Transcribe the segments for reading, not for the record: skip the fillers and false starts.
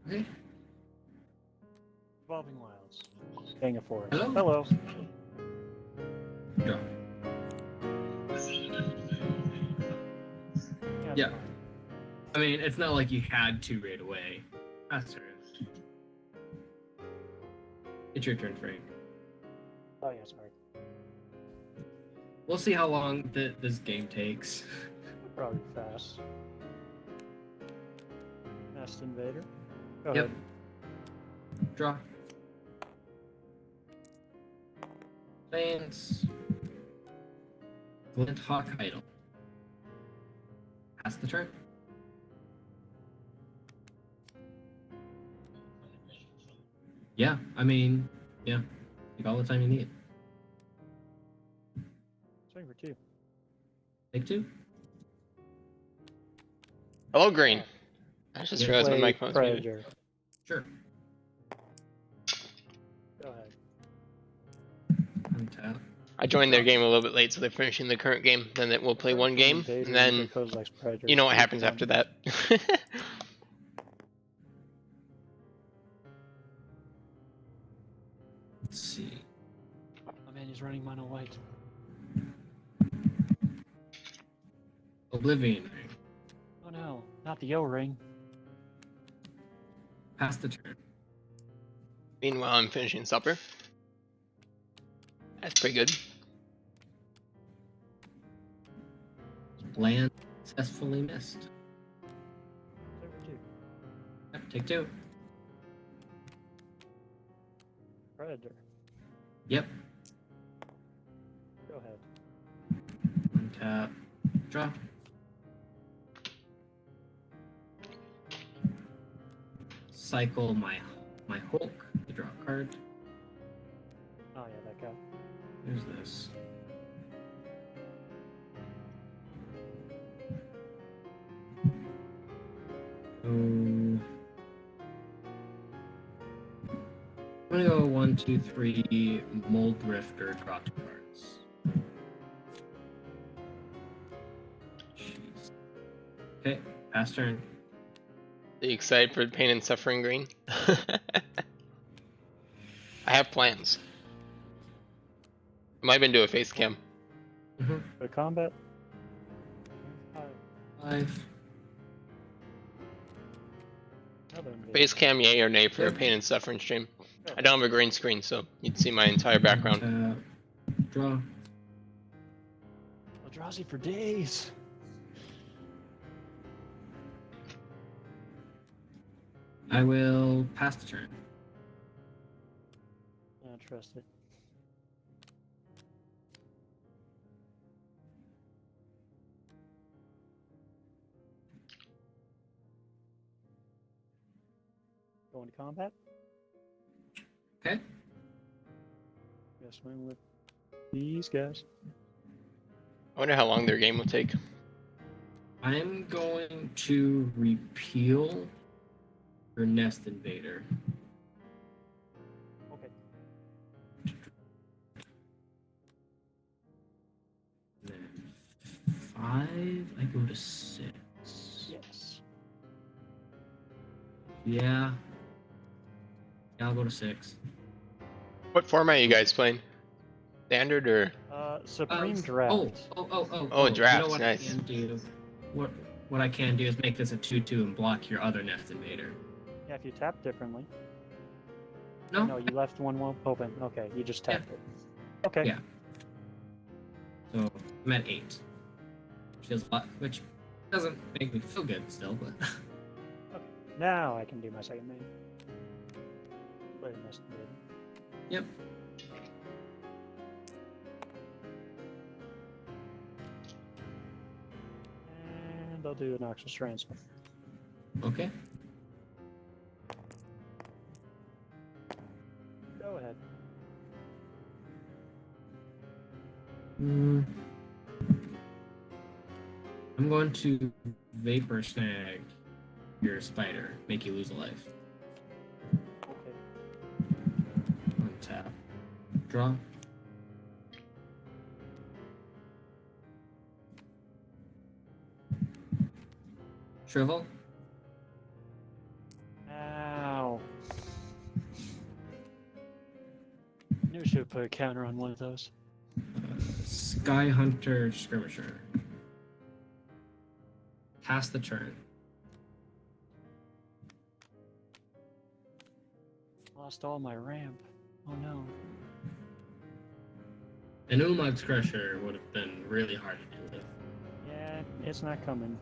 Okay. Evolving Wilds. King of Forest. Hello. Hello. Draw. Yeah. Yeah. Fine. I mean, it's not like you had to right away. That's turn. It's your turn, Frank. Oh yeah, sorry. We'll see how long this game takes. Probably fast. Nest Invader. Go Yep. ahead. Draw. Plants. Glint Hawk Idol. Pass the turn. Yeah, I mean, yeah. Take all the time you need. Swing for 2. Take 2. Hello, Green. I just realized my Play microphone's muted. Predator. Sure. Go ahead. Untap. I joined their game a little bit late, so they're finishing the current game. Then we'll play one game, Invader, and then Kozilek's Predator. you know what Pretty happens fun. after that. Let's see. Oh man, he's running mono white. Oblivion Ring. Oh no, not the O-ring. Pass the turn. Meanwhile, I'm finishing supper. That's pretty good. Land successfully missed. Swing for 2. Yep, take 2. Predator. Yep. Go ahead. Untap. Draw. Cycle my Hulk to draw a card. Oh yeah, that guy. Here's this. I'm gonna go 1, 2, 3, Mold Drifter, draw 2 cards. Jeez. Okay, pass turn. Are you excited for Pain and Suffering, Green? I have plans. I might even do a face cam. Mm-hmm. Go to combat. 5. Another invader. Face cam, yay or nay for a Pain and Suffering stream. I don't have a green screen, so you'd see my entire background. Draw. Eldrazi for days. I will pass the turn. I don't trust it. Going to combat. Okay. Gotta swing with these guys. I wonder how long their game will take. I'm going to repeal your Nest Invader. Okay. Then 5, I go to 6. Yes. Yeah. Yeah, I'll go to 6. What format are you guys playing? Standard or? Supreme Draft. Oh, drafts, You know what nice. I can do? What I can do is make this a 2/2 and block your other Nest Invader. Yeah, if you tap differently. No? No, you left one open. Okay, you just tapped it. Okay. Yeah. So I'm at 8. Which doesn't make me feel good still, but Okay. Now I can do my second main. Play the Nest Invader. yep. And I'll do an Noxus Transfer. Okay. Go ahead. I'm going to Vapor Snag your spider, make you lose a life. Okay. Untap. Draw. Shrivel. Ow. Knew I should have put a counter on one of those. Sky Hunter Skirmisher. Pass the turn. Lost all my ramp. Oh no. An Umag's Crusher would have been really hard to deal with. Yeah, it's not coming.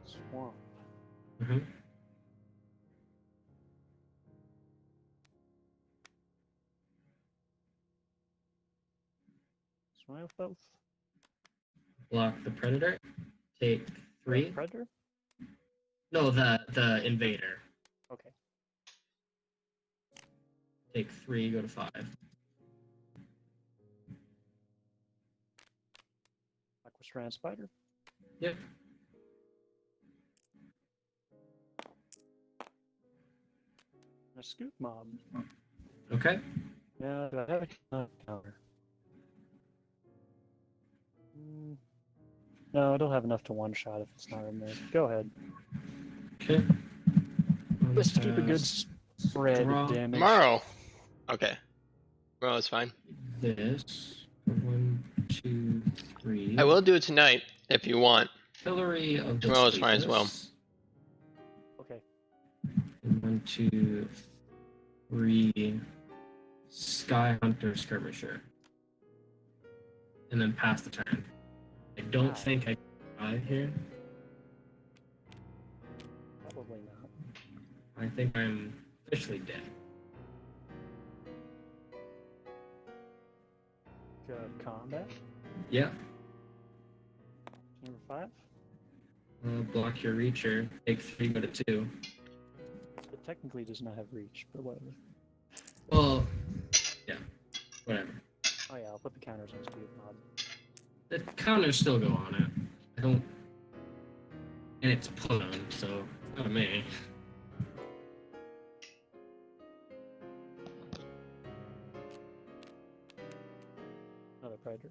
Swamp. Mm-hmm. Swamp both. Block the Predator. Take 3. Predator? No, the Invader. Okay. Take 3, go to 5. Aquastrand Spider. Yep. A Scoop Mob. Okay. Yeah, do I have a counter? No, it'll have enough to one-shot if it's not removed. Go ahead. Okay. Let's keep a good spread Draw. of damage. Tomorrow. Okay. Tomorrow is fine. This. 1, 2, 3. I will do it tonight if you want. Artillery of the Tomorrow's fine as well. Okay. 1, 2, 3. Sky Hunter Skirmisher. And then pass the turn. I don't Wow. think I can survive here. Probably not. I think I'm officially dead. Good combat. Yeah. Number 5. Block your Reacher. Take 3, go to 2. It technically does not have reach, but whatever. Well, yeah. Whatever. Oh yeah, I'll put the counters on Scoop Mob. The counters still go on it. I don't. And it's a put on, so it's not a me. Another Predator.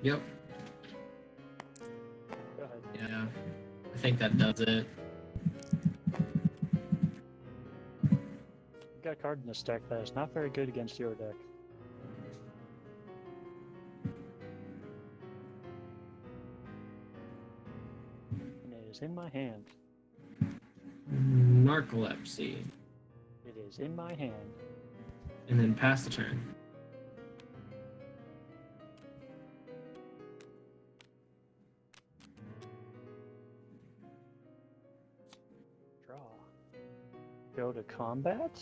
Yep. Go ahead. Yeah. I think that does it. I've got a card in this deck that is not very good against your deck. And it is in my hand. Narcolepsy. It is in my hand. And then pass the turn. Draw. Go to combat.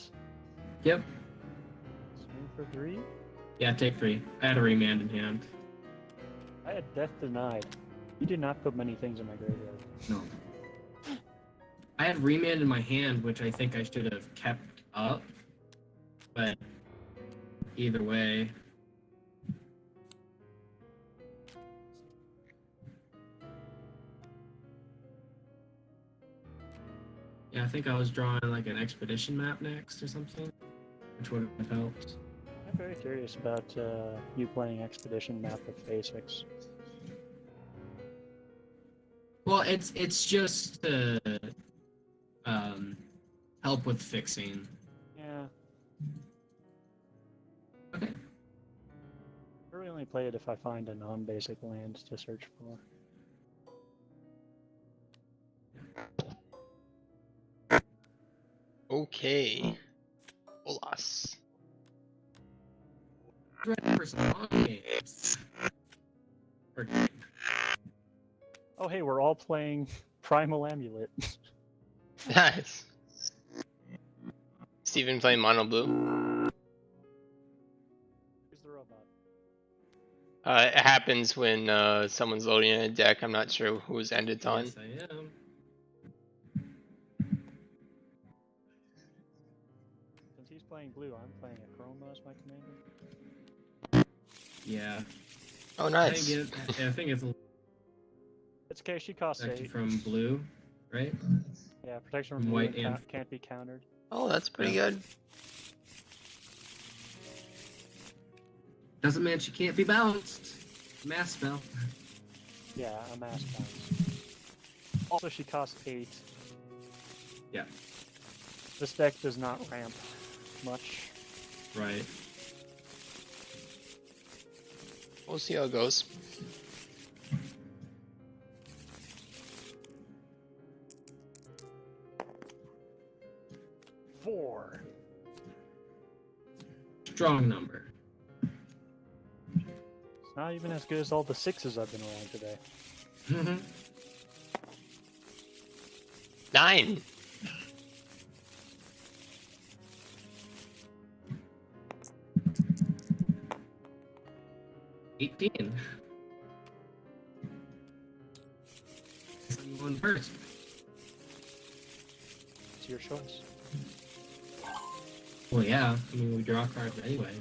Yep. Swing for 3. Yeah, take 3. I had a remand in hand. I had Death Denied. You did not put many things in my graveyard. No. I had remand in my hand, which I think I should have kept up. But either way. Yeah, I think I was drawing like an expedition map next or something, which would have helped. I'm very curious about you playing Expedition map with basics. Well, it's just to help with fixing. Yeah. Okay. I really only play it if I find a non-basic land to search for. Okay. Olas. Ready for some long games. Or- Oh hey, we're all playing Primal Amulet. Nice. Steven playing mono blue. Who's the robot? It happens when someone's loading in a deck. I'm not sure whose end it's on. Yes, I am. Since he's playing blue, I'm playing a Chroma as my commander. Yeah. Oh, I nice. think it's a It's okay, she costs Protect you 8. from blue, right? Yeah, protection from from blue white and and- can't be countered. Oh, that's pretty Yeah. good. Doesn't mean she can't be bounced. Mass spell. Yeah, a mass bounce. Also, she costs 8. Yeah. This deck does not ramp much. Right. We'll see how it goes. Four. Strong number. It's not even as good as all the 6s I've been rolling today. 9. $18. I'm going first. It's your choice. Well, yeah. I mean, we draw cards anyway.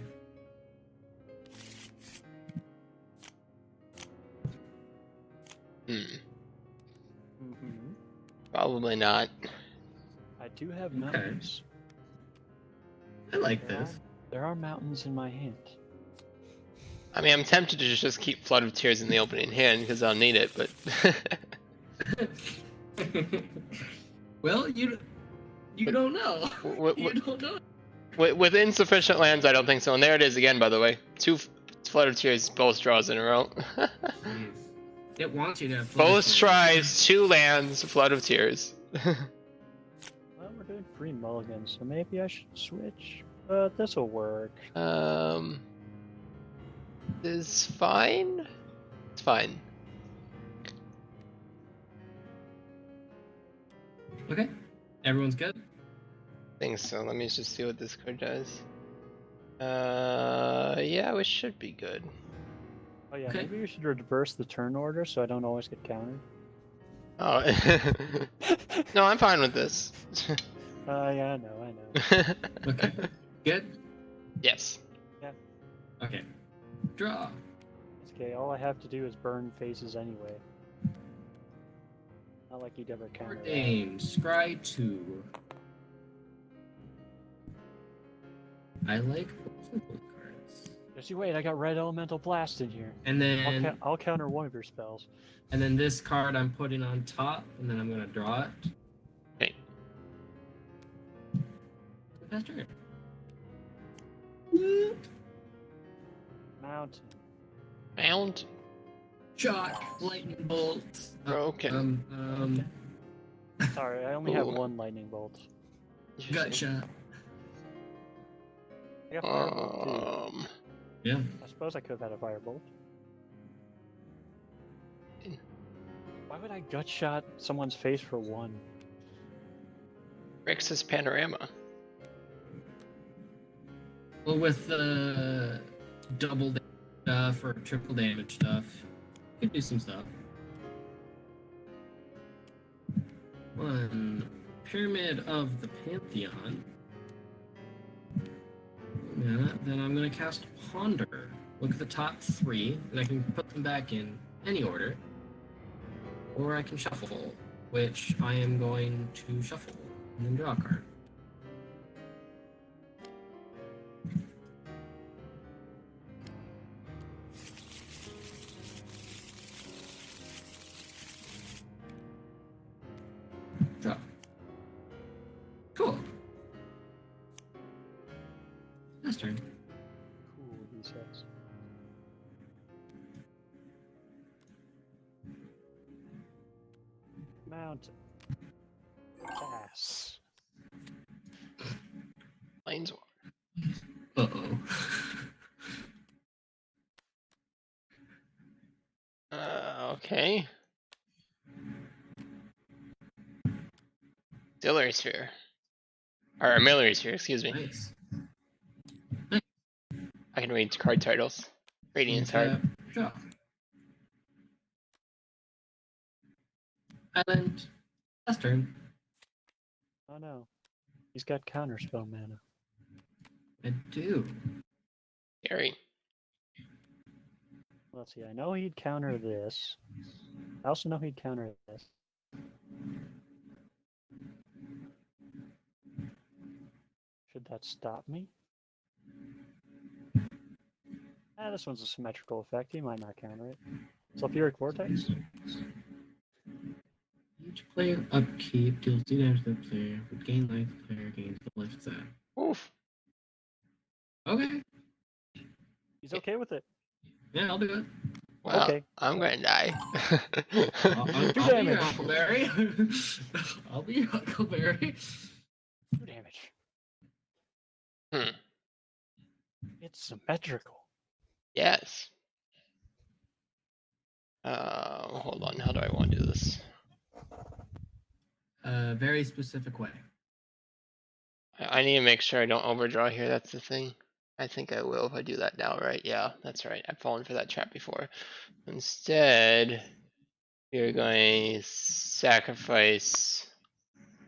Mm-hmm. Probably not. I do have Okay. mountains. I like There this. are, there are mountains in my hand. I mean, I'm tempted to just keep Flood of Tears in the opening hand because I'll need it, but Well, you don't know. You don't know. with insufficient lands, I don't think so. And there it is again, by the way. 2 Flood of Tears, both draws in a row. Jeez. It wants you to have Both flush. tries, 2 lands, Flood of Tears. Well, we're doing free mulligans, so maybe I should switch. But this'll work. Is fine. It's fine. Okay. Everyone's good? I think so. Let me just see what this card does. Yeah, we should be good. Oh yeah, Okay. maybe we should reverse the turn order so I don't always get countered. Oh, no, I'm fine with this. Yeah, I know. Okay. Good? Yes. Okay. Draw. It's okay, all I have to do is burn faces anyway. Not like you'd ever counter that. Name. Scry 2. I like simple cards. Just you wait, I got red elemental blast in here. And then I'll counter one of your spells. and then this card I'm putting on top, and then I'm gonna draw it. Okay. Fast turn. Mountain. Mount. Shock. Lightning bolt. Okay. Sorry, I only have Ooh. one lightning bolt. Gut shot. I got firebolt too. Yeah. I suppose I could have had a firebolt. Why would I gut shot someone's face for 1? Rex's Panorama. Well, with the double damage stuff or triple damage stuff, you could do some stuff. 1. Pyramid of the Pantheon. Yeah, then I'm going to cast Ponder. Look at the top 3, and I can put them back in any order. Or I can shuffle, which I am going to shuffle, and then draw a card. Draw. Cool. Last turn. Cool, he says. Mountain. Pass. Planeswalker. Uh-oh. Okay. Distillery Sphere. Or Armillary Sphere, excuse me. Nice. I can read card titles. Radiance Heart. Draw. Island. Last turn. Oh no. He's got counterspell mana. I do. Scary. Let's see, I know he'd counter this. I also know he'd counter this. Should that stop me? Ah, this one's a symmetrical effect. He might not counter it. Sulfuric Vortex? Each player upkeep deals 2 damage to the player, but gain life the player gains the life it's at. Oof. Okay. He's okay with it. Yeah, I'll do it. Well, Okay. I'm gonna die. I'll be damage. your Huckleberry. I'll be your Huckleberry. 2 damage. Hmm. It's symmetrical. Yes. Hold on. How do I want to do this? A very specific way. I need to make sure I don't overdraw here. That's the thing. I think I will if I do that now, right? Yeah, that's right. I've fallen for that trap before. Instead, you're going to sacrifice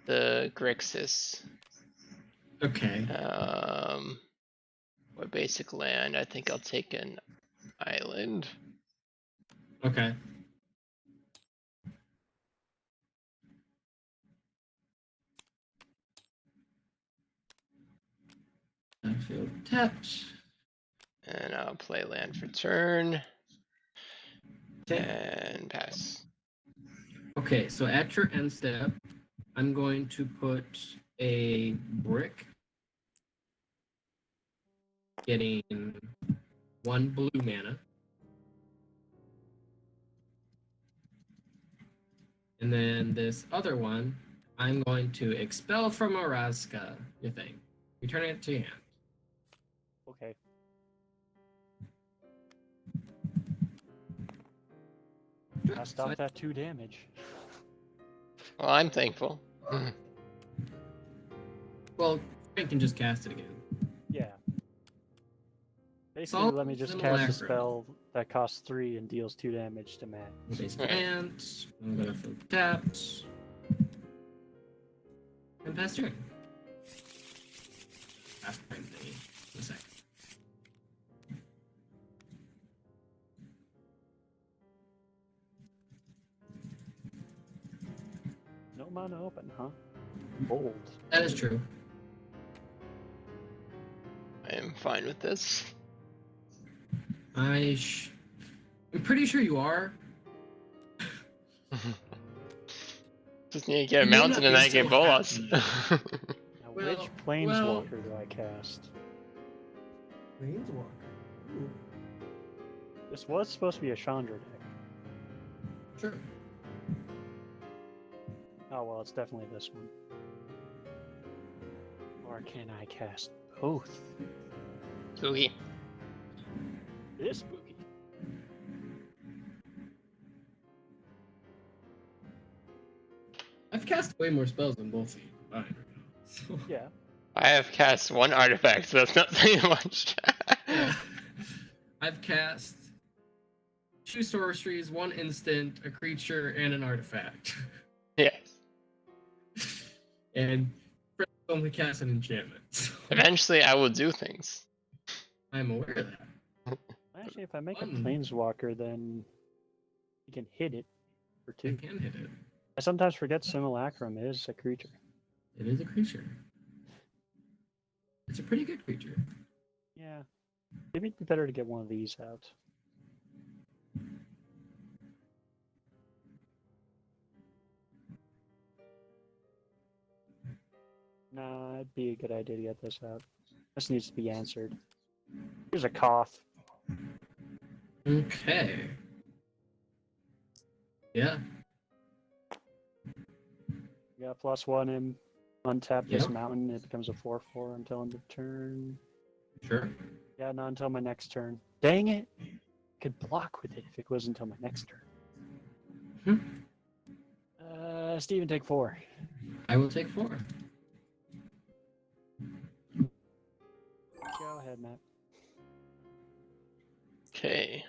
the Grixis. Okay. Or basic land. I think I'll take an island. Okay. I feel tapped. And I'll play land for turn. Okay. And pass. Okay, so at your end step, I'm going to put a brick, getting 1 blue mana. And then this other one, I'm going to expel from Araska your thing. Return it to your hand. Okay. I stopped that 2 damage. Well, I'm thankful. Well, you can just cast it again. Yeah. Basically, all let me just similar cast a effort. spell that costs 3 and deals 2 damage to Matt. Basic Right. ant. I'm gonna feel tapped. And pass turn. Pass turn thingy. In a sec. No mana open, huh? Bold. That is true. I am fine with this. I'm pretty sure you are. Just need to get a You may mountain not and be I get so bolas. happy. Now, Well, which planeswalker do I cast? Planeswalker. Ooh. This was supposed to be a Chandra deck. Sure. Oh, well, it's definitely this one. Or can I cast both? Spooky. It is spooky. I've cast way more spells than both of you combined right now. So, Yeah. I have cast 1 artifact, so that's not saying much. yeah. I've cast 2 sorceries, 1 instant, a creature, and an artifact. Yes. And Fred only cast an enchantment. So Eventually, I will do things. I'm aware of that. Actually, if I make a Fun. planeswalker, then you can hit it for I 2. can hit it. I sometimes forget Simulacrum is a creature. It is a creature. It's a pretty good creature. Yeah. Maybe it'd be better to get one of these out. Nah, it'd be a good idea to get this out. This needs to be answered. Here's a cough. Okay. Yeah. You got +1 in. Untap this Yep. mountain. It becomes a 4/4 until end of turn. Sure. Yeah, not until my next turn. Dang it! I could block with it if it was until my next turn. Steven, take 4. I will take 4. Go ahead, Matt. Okay.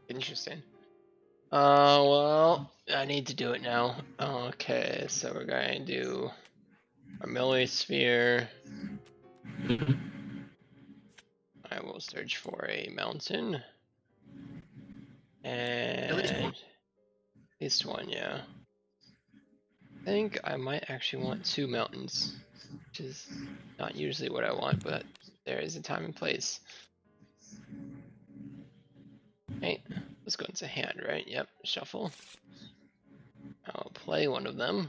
Interesting. Well, I need to do it now. Okay, so we're going to do our Millie Sphere. I will search for a mountain. least one. And at least one, yeah. I think I might actually want 2 mountains, which is not usually what I want, but there is a time and place. Hey, let's go into hand, right? Yep, shuffle. I'll play one of them.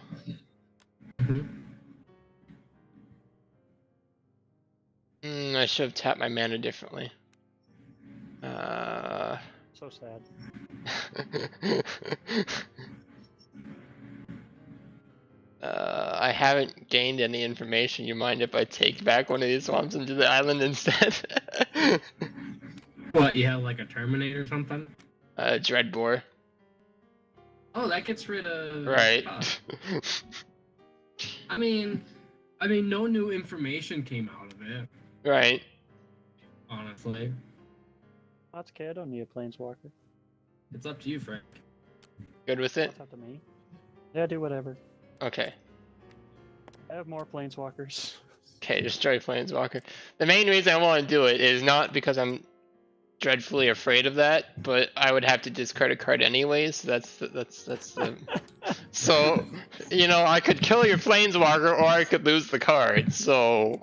I should have tapped my mana differently. So sad. I haven't gained any information. You mind if I take back one of these swamps into the island instead? What, you have like a Terminator or something? Dreadbore. Oh, that gets rid of Right. cost. I mean, no new information came out of it, Right. honestly. That's okay. I don't need a planeswalker. It's up to you, Frank. Good with it? That's up to me. Yeah, do whatever. Okay. I have more planeswalkers. Okay, destroy Planeswalker. The main reason I want to do it is not because I'm dreadfully afraid of that, but I would have to discard a card anyways. So that's the. So, you know, I could kill your Planeswalker, or I could lose the card. So.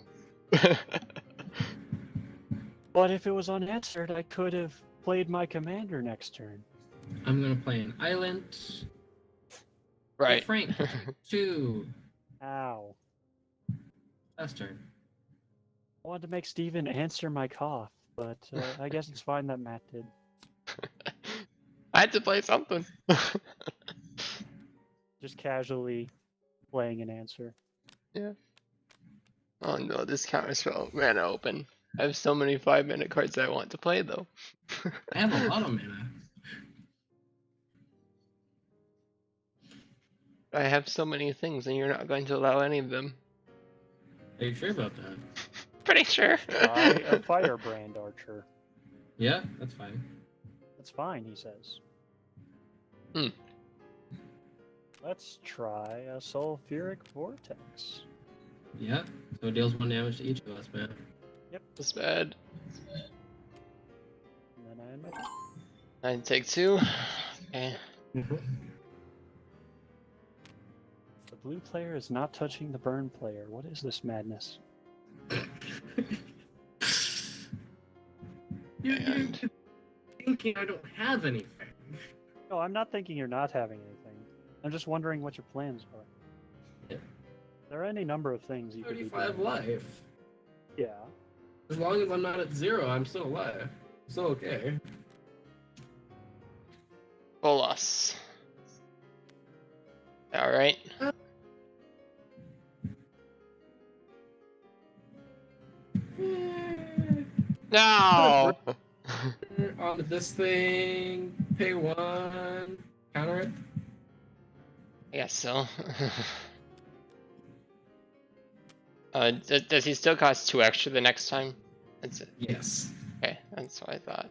But if it was unanswered, I could have played my commander next turn. I'm gonna play an island. Right. Oh, Frank, 2. Ow. Last turn. I wanted to make Steven answer my cough, but I guess it's fine that Matt did. I had to play something. Just casually playing an answer. Yeah. Oh no, this counterspell mana open. I have so many 5-minute cards that I want to play though. I have a lot of mana. I have so many things and you're not going to allow any of them. Are you sure about that? Pretty sure. Try a Firebrand Archer. Yeah, that's fine. That's fine, he says. Hmm. Let's try a Sulfuric Vortex. Yeah, so it deals 1 damage to each of us, man. That's bad. And then I end my turn. I take 2. Okay. The blue player is not touching the burn player. What is this madness? You're thinking I don't have anything. No, I'm not thinking you're not having anything. I'm just wondering what your plans are. Yeah. There are any number of things you could be 35 doing. life. Yeah. As long as I'm not at 0, I'm still alive. So okay. Bolas. Alright. No! On this thing, pay 1, counter it. I guess so. Does he still cost 2 extra the next time? That's it. Yes. Okay, that's what I thought.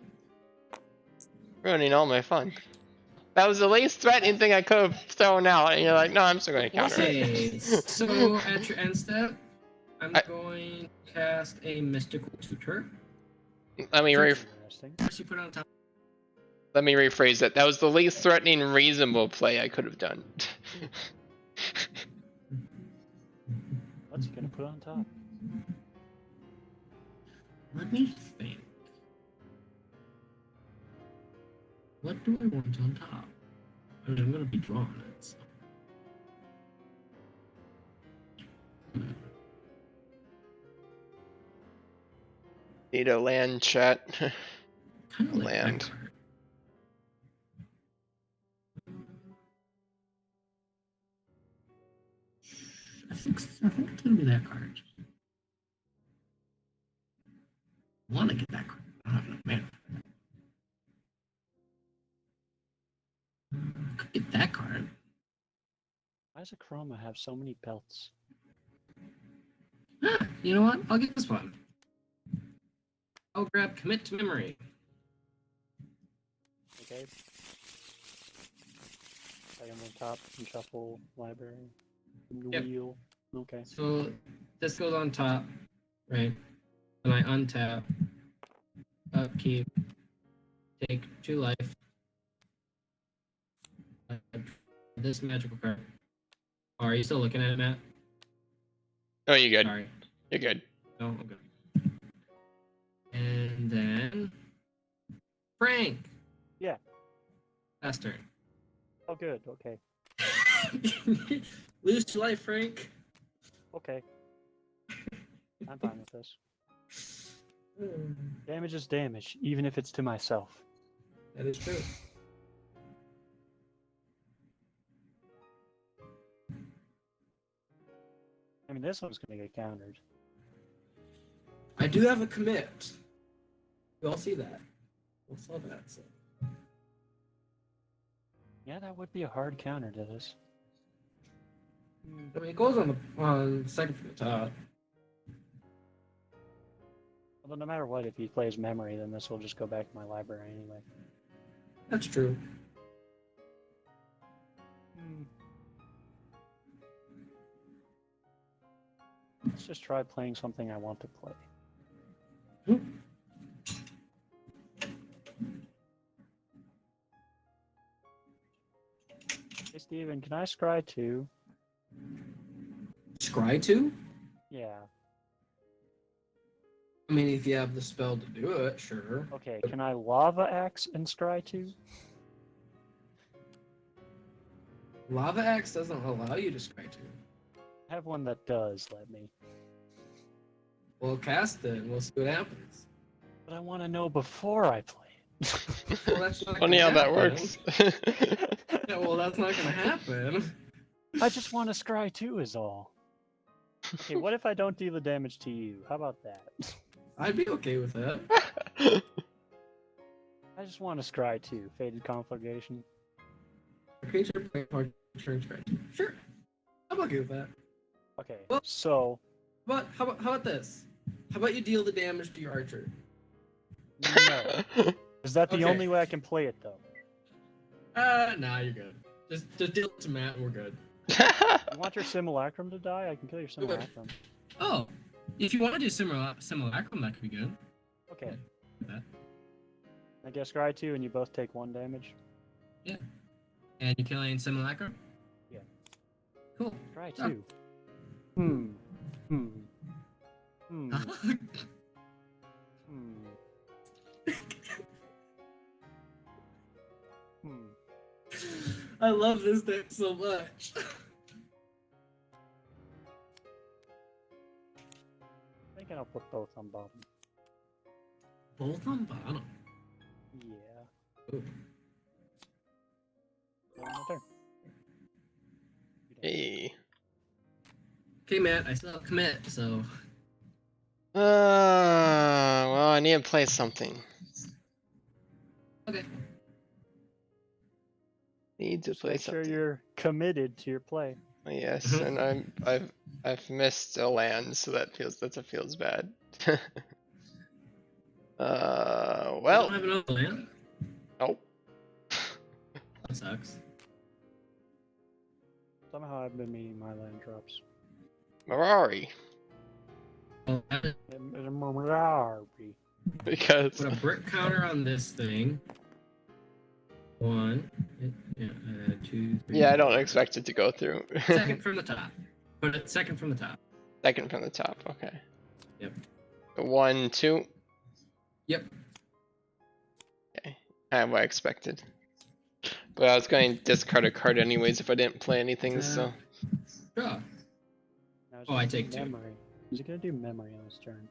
Ruining all my fun. That was the least threatening thing I could have thrown out, and you're like, no, I'm still going to counter Okay, it. so at your end step, I'm going to cast a Mystical Tutor. Let me Interesting. First you put it on top. let me rephrase that. That was the least threatening, reasonable play I could have done. What's he gonna put on top? Let me think. What do I want on top? I mean, I'm going to be drawing it. So. Need a land, chat. Kind of like Land. that card. I think it's gonna be that card. I want to get that card. I don't have enough mana. Could get that card. Why does Chroma have so many belts? Ah, you know what? I'll get this one. I'll grab Commit to Memory. Okay. Second on top, and shuffle, library, Yep. wheel. Okay. So this goes on top, right? And I untap, upkeep, take 2 life, this magical card. Oh, are you still looking at it, Matt? Oh, you good? Sorry. You're good. No, I'm good. And then Frank. Yeah. Last turn. Oh, good. Okay. Lose to life, Frank. Okay. I'm fine with this. Damage is damage, even if it's to myself. That is true. I mean, this one's going to get countered. I do have a commit. You all see that? We saw that. So. Yeah, that would be a hard counter to this. I mean, it goes on the second from the top. Although no matter what, if he plays memory, then this will just go back to my library anyway. That's true. Let's just try playing something I want to play. Hey, Steven, can I scry too? Scry 2? Yeah. I mean, if you have the spell to do it, sure. Okay, can I lava axe and scry too? Lava Axe doesn't allow you to scry 2. I have one that does let me. We'll cast it and we'll see what happens. But I want to know before I play it. Well, that's not Funny how gonna that happen. works. Yeah, well, that's not gonna happen. I just want to scry too is all. Okay, what if I don't deal the damage to you? How about that? I'd be okay with that. I just want to scry too. Faded Conflagration. A creature playing hard turn scry 2. Sure. I'm okay with that. Okay, Well- so But how about this? How about you deal the damage to your archer? no. Is that the Okay. only way I can play it though? Nah, you're good. Just deal it to Matt and we're good. You want your Simulacrum to die? I can kill your Simulacrum. Oh, if you want to do simulacrum, that could be good. Okay. That. I guess scry 2 and you both take 1 damage. And you killing simulacrum? Yeah. Cool. Scry Oh. 2. Hmm. Hmm. Hmm. Hmm. Hmm. I love this deck so much. Thinking I'll put both on bottom. Both on bottom. Yeah. Ooh. Go on my turn. Hey. Okay, Matt, I still have commit, so Well, I need to play something. okay. Need to Just play make sure something. you're committed to your play. Yes, Mhm. and I've missed a land, so that feels bad. You Well, don't have another land? nope. That sucks. Somehow I've been meeting my land drops. Mirari, Well, because put a brick counter on this thing. 1, 2, 3. yeah, I don't 4. expect it to go through. Second from the top. Put it second from the top. Second from the top. Okay. Yep. 1, 2. Yep. Okay, I have what I expected. But I was going to discard a card anyways if I didn't play anything. So Sure. Now it's Oh, I gonna do take 2. memory. Is it gonna do memory on his turn?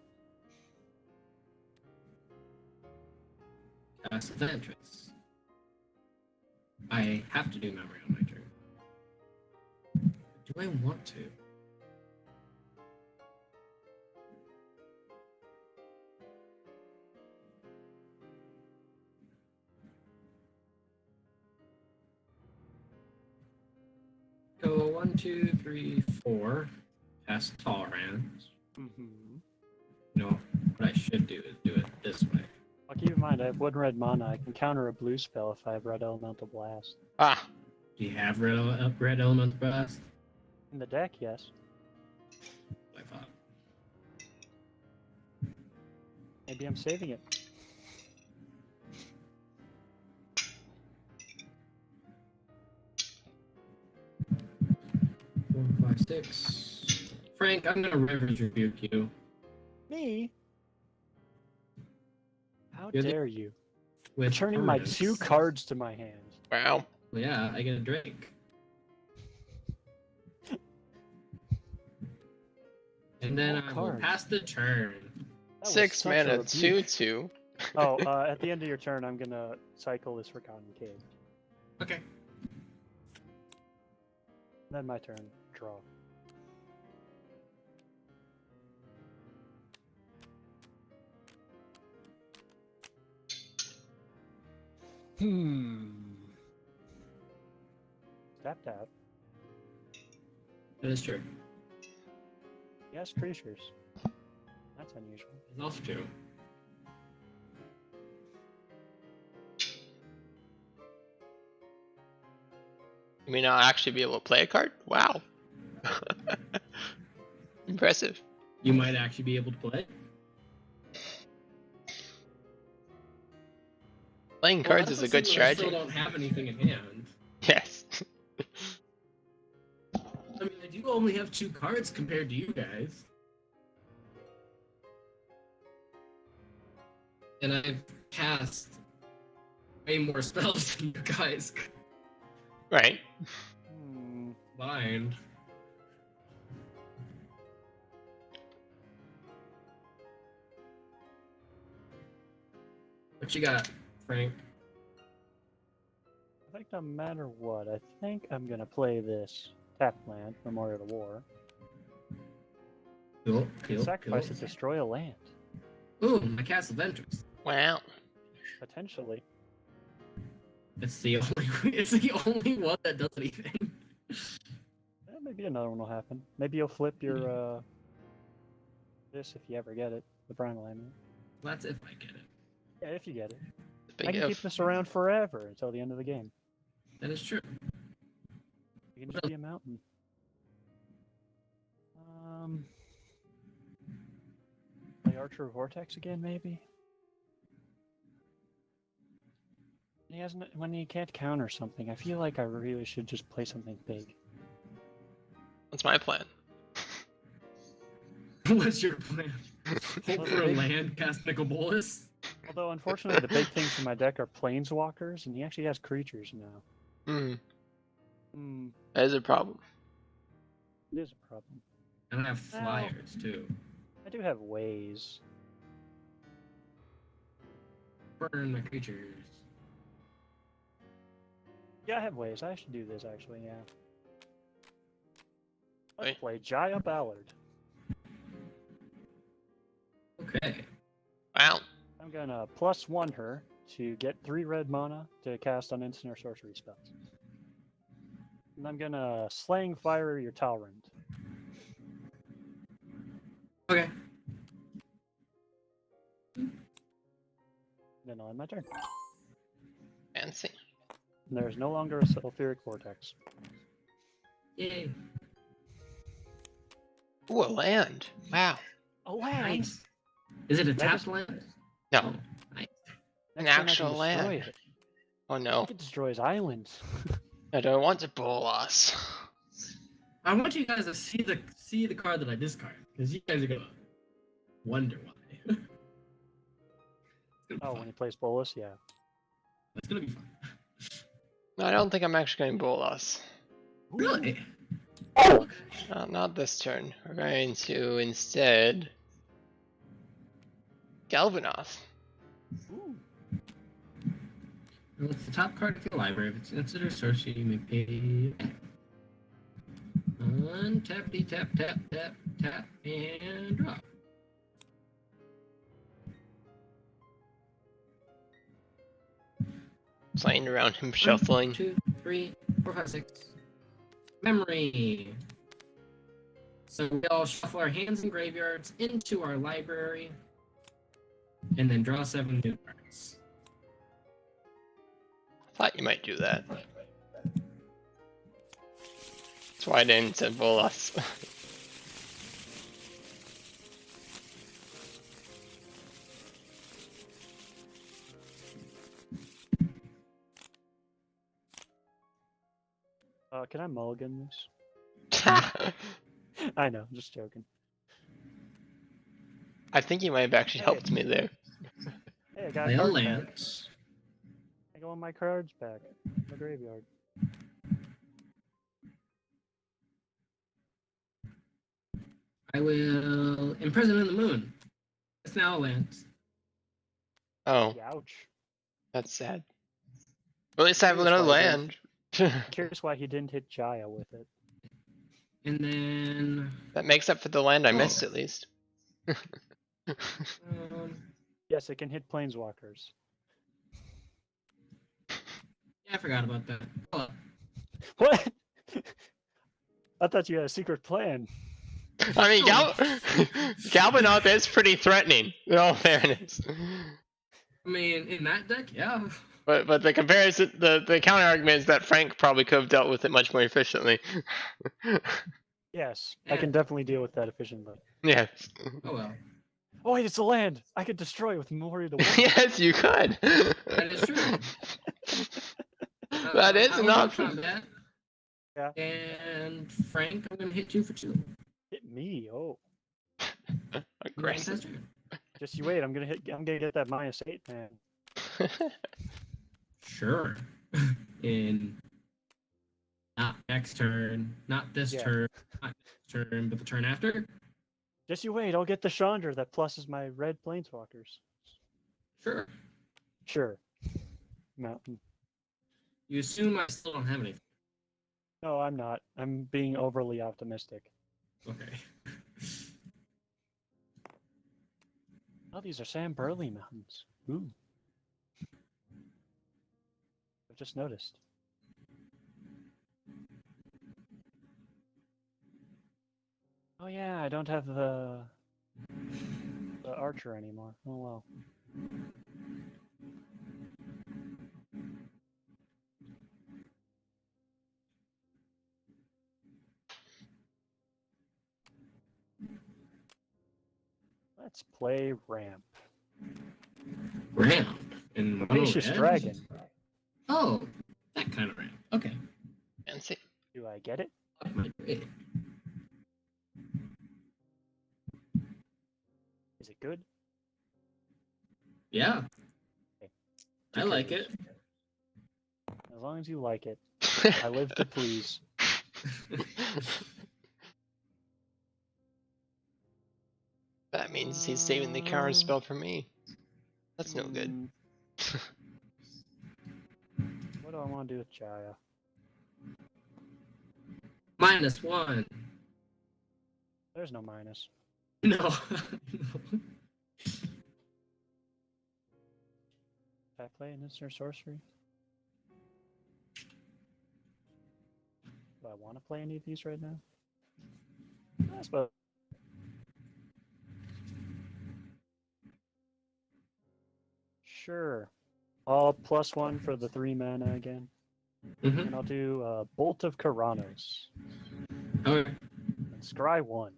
Cast Ventress. I have to do memory on my turn. Do I want to? Go 1, 2, 3, 4. Cast Tolerance. Mm-hmm. No, what I should do is do it this way. I'll keep in mind I have 1 red mana. I can counter a blue spell if I have red elemental blast. Do you have red element blast? In the deck, yes. I thought. Maybe I'm saving it. 4, 5, 6. Frank, I'm gonna Rivers rebuke you. Me? How You're the- dare you? With Turning my permanence. 2 cards to my hand. Wow. Well, yeah, I get a drink. And then More I will cards. pass the turn. That was 6 such a mana, rebuke. 2/2. Oh, at the end of your turn, I'm gonna cycle this Forgotten Cave. Okay. Then my turn. Draw. Tap tap. That is true. Yes, creatures. That's unusual. It's also true. You may not actually be able to play a card? Wow. Impressive. You might actually be able to play. Playing cards is a good I strategy. still don't have anything in hand. Yes. I mean, I do only have 2 cards compared to you guys. And I've cast way more spells than you guys Right. combined. What you got, Frank? I think no matter what, I think I'm gonna play this tap land, Memorial to War. Cool, Sacrifice to destroy a land. Ooh, my Castle Ventress. Wow. Potentially. It's the only one that does anything. Maybe another one will happen. Maybe you'll flip your this if you ever get it, the Primal Amulet. That's if I get it. Yeah, if you get it. Big I can if. keep this around forever until the end of the game. That is true. You can just be a mountain. Play Archer Vortex again, maybe. He hasn't when he can't counter something. I feel like I really should just play something big. What's my plan? What's your plan? Hope for a land, cast Nicobolus? Although, unfortunately, the big things in my deck are Planeswalkers, and he actually has creatures now. That is a problem. It is a problem. And I have flyers, too. I do have ways. Burn my creatures. Yeah, I have ways. I should do this, actually, yeah. Let's Hey. play Jaya Ballard. Okay. Wow. I'm gonna +1 her to get 3 red mana to cast on instant or sorcery spells. And I'm gonna Slaying Fire your Talrand. Okay. Then I'll end my turn. Fancy. And there's no longer a Sulfuric Vortex. Yay. Ooh, a land. Wow. A land! Nice. Is it a That tapped land? No. Oh, nice. An Next turn I can actual destroy land. it. Oh I no. can destroy his islands. I don't want to bolas. I want you guys to see the card that I discard, because you guys are gonna wonder why. It's gonna be Oh, fun. when he plays Bolus, yeah. It's gonna be fun. No, I don't think I'm actually going bolas. Really? Not this turn. We're going to instead Galvanoth. Ooh. Well, it's the top card of your library. If it's considered sorcery, you may pay. Untap, tap, tap, tap, tap, and drop. Playing around him, 1, shuffling. 2, 3, 4, 5, 6. Memory. So we all shuffle our hands and graveyards into our library, and then draw 7 new cards. Thought you might do that. That's why I didn't say bolas. Can I mulligan this? I know, just joking. I think you might have actually Hey. helped me there. Hey, I got Play a cards back. lance. I got my cards back. In the graveyard. I will imprison in the moon. It's now a lance. Oh, Ouch. that's sad. Well, at least I have Curious another why he land. Curious why he didn't hit Jaya with it. And then That makes up for the land I Oh. missed at least. Yes, it can hit planeswalkers. Yeah, I forgot about that. Oh, What? I thought you had a secret plan. I mean, Galvanoth is pretty threatening, in all fairness. I mean, in that deck, yeah. But the comparison, the counter argument is that Frank probably could have dealt with it much more efficiently. Yes, Yeah. I can definitely deal with that efficiently. Yes. Oh well. Oh wait, it's a land! I could destroy with Memorial to 1. Yes, you could. That is true. That is I an will option. combat. Yeah. And Frank, I'm gonna hit you for 2. Hit me, oh. Aggressive. Just you wait, I'm gonna get that -8, man. Sure. In not next turn, not this Yeah. turn, not this turn, but the turn after. Just you wait, I'll get the Chandra that pluses my red planeswalkers. Sure. Sure. Mountain. You assume I still don't have anything. No, I'm not. I'm being overly optimistic. Okay. Oh, these are Sam Burley mountains. Ooh. I've just noticed. Oh yeah, I don't have the archer anymore. Oh well. Let's play ramp. Ramp. In mono Rapacious red? Dragon. Oh, that kind of ramp. Okay. Fancy. Do I get it? Fuck my grade. Is it good? Yeah. Okay. I like it. As long as you like it. I live to please. That means he's saving the counter spell for me. That's no good. What do I want to do with Jaya? -1. There's no minus. No. Did I play an instant sorcery? Do I want to play any of these right now? I suppose. Sure. I'll +1 for the 3 mana again. Mhm. And I'll do Bolt of Karanos. Okay. And scry 1.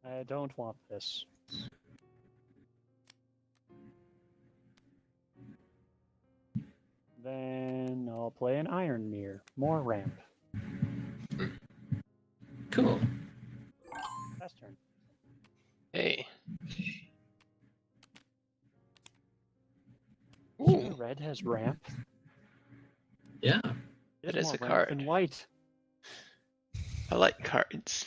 I don't want this. Then I'll play an Iron Mirror. More ramp. Cool. Last turn. Hey. Blue Ooh, red has ramp. Yeah. That There's is more a ramp card. than white. I like cards.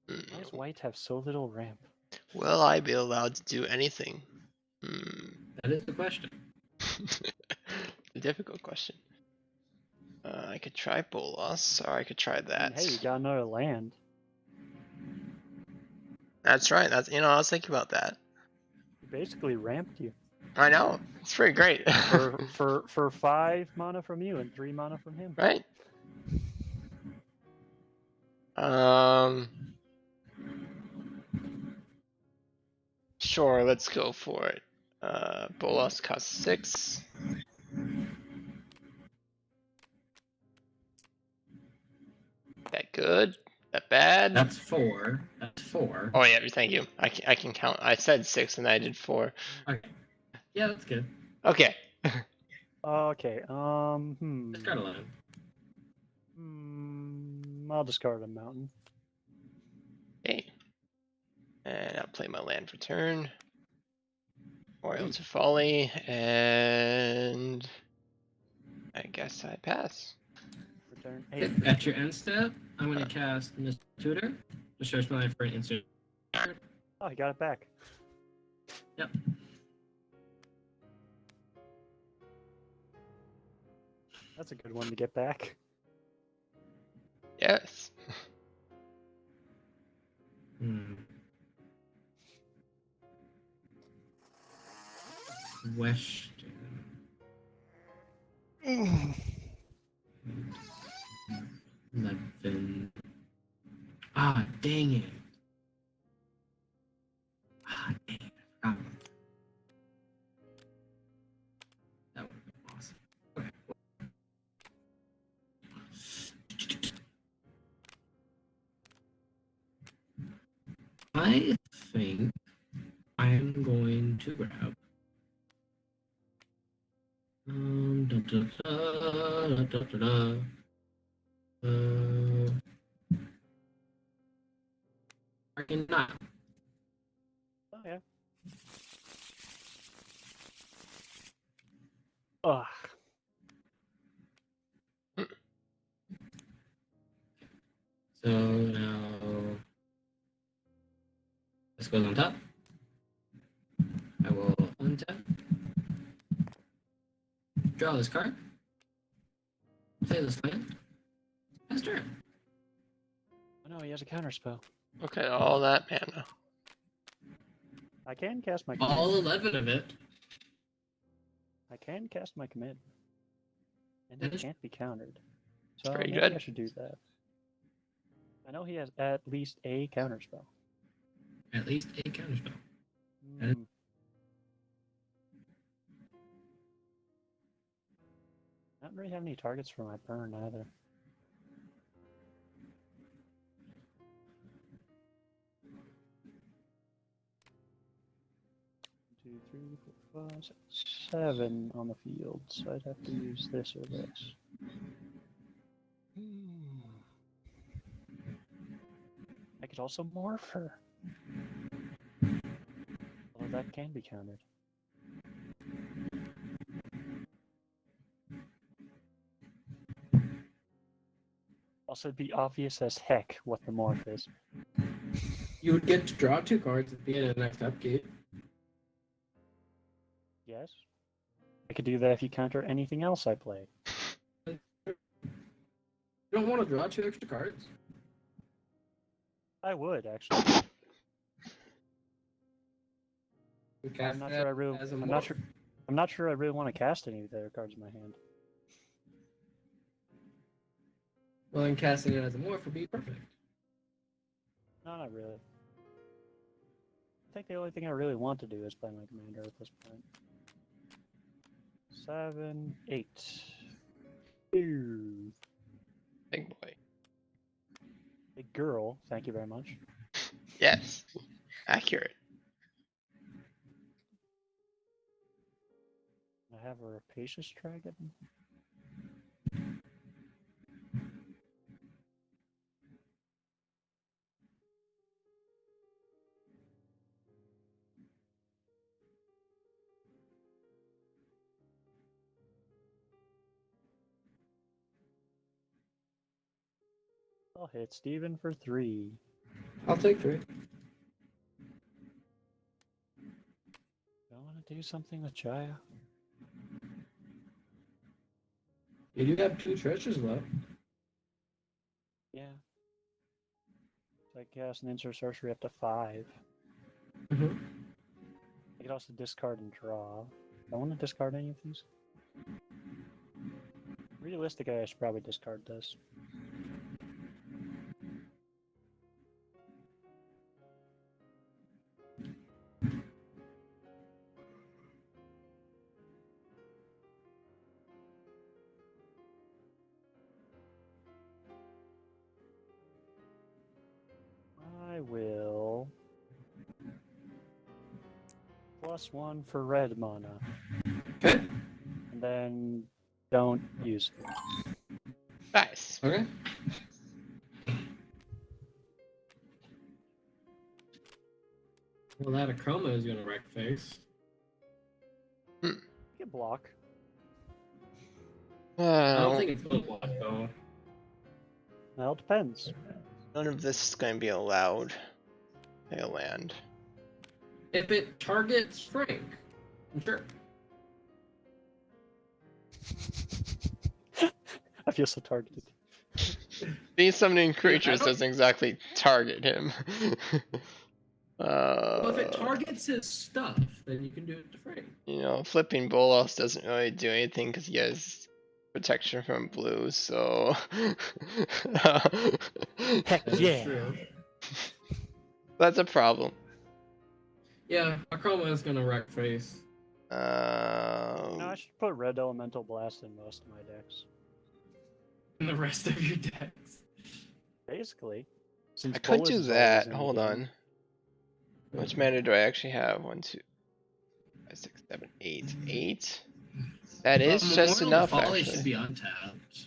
Why does white have so little ramp? Will I be allowed to do anything? That is the question. A difficult question. I could try Bolas, or I could try that. Hey, you got another land. That's right. That's I was thinking about that. He basically ramped you. I know. It's pretty great. for 5 mana from you and 3 mana from him. Right. Sure. Let's go for it. Bolas costs 6. That good? That bad? That's 4. That's 4. Oh yeah, thank you. I can count. I said 6 and I did 4. Okay. Yeah, that's good. Okay. Okay. Discard a land. I'll discard a mountain. Okay. And I'll play my land for turn. Royal to Folly, and I guess I pass. Return. Hey, At your end step, I'm going to cast Miss Tutor. Just search my life for an instant. oh, you got it back. Yep. That's a good one to get back. Yes. Question. 11. Ah, dang it. Ah, dang it. I forgot about that. That would have been awesome. Okay. I think I'm going to grab. Da, da, da, da, da, da. I cannot. Oh yeah. Ugh. So now this goes on top. I will untap. Draw this card. Play this land. Pass turn. Oh no, he has a counter spell. Okay, all that mana. I can cast my command. All 11 of it. I can cast my command. And That it is- can't be countered. So pretty maybe good. I should do that. I know he has at least a counter spell. At least a counterspell. That is- I don't really have any targets for my burn either. Two, three, four, five, six, 7 on the field, so I'd have to use this or this. I could also morph her. Although that can be countered. Also, it'd be obvious as heck what the morph is. You would get to draw 2 cards at the end of the next upkeep. Yes. I could do that if you counter anything else I play. You don't want to draw 2 extra cards? I would actually. You I'm cast not that sure I really. as a I'm not morph. sure. I'm not sure I really want to cast any of their cards in my hand. Well, then casting it as a morph would be perfect. No, not really. I think the only thing I really want to do is play my commander at this point. 7, 8. Ew. Big boy. Big girl, thank you very much. Yes. Accurate. I have a rapacious dragon. I'll hit Steven for 3. I'll take 3. Do I want to do something with Jaya? You do have 2 treasures left. Yeah. So I cast an insert sorcery up to 5. Mm-hmm. I could also discard and draw. I want to discard any of these. Realistically, I should probably discard this. I will. +1 for red mana. Okay. and then don't use it. Nice. Okay. Well, that Acroma is gonna wreck face. You can block. I don't think it's gonna block though. Well, it depends. None of this is going to be allowed. Pay a land. If it targets Frank, sure. I feel so targeted. These summoning creatures don't- doesn't exactly target him. Well, if it targets his stuff, then you can do it to Frank. You know, flipping Bolos doesn't really do anything because he has protection from blue, so. Heck That is yeah! true. That's a problem. Yeah, Acroma is gonna wreck face. No, I should put Red Elemental Blast in most of my decks. And the rest of your decks. Basically. Since I could Bolas do is always that. in the Hold game. on. How much mana do I actually have? 1, 2, 5, 6, 7, 8. 8? That is just Memorial enough, Folly should actually. be untapped.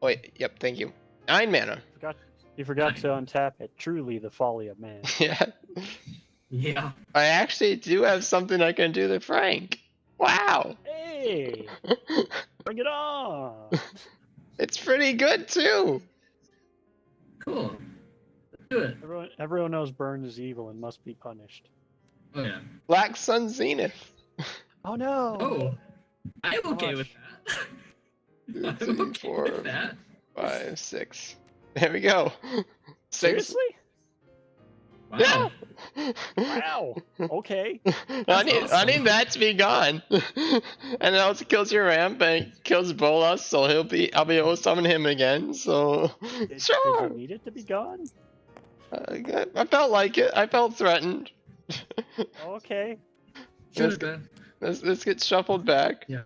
Oh, wait, yep, thank you. 9 mana. You forgot to untap it. Truly the folly of man. Yeah. Yeah. I actually do have something I can do to Frank. Wow. Hey! Bring it on! It's pretty good, too. Cool. Let's do it. Everyone knows Burn is evil and must be punished. Oh yeah. Black Sun Zenith. Oh no! Oh, I'm How okay much? with that. 2, I'm 3, okay 4, with that. 5, 6. There we go. 6. Seriously? Wow. Yeah. Wow! Okay. I need awesome. that to be gone. And it also kills your ramp and kills Bolas, so I'll be able to summon him again. So Did sure. you need it to be gone? I felt like it. I felt threatened. Okay. Should have been. Let's get shuffled back. Yeah.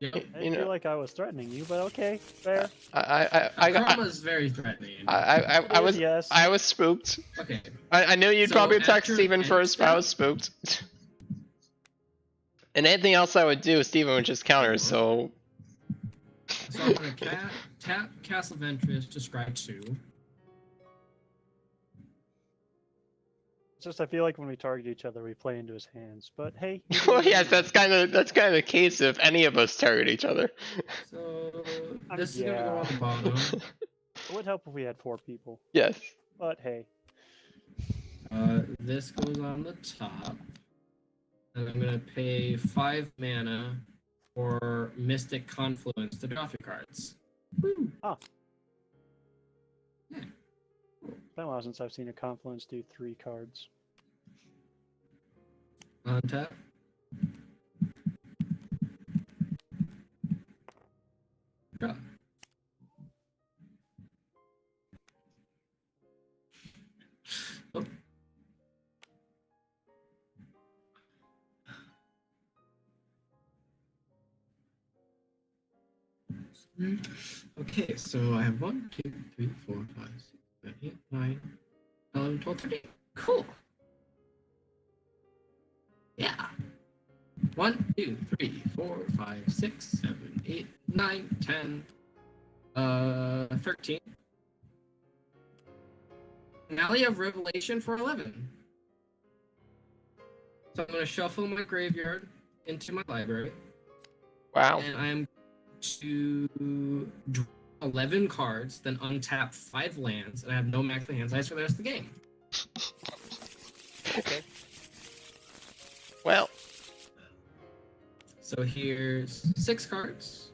I You didn't feel know, like I was threatening you, but okay, fair. I got. Chroma's very threatening. I was Yes. I was spooked. Okay. I knew you'd So probably attack after Steven end first, but I step- was spooked. And anything else I would do, Steven would just counter, so So I'm gonna tap Castle Ventress to scry 2. It's just I feel like when we target each other, we play into his hands. But hey. well, yes, that's kind of the case if any of us target each other. So this is gonna go yeah. on the bottom. It would help if we had 4 people. Yes. But hey. This goes on the top. And I'm gonna pay 5 mana for Mystic Confluence to draw 3 cards. Woo. Ah. Yeah. It's been a while since I've seen a Confluence do 3 cards. Untap. Draw. Oh. Okay, so I have 1, 2, 3, 4, 5, 6, 7, 8, 9, 11, 12, 13. Cool. Yeah. 1, 2, 3, 4, 5, 6, 7, 8, 9, 10, 13. Now you have Revelation for 11. So I'm going to shuffle my graveyard into my library. Wow. And I'm to draw 11 cards, then untap 5 lands, and I have no max hand size for the rest of the game. Okay. Well, So here's 6 cards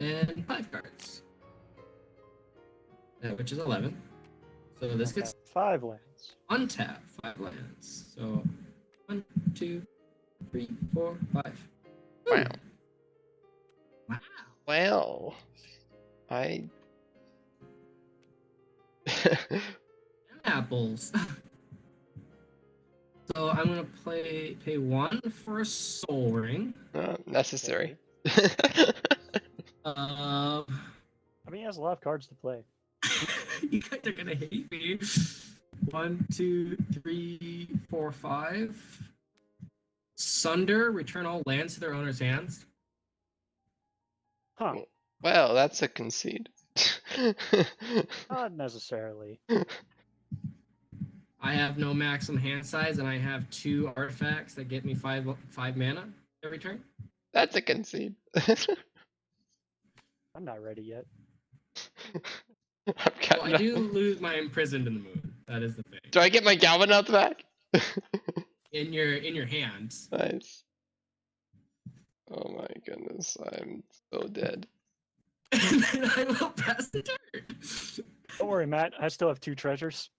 and 5 cards, which is 11. So this Okay, gets 5 lands. untap 5 lands. So 1, 2, 3, 4, 5. wow. Wow. Well, I. Apples. So I'm gonna pay 1 for a Soul Ring. Necessary. Uh, I mean, he has a lot of cards to play. you guys are gonna hate me. 1, 2, 3, 4, 5. Sunder, return all lands to their owner's hands. Huh? Well, that's a concede. Not necessarily. I have no maximum hand size, and I have 2 artifacts that get me 5 mana every turn. That's a concede. I'm not ready yet. I've got Well, I do lose my Imprisoned in the Moon. That is the thing. Do I get my Galvanauts back? In your hands. Nice. Oh my goodness, I'm so dead. And then I will pass the turn. Don't worry, Matt. I still have 2 treasures.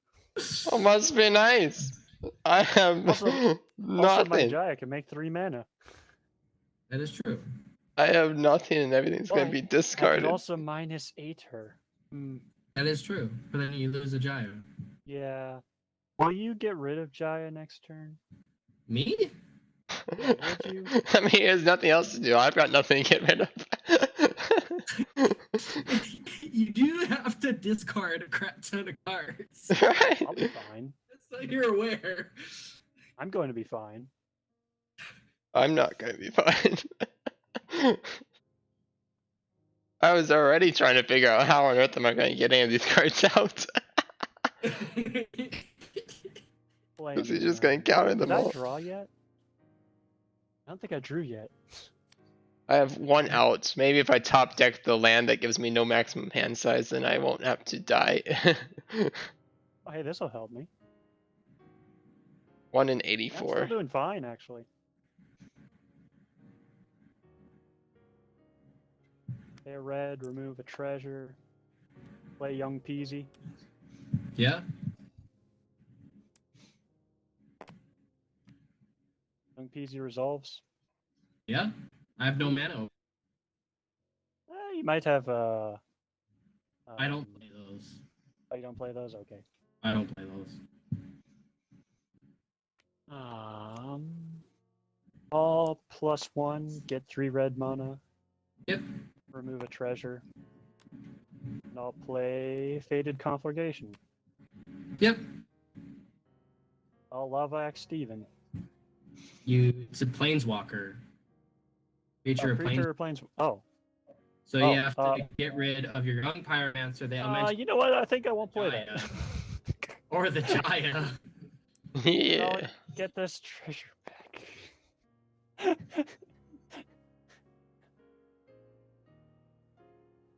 Oh, must be nice. I have Also, my nothing. Jaya can make 3 mana. That is true. I have nothing, and everything's gonna But be I can discarded. also -8 her. That is true. But then you lose a Jaya. Yeah. Will you get rid of Jaya next turn? Me? Yeah, would you? I mean, there's nothing else to do. I've got nothing to get rid of. You do have to discard a crap ton of cards. Right? I'll be fine. That's so you're aware. I'm going to be fine. I'm not gonna be fine. I was already trying to figure out how on earth am I gonna get any of these cards out. Is he just gonna counter them Did I all? draw yet? I don't think I drew yet. I have 1 out. Maybe if I top deck the land that gives me no maximum hand size, then I won't have to die. Oh, hey, this will help me. 1 in I'm still 84. doing fine, actually. Pay a red, remove a treasure. Play Young Peasy. Yeah. Young Peasy resolves. Yeah. I have no mana. You might have I don't play those. Oh, you don't play those? Okay. I don't play those. All +1, get 3 red mana. Yep. Remove a treasure. And I'll play Fated Conflagration. Yep. I'll Lava Axe Steven. It's a planeswalker. Creature of planes. Creature or planes. Oh. So you have to get rid of your young pyromancer, the elemental. You know what? I think I won't play Jaya. that. Or the Jaya. Yeah. I'll get this treasure back.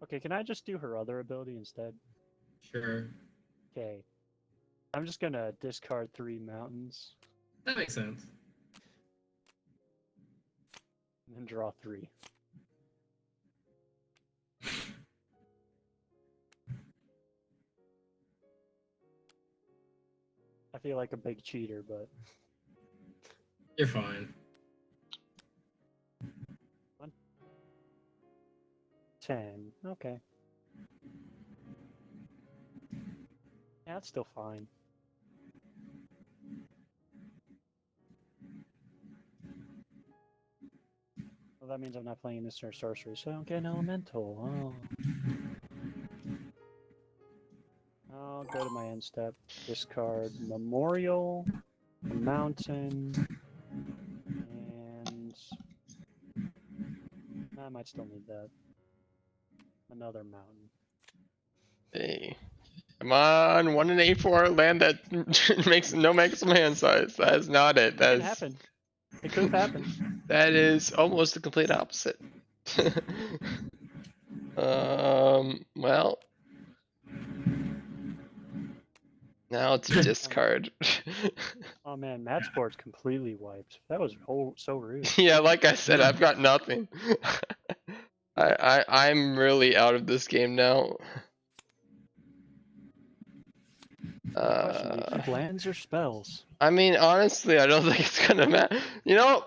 Okay, can I just do her other ability instead? Sure. Okay. I'm just gonna discard 3 mountains That makes sense. and then draw 3. I feel like a big cheater, but You're fine. 10. Okay. Yeah, that's still fine. Well, that means I'm not playing this or sorcery, so I don't get an elemental. Oh. I'll go to my end step, discard Memorial, a Mountain, and I might still need that. Another mountain. Hey. Come on, 1 in 84 land that makes no maximum hand size. That is not it. It That can is happen. It could have happened. that is almost the complete opposite. Well. Now it's a discard. Oh man, Matt's board's completely wiped. That was so rude. Yeah, like I said, I've got nothing. I'm really out of this game now. Question, do you keep lands or spells? I mean, honestly, I don't think it's gonna matter. You know,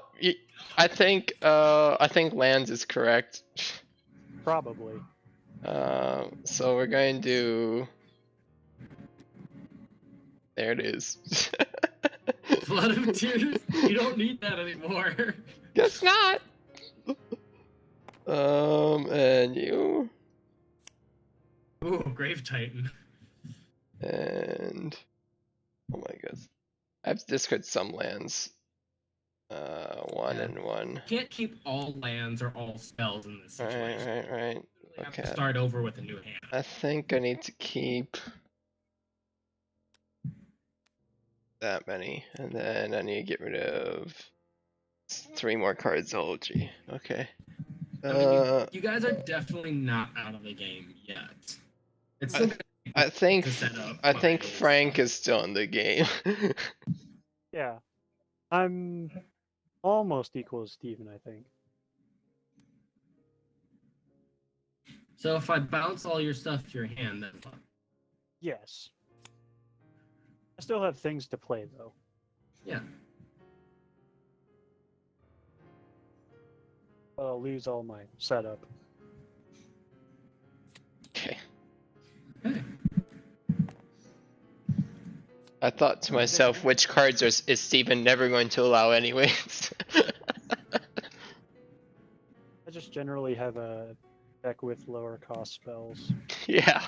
I think lands is correct. Probably. So we're going to. There it is. Blood of Tears? You don't need that anymore. Guess not. And you. Ooh, Grave Titan. And. Oh my god. I have to discard some lands. 1 Yeah. and 1. Can't keep all lands or all spells in this situation. Right. You have Okay. to start over with a new hand. I think I need to keep that many, and then I need to get rid of 3 more cards. Oh, gee. Okay. I mean, you guys are definitely not out of the game yet. It's still gonna take I think to set up. I think my Frank stuff. is still in the game. Yeah. I'm almost equal to Steven, I think. So if I bounce all your stuff to your hand, then what? Yes. I still have things to play, though. Yeah. But I'll lose all my setup. Okay. Okay. I thought to myself, which cards is Steven never going to allow anyways? I just generally have a deck with lower cost spells. Yeah.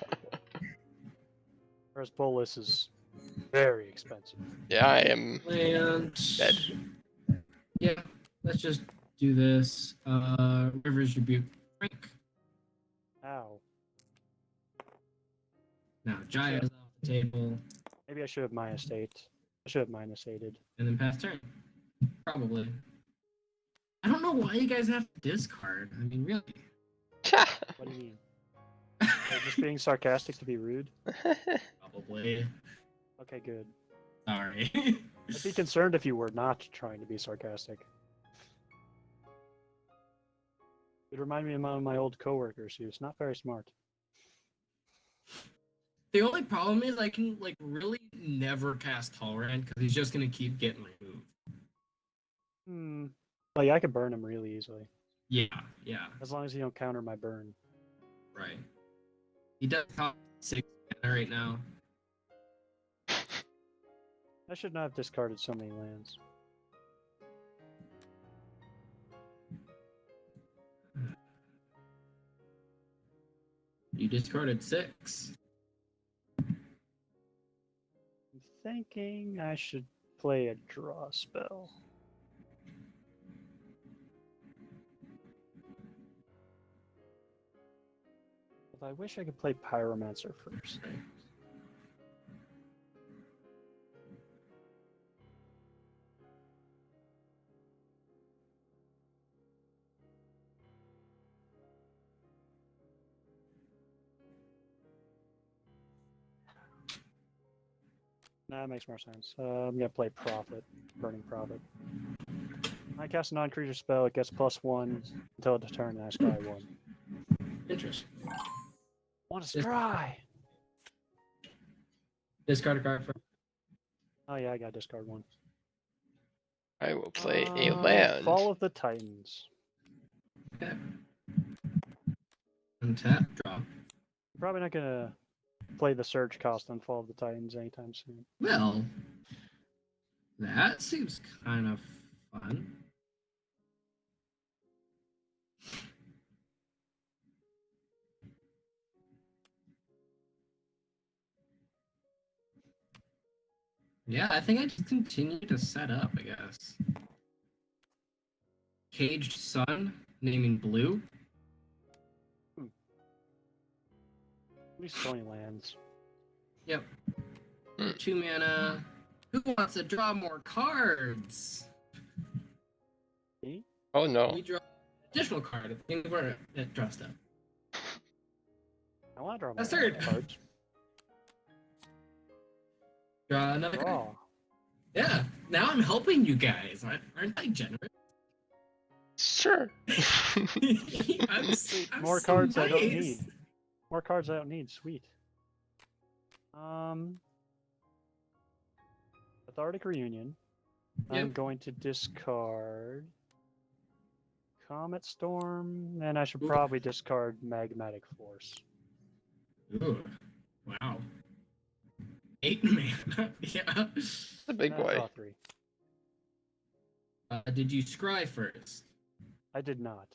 Whereas Bolus is very expensive. Yeah, I am And dead. yeah, let's just do this. Rivers Rebuke Frank. Ow. Now Jaya's off the table, Maybe I should have -8. I should have -8'd. and then pass turn. Probably. I don't know why you guys have to discard. I mean, really. What do you mean? Are you just being sarcastic to be rude? Probably. Okay, good. Sorry. I'd be concerned if you were not trying to be sarcastic. It reminded me of one of my old coworkers who's not very smart. The only problem is I can really never cast Tolerant because he's just gonna keep getting removed. Well, yeah, I could burn him really easily. Yeah. As long as you don't counter my burn. Right. He does cost 6 mana right now. I should not have discarded so many lands. You discarded 6. I'm thinking I should play a draw spell. But I wish I could play Pyromancer first. Nah, that makes more sense. I'm gonna play Prophet, Burning Prophet. I cast a non-creature spell, it gets +1 until its turn, and I scry 1. Interesting. Want to scry? Discard a card for. Oh yeah, I got discard 1. I will play a land. Fall of the Titans. Okay. Untap, draw. I'm probably not gonna play the Surge cost on Fall of the Titans anytime soon. Well, that seems kind of fun. Yeah, I think I just continue to set up, I guess. Caged Sun, naming blue. At least 20 lands. Yep. 2 mana. Who wants to draw more cards? Me? Oh no. We draw additional card at the end of our draw step. I want to draw more That's third. cards. Draw another card. Draw. Yeah. Now I'm helping you guys. Aren't I generous? Sure. I'm More so cards I don't nice. need. More cards I don't need. Sweet. Cathartic Reunion. I'm Yep. going to discard Comet Storm, and I should Ooh. probably discard Magmatic Force. Ooh. Wow. 8 mana. Yeah. The big boy. Draw 3. Did you scry first? I did not.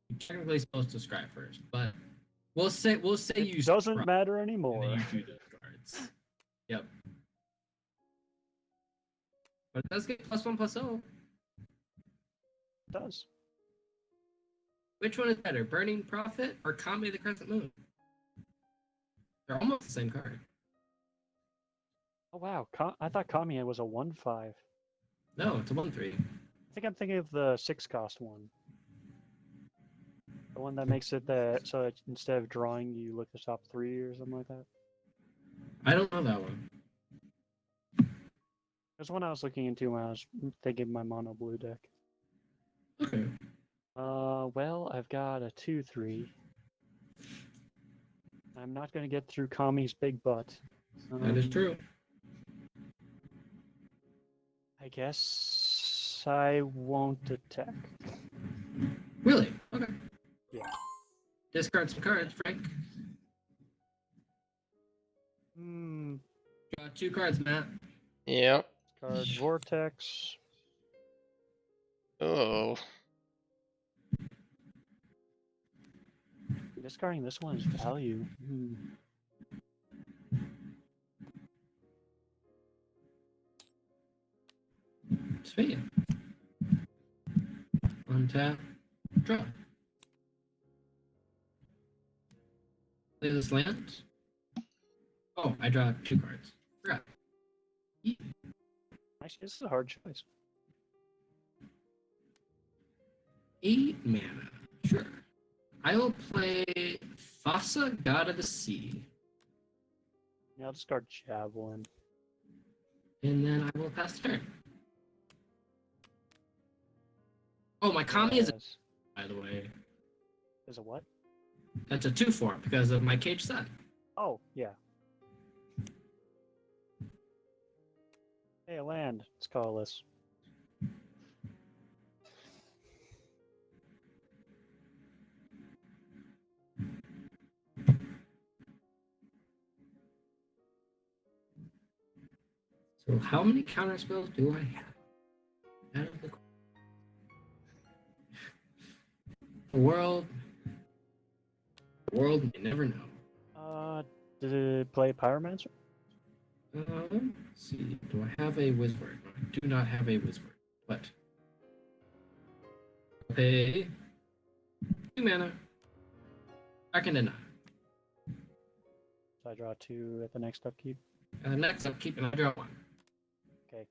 You're technically supposed to scry first, but we'll say you It doesn't scry, matter and anymore. then you do those cards. Yep. But it does get +1/+0. It does. Which one is better, Burning Prophet or Kami the Crescent Moon? They're almost the same card. Oh wow, I thought Kamiya was a 1/5. No, it's a 1/3. I think I'm thinking of the 6-cost one. The one that makes it that so that instead of drawing, you look the top 3 or something like that. I don't know that one. There's one I was looking into when I was thinking my mono blue deck. Okay. Well, I've got a 2/3. I'm not going to get through Kami's big butt. That is true. I guess I won't attack. Really? Okay. Yeah. Discard some cards, Frank. Hmm. Draw 2 cards, Matt. Yep. Card Vortex. Oh. Discarding this one is value. Sweet. Untap. Draw. Play this land. Oh, I draw 2 cards. Forgot. Nice. This is a hard choice. 8 mana. Sure. I will play Thassa, God of the Sea. Yeah, I'll discard Javelin. And then I will pass the turn. Oh, my Kami is, Yes. by the way. Is a what? That's a 2/4 because of my Cage Sun. Oh, yeah. Hey, a land. It's colorless. So how many counter spells do I have? Out of the world may never know. Did it play Pyromancer? Let's see. Do I have a Wizard? I do not have a Wizard. But pay 2 mana. Back into 9. So I draw 2 at the next upkeep. Next upkeep, and I draw 1. Okay.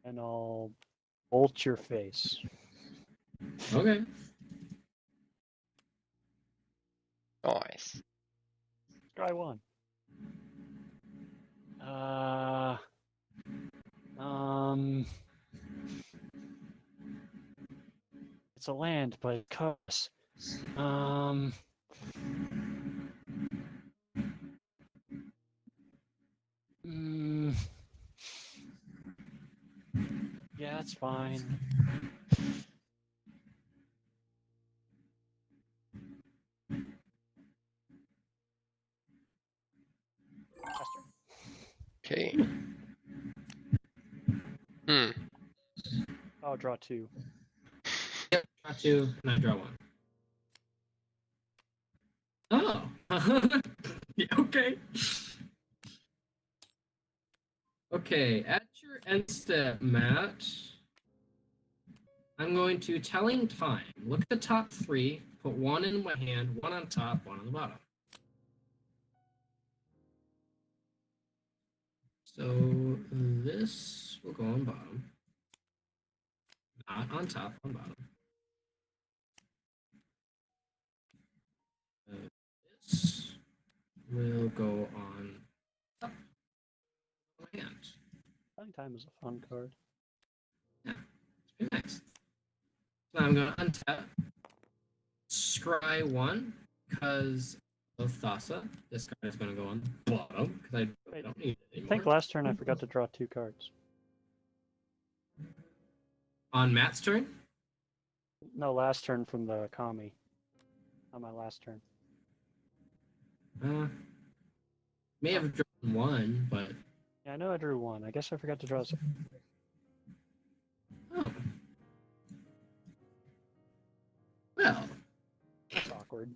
And I'll bolt your face. Okay. Nice. Try 1. It's a land, but it costs. Yeah, that's fine. Okay. I'll draw 2. Yep, draw 2, and I draw 1. Oh. Yeah, okay. Okay, at your end step, Matt, I'm going to Telling Time. Look at the top 3, put 1 in my hand, 1 on top, 1 on the bottom. So this will go on bottom. Not on top, on bottom. This will go on top of my hand. Telling Time is a fun card. Yeah, it's pretty nice. So I'm going to untap, scry 1, because of Thassa. This card is going to go on the bottom, because I don't need it I anymore. think last turn I forgot to draw 2 cards. On Matt's turn? No, last turn from the Kami. On my last turn. May have drawn 1, but... Yeah, I know I drew 1. I guess I forgot to draw 2. Oh. Well. That's awkward.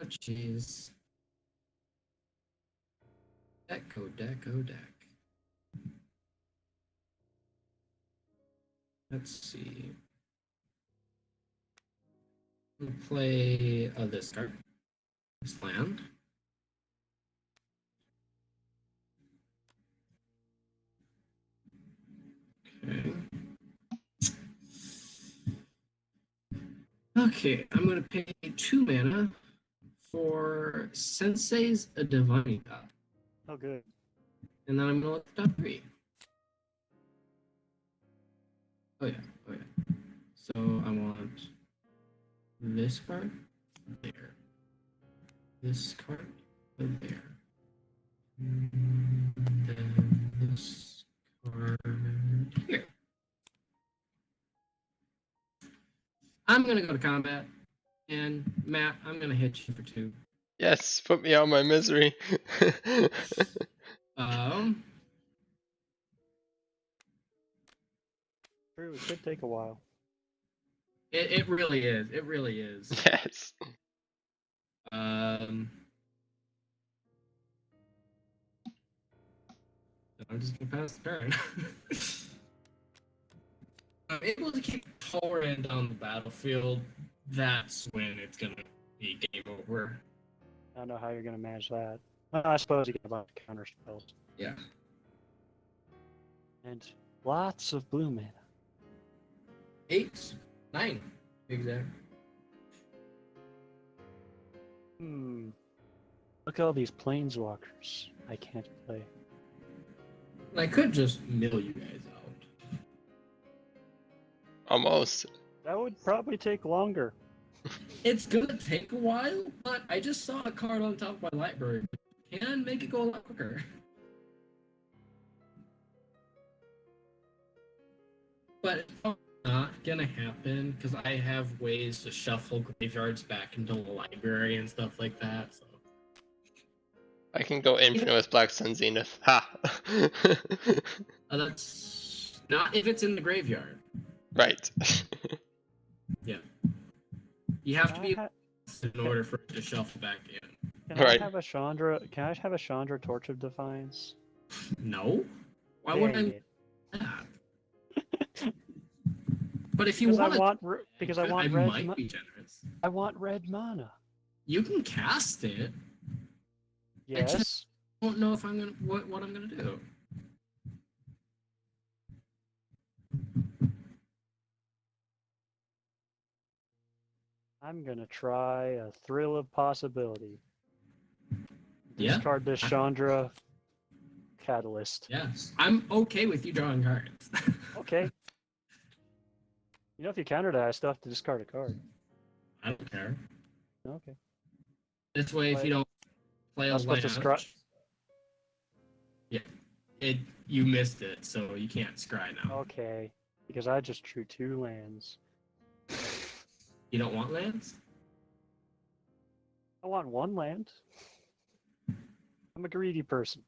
jeez. Deck, oh, deck, oh, deck. Let's see. I'm gonna play this card. This land. Okay. Okay, I'm gonna pay 2 mana for Sensei's a Divinita. Oh, good. And then I'm gonna look at the top 3. Oh yeah, oh yeah. So I want this card there. This card there. And then this card here. I'm gonna go to combat, and Matt, I'm gonna hit you for 2. Yes, put me out of my misery. True, it could take a while. It really is. It really is. Yes. I'm just gonna pass the turn. I'm able to keep Torrent on the battlefield. That's when it's gonna be game over. I don't know how you're going to manage that. Well, I suppose you get a bunch of counter spells. Yeah. And lots of blue mana. 8, 9, exactly. Look at all these planeswalkers I can't play. I could just mill you guys out. Almost. That would probably take longer. It's gonna take a while, but I just saw a card on top of my library. Can make it go a lot quicker. But it's not gonna happen because I have ways to shuffle graveyards back into the library and stuff like that. So I can go infinite with Black Sun Zenith. Ha! that's not if it's in the graveyard. Right. Yeah. You have to be Can in order for it to shuffle back in. Right. I have a Chandra? Can I have a Chandra Torch of Defiance? No. Why would I Dang do it. that? But if you Because want, I want I red. might be generous. I want red mana. You can cast it. Yes. I don't know if I'm gonna what I'm gonna do. I'm gonna try a Thrill of Possibility. Yeah. Discard this Chandra Catalyst. Yes. I'm okay with you drawing cards. Okay. You know, if you counter that, I still have to discard a card. I don't care. Okay. This way, if you don't play a I'm supposed to land, yeah, you missed it, so you can't scry now. Okay. Because I just drew 2 lands. You don't want lands? I want 1 land. I'm a greedy person.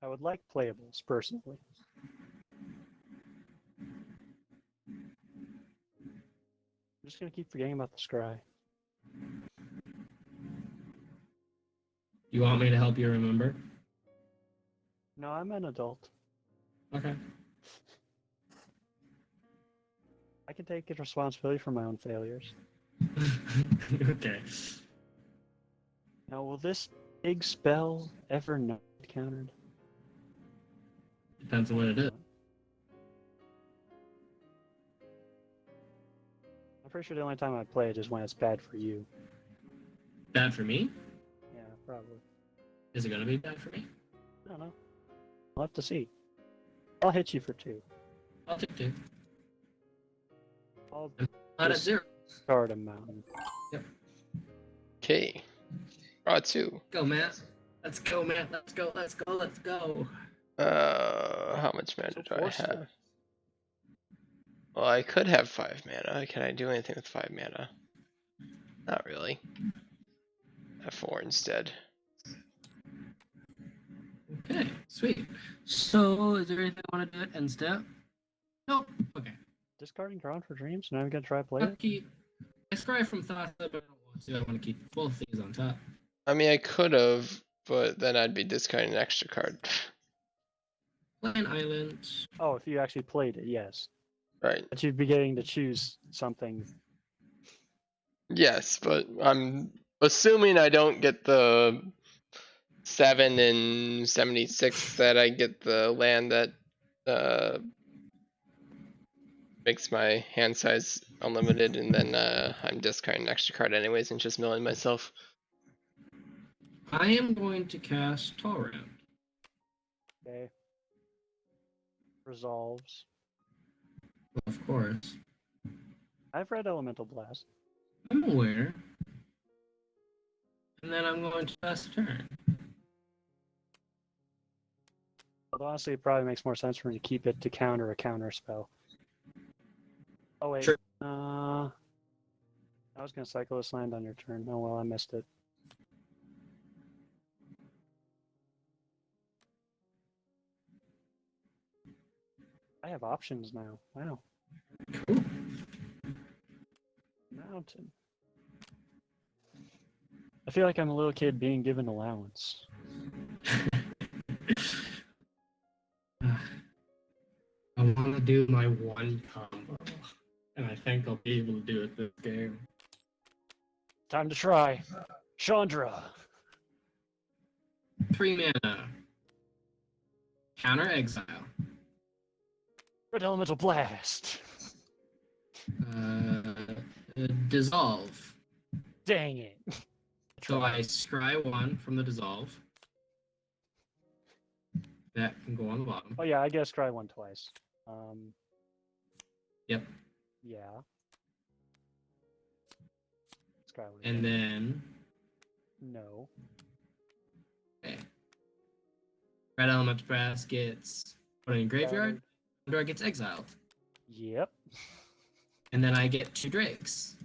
I would like playables, personally. I'm just gonna keep forgetting about the scry. You want me to help you remember? No, I'm an adult. Okay. I can take responsibility for my own failures. Okay. Now, will this big spell ever not get countered? Depends on what it is. I'm pretty sure the only time I play it is when it's bad for you. Bad for me? Yeah, probably. Is it gonna be bad for me? I don't know. I'll have to see. I'll hit you for 2. I'll take 2. I'll Not at 0. discard a mountain. Okay. Draw 2. Go, Matt. Let's go, Matt. Let's go. Let's go. Let's go. How much mana So do I forceful. have? Well, I could have 5 mana. Can I do anything with 5 mana? Not really. Have 4 instead. Okay, sweet. So, is there anything I want to do at end step? Nope. Okay. discarding Ground for Dreams? Now we gotta try to play I it? keep. I scry from thoughts, but I don't want to. I want to keep both these on top. I mean, I could have, but then I'd be discarding an extra card. Land Island. Oh, if you actually played it, yes. Right. But you'd be getting to choose something. Yes, but I'm assuming I don't get the 7 and 76 that I get the land that makes my hand size unlimited, and then I'm discarding an extra card anyways and just milling myself. I am going to cast Torrent. Okay. Resolves. Of course. I've read Elemental Blast. I'm aware. And then I'm going to pass a turn. But honestly, it probably makes more sense for me to keep it to counter a counter spell. Oh wait. Sure. I was gonna cycle this land on your turn. Oh well, I missed it. I have options now. Wow. Cool. Mountain. I feel like I'm a little kid being given allowance. I want to do my one combo. And I think I'll be able to do it this game. Time to try. Chandra. 3 mana. Counter exile. Red Elemental Blast. Dissolve. Dang it. So I scry 1 from the dissolve. That can go on the bottom. Oh yeah, I guess try one twice. Yep. Yeah. Scry one And again. then No. okay. Red Elemental Blast gets put in graveyard. Pandora gets exiled. Yep. And then I get 2 Drakes.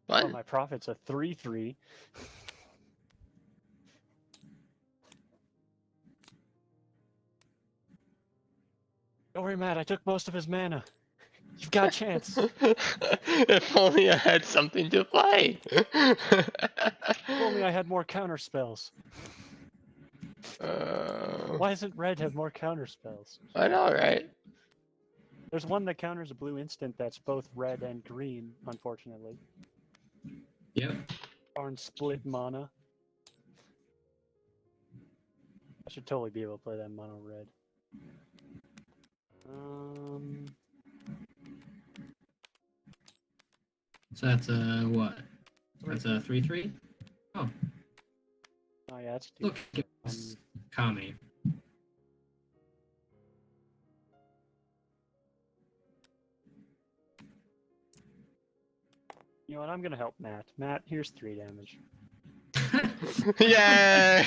Oh, Fun. my profit's a 3/3. Don't worry, Matt. I took most of his mana. You've got a chance. If only I had something to play. If only I had more counter spells. Why doesn't red have more counter spells? I know, right? There's one that counters a blue instant that's both red and green, unfortunately. Yep. Darn split mana. I should totally be able to play that mono red. So that's a what? That's a 3/3? Oh, Oh yeah, that's look at this Kami. You know what? I'm gonna help Matt. Matt, here's 3 damage. Yay!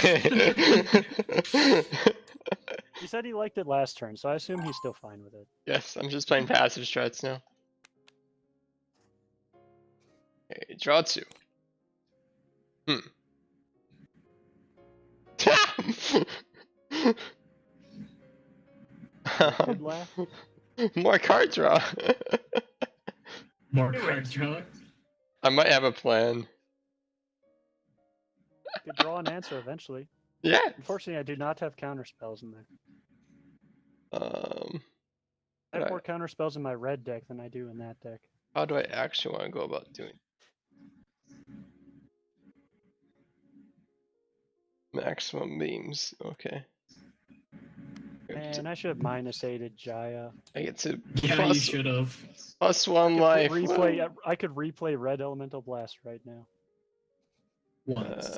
He said he liked it last turn, so I assume he's still fine with it. Yes, I'm just playing passive strats now. Okay, draw 2. Good laugh. More card draw. More card draw. I might have a plan. Could draw an answer eventually. Yeah. Unfortunately, I do not have counter spells in there. I have Right. more counter spells in my red deck than I do in that deck. How do I actually want to go about doing? Maximum beams. Okay. And I should have -8'd Jaya. I get to Yeah, you should have. +1 life. I could replay Red Elemental Blast right now. Once.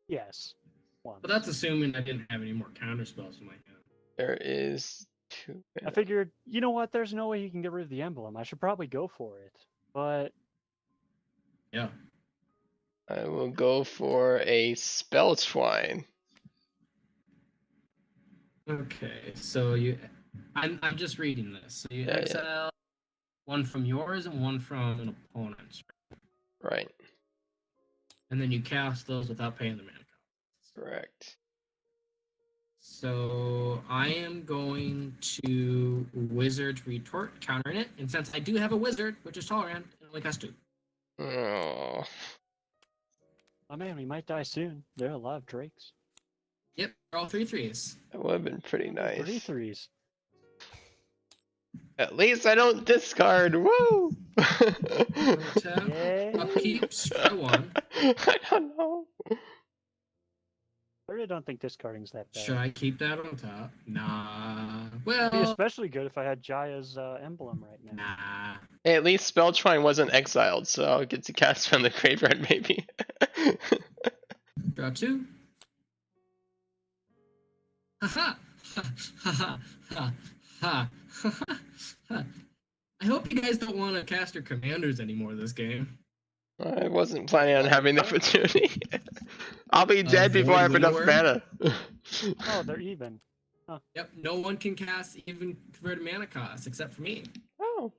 Yes. Once. But that's assuming I didn't have any more counter spells in my hand. There is 2. I figured, you know what? There's no way you can get rid of the emblem. I should probably go for it. But Yeah. I will go for a spell twine. Okay, so I'm just reading this. So you Yeah, exile 1 from yours and 1 from an opponent's. Right. And then you cast those without paying the mana cost. Correct. So I am going to to Wizard's Retort, countering it. And since I do have a wizard, which is Tolerant, it only costs 2. Oh. Oh man, we might die soon. There are a lot of drakes. Yep, they're all 3/3s. That would have been pretty Three nice. threes. At least I don't discard. Woo! Tap, Yay! upkeep, scry 1. I don't know. I really don't think discarding's that bad. Should I keep that on top? Nah. It'd be Well, especially good if I had Jaya's emblem right now. nah. Hey, at least Spelltrying wasn't exiled, so I'll get to cast from the graveyard maybe. Draw 2. Haha! Ha ha ha ha ha. I hope you guys don't want to cast your commanders anymore this game. I wasn't planning on having the opportunity. I'll be dead before I have enough mana. Oh, they're even. Yep, no one can cast even converted mana cost except for me. Oh.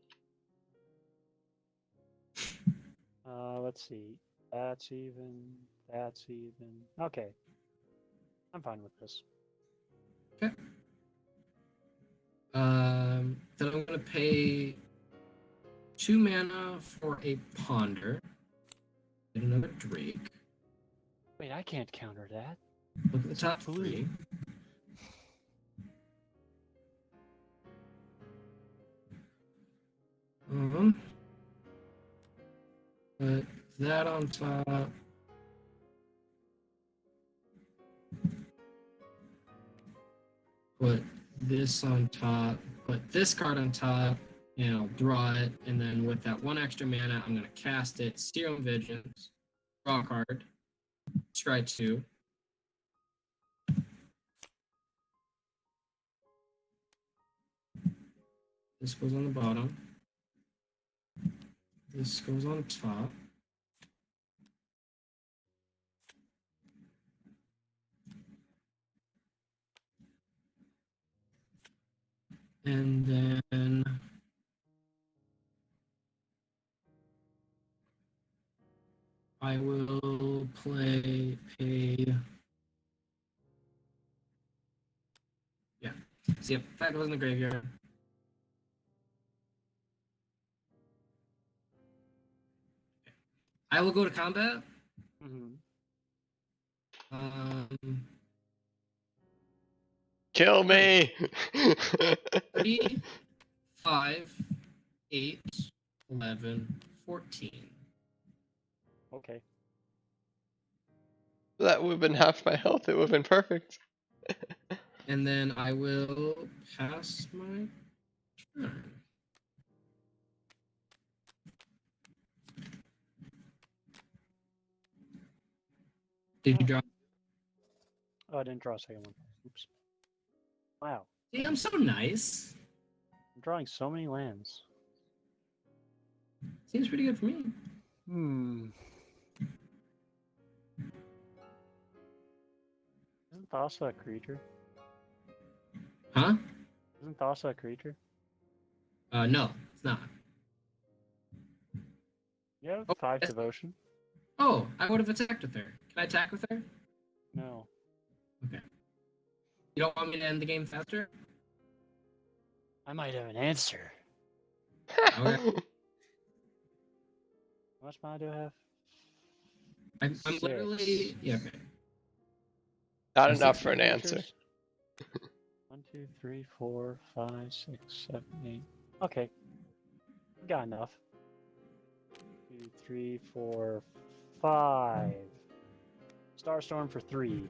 Let's see. That's even. That's even. Okay. I'm fine with this. Okay. Then I'm gonna pay 2 mana for a Ponder. Get another Drake. Wait, I can't counter that. Look at the top blue. 3. Put that on top. Put this on top. Put this card on top. And I'll draw it. And then with that 1 extra mana, I'm going to cast it. Serum Vigilance. Draw a card. Scry 2. This goes on the bottom. This goes on top. And then I will pay. Yeah. See, if that goes in the graveyard. I will go to combat. Mm-hmm. Kill me! 3, 5, 8, 11, 14. Okay. That would have been half my health. It would have been perfect. And then I will pass my turn. Did you draw? Oh, I didn't draw a second one. Oops. Wow. See, I'm so nice. I'm drawing so many lands. Seems pretty good for me. Isn't Thassa a creature? Huh? Isn't Thassa a creature? No, it's not. You have Oh, 5 yes. devotion? Oh, I would have attacked with her. Can I attack with her? No. Okay. You don't want me to end the game faster? I might have an answer. Okay. How much mana do I have? I'm 6. literally... Yeah, okay. Not That's enough 6 for an answer. Creatures? 1, 2, 3, 4, 5, 6, 7, 8. Okay. Got enough. 2, 3, 4, 5. Starstorm for 3.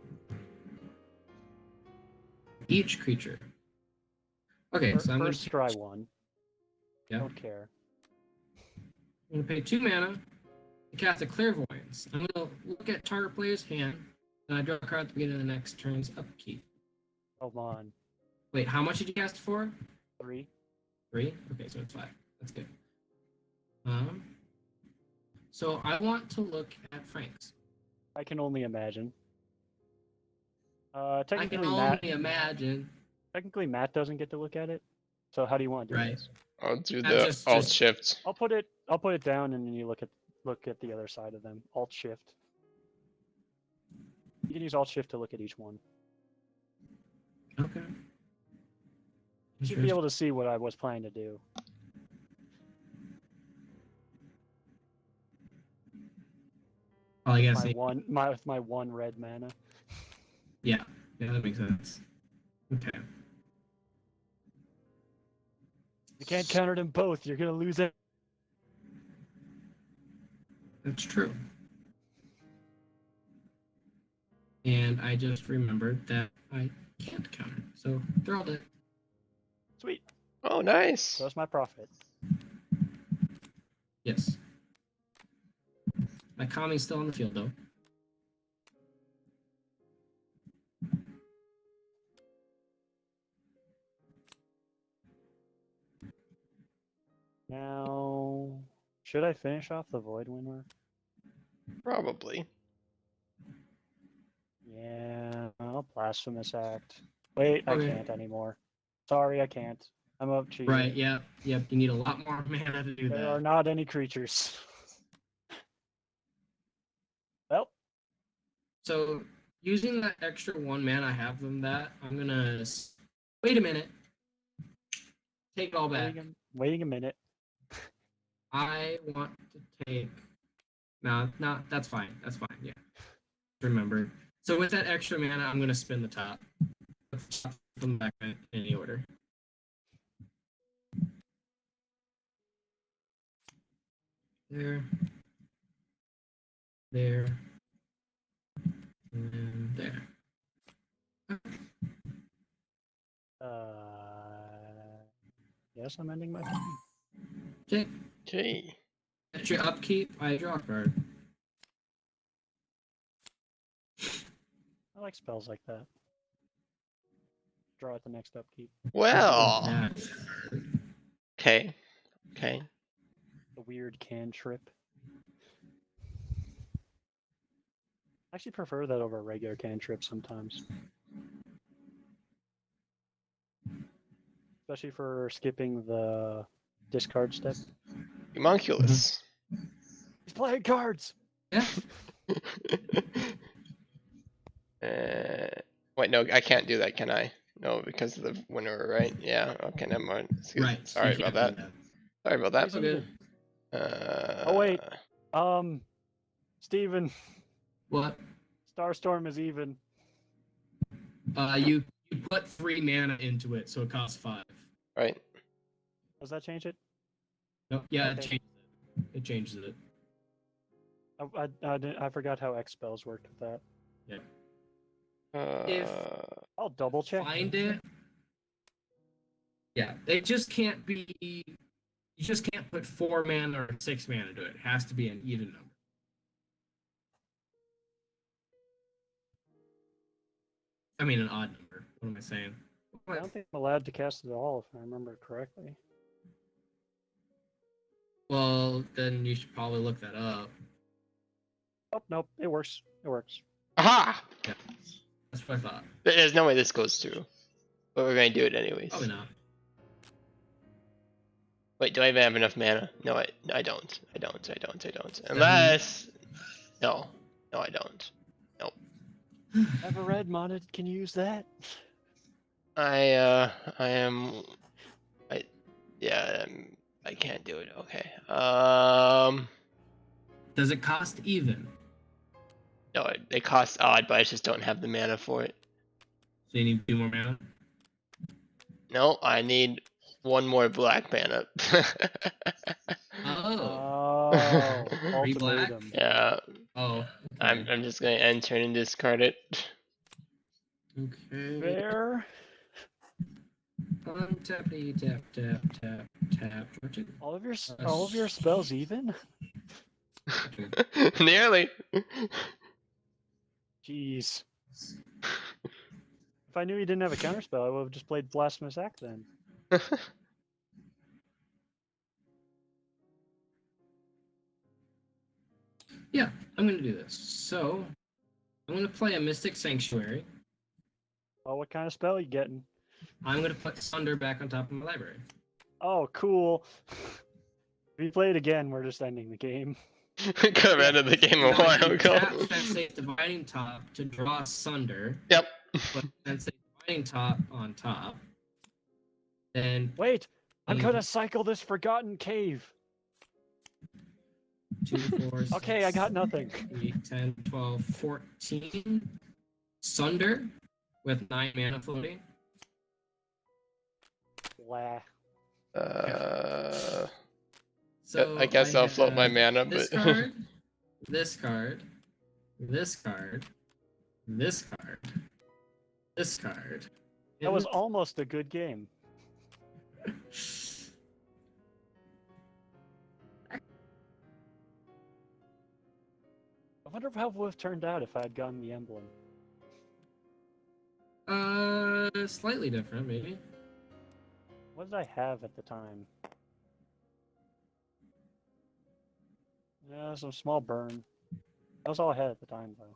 Each creature. Okay, so I'm going First scry 1. Yeah. Don't care. to pay 2 mana to cast a Clairvoyance. I'm going to look at target player's hand, and I draw a card at the beginning of the next turn's upkeep. Hold on. Wait, how much did you cast for? 3. 3? Okay, so it's 5. That's good. So I want to look at Frank's. I can only imagine. I can Technically, only imagine. Matt doesn't get to look at it. So how do you want to do Right. this? I'll do Not the just- alt just- shift. I'll put it down, and then you look at the other side of them. Alt Shift. You can use Alt Shift to look at each one. Okay. You should be able to see what I was planning to do. Well, I guess. With my one red mana. Yeah, that makes sense. Okay. You can't counter them both. You're gonna lose it. That's true. And I just remembered that I can't counter, so they're all dead. Sweet. Oh, nice. So that's my profit. Yes. My Kami's still on the field, though. Now, should I finish off the Void Winter? Probably. Yeah, I'll Blasphemous Act. Wait, Okay. I can't anymore. Sorry, I can't. I'm up cheating. Right, yep. You need a lot more mana to do There that. are not any creatures. Well, So, using that extra 1 mana I have from that, I'm gonna... Wait a minute. Take it all back. waiting a minute. I want to take... No, that's fine. That's fine, yeah. Remember. So with that extra mana, I'm gonna spin the top. Put them back in any order. There. There. And there. Yes, I'm ending my turn. Okay. Okay. At your upkeep, I draw a card. I like spells like that. Draw at the next upkeep. Well. That- Okay. Okay. The weird cantrip. I actually prefer that over a regular cantrip sometimes. Especially for skipping the discard step. Homunculus. He's playing cards! Yeah. Wait, no, I can't do that, can I? No, because of the winner, right? Yeah. Okay, never mind. Excuse Right. Sorry you about can't that. do Sorry about that. It's all good. Oh, wait. Steven, What? Starstorm is even. You put 3 mana into it, so it costs 5. Right. Does that change it? No, yeah, Okay. it changes it. I forgot how X spells worked with that. If I'll double check. find it. Yeah, it just can't be. You just can't put 4 mana or 6 mana to it. It has to be an even number. I mean, an odd number. What am I saying? I don't think I'm allowed to cast it at all, if I remember correctly. Well, then you should probably look that up. Oh, nope, it works. It works. Aha! Yeah, that's what I thought. There's no way this goes through. But we're gonna do it anyways. Probably not. Wait, do I even have enough mana? No, I don't. I don't. Unless... No. No, I don't. Nope. Have a red mana can use that. I can't do it. Okay. Does it cost even? No, it costs odd, but I just don't have the mana for it. So you need 2 more mana? No, I need 1 more black mana. Oh. 3 black? Ultimatum. Yeah, Oh. Okay. I'm just gonna end turn and discard it. Okay. Fair. Tappity tap tap tap tap. Georgia? All of your spells even? Nearly. Jeez. If I knew he didn't have a counterspell, I would have just played Blasphemous Act then. Yeah, I'm gonna do this. So, I'm gonna play a Mystic Sanctuary. Oh, what kind of spell are you getting? I'm gonna put Sunder back on top of my library. Oh, cool. If you play it again, we're just ending the game. Could have ended the game a Now I while can ago. tap Sensei Dividing Top to draw Sunder. Yep. Put Sensei Dividing Top on top. Then Wait, I'm Mm. gonna cycle this forgotten cave. 2, 4, 6, Okay, I got nothing. 8, 10, 12, 14. Sunder with 9 mana floating. Blah. So I guess I'll float my have mana, this but card, this card, this card, this card, this card. That was almost a good game. I wonder how it would have turned out if I had gotten the emblem. Slightly different, maybe. What did I have at the time? Yeah, some small burn. That was all I had at the time, though.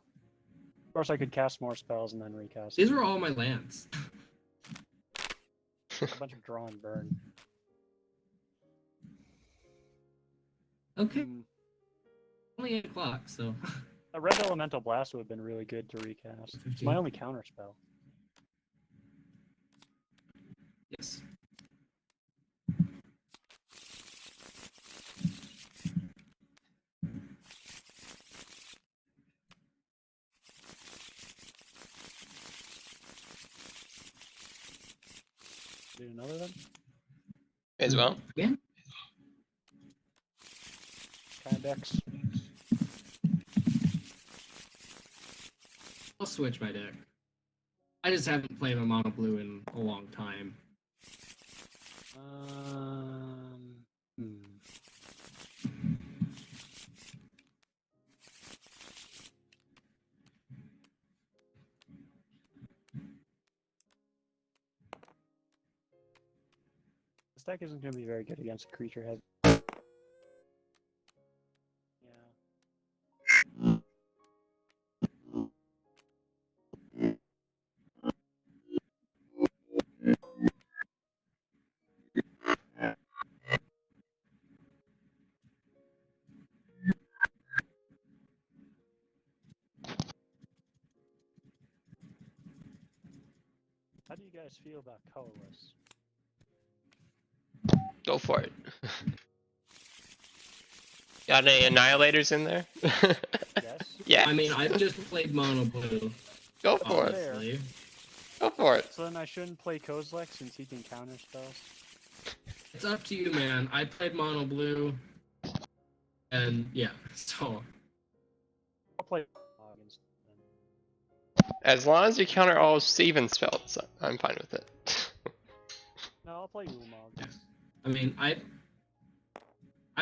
Of course, I could cast more spells and then recast. These were all my lands. A bunch of draw and burn. Okay, Hmm. only 8 o'clock, so. A red elemental blast would have been really good to recast. It's 15. my only counter spell. Yes. Do another then? as well. Yeah. Kydex. I'll switch my deck. I just haven't played a mono blue in a long time. Hmm. This deck isn't going to be very good against a creature head. Yeah. How do you guys feel about colorless? Go for it. Got any annihilators in there? Yes. Yeah. I mean, I've just played mono blue. Go for it. Fair. Obviously. Go for it. So then I shouldn't play Kozilek since he can counter spells? It's up to you, man. I played mono blue. And yeah, so. I'll play Loggins then. As long as you counter all Steven spells, I'm fine with it. No, I'll play Ulamog. I mean, I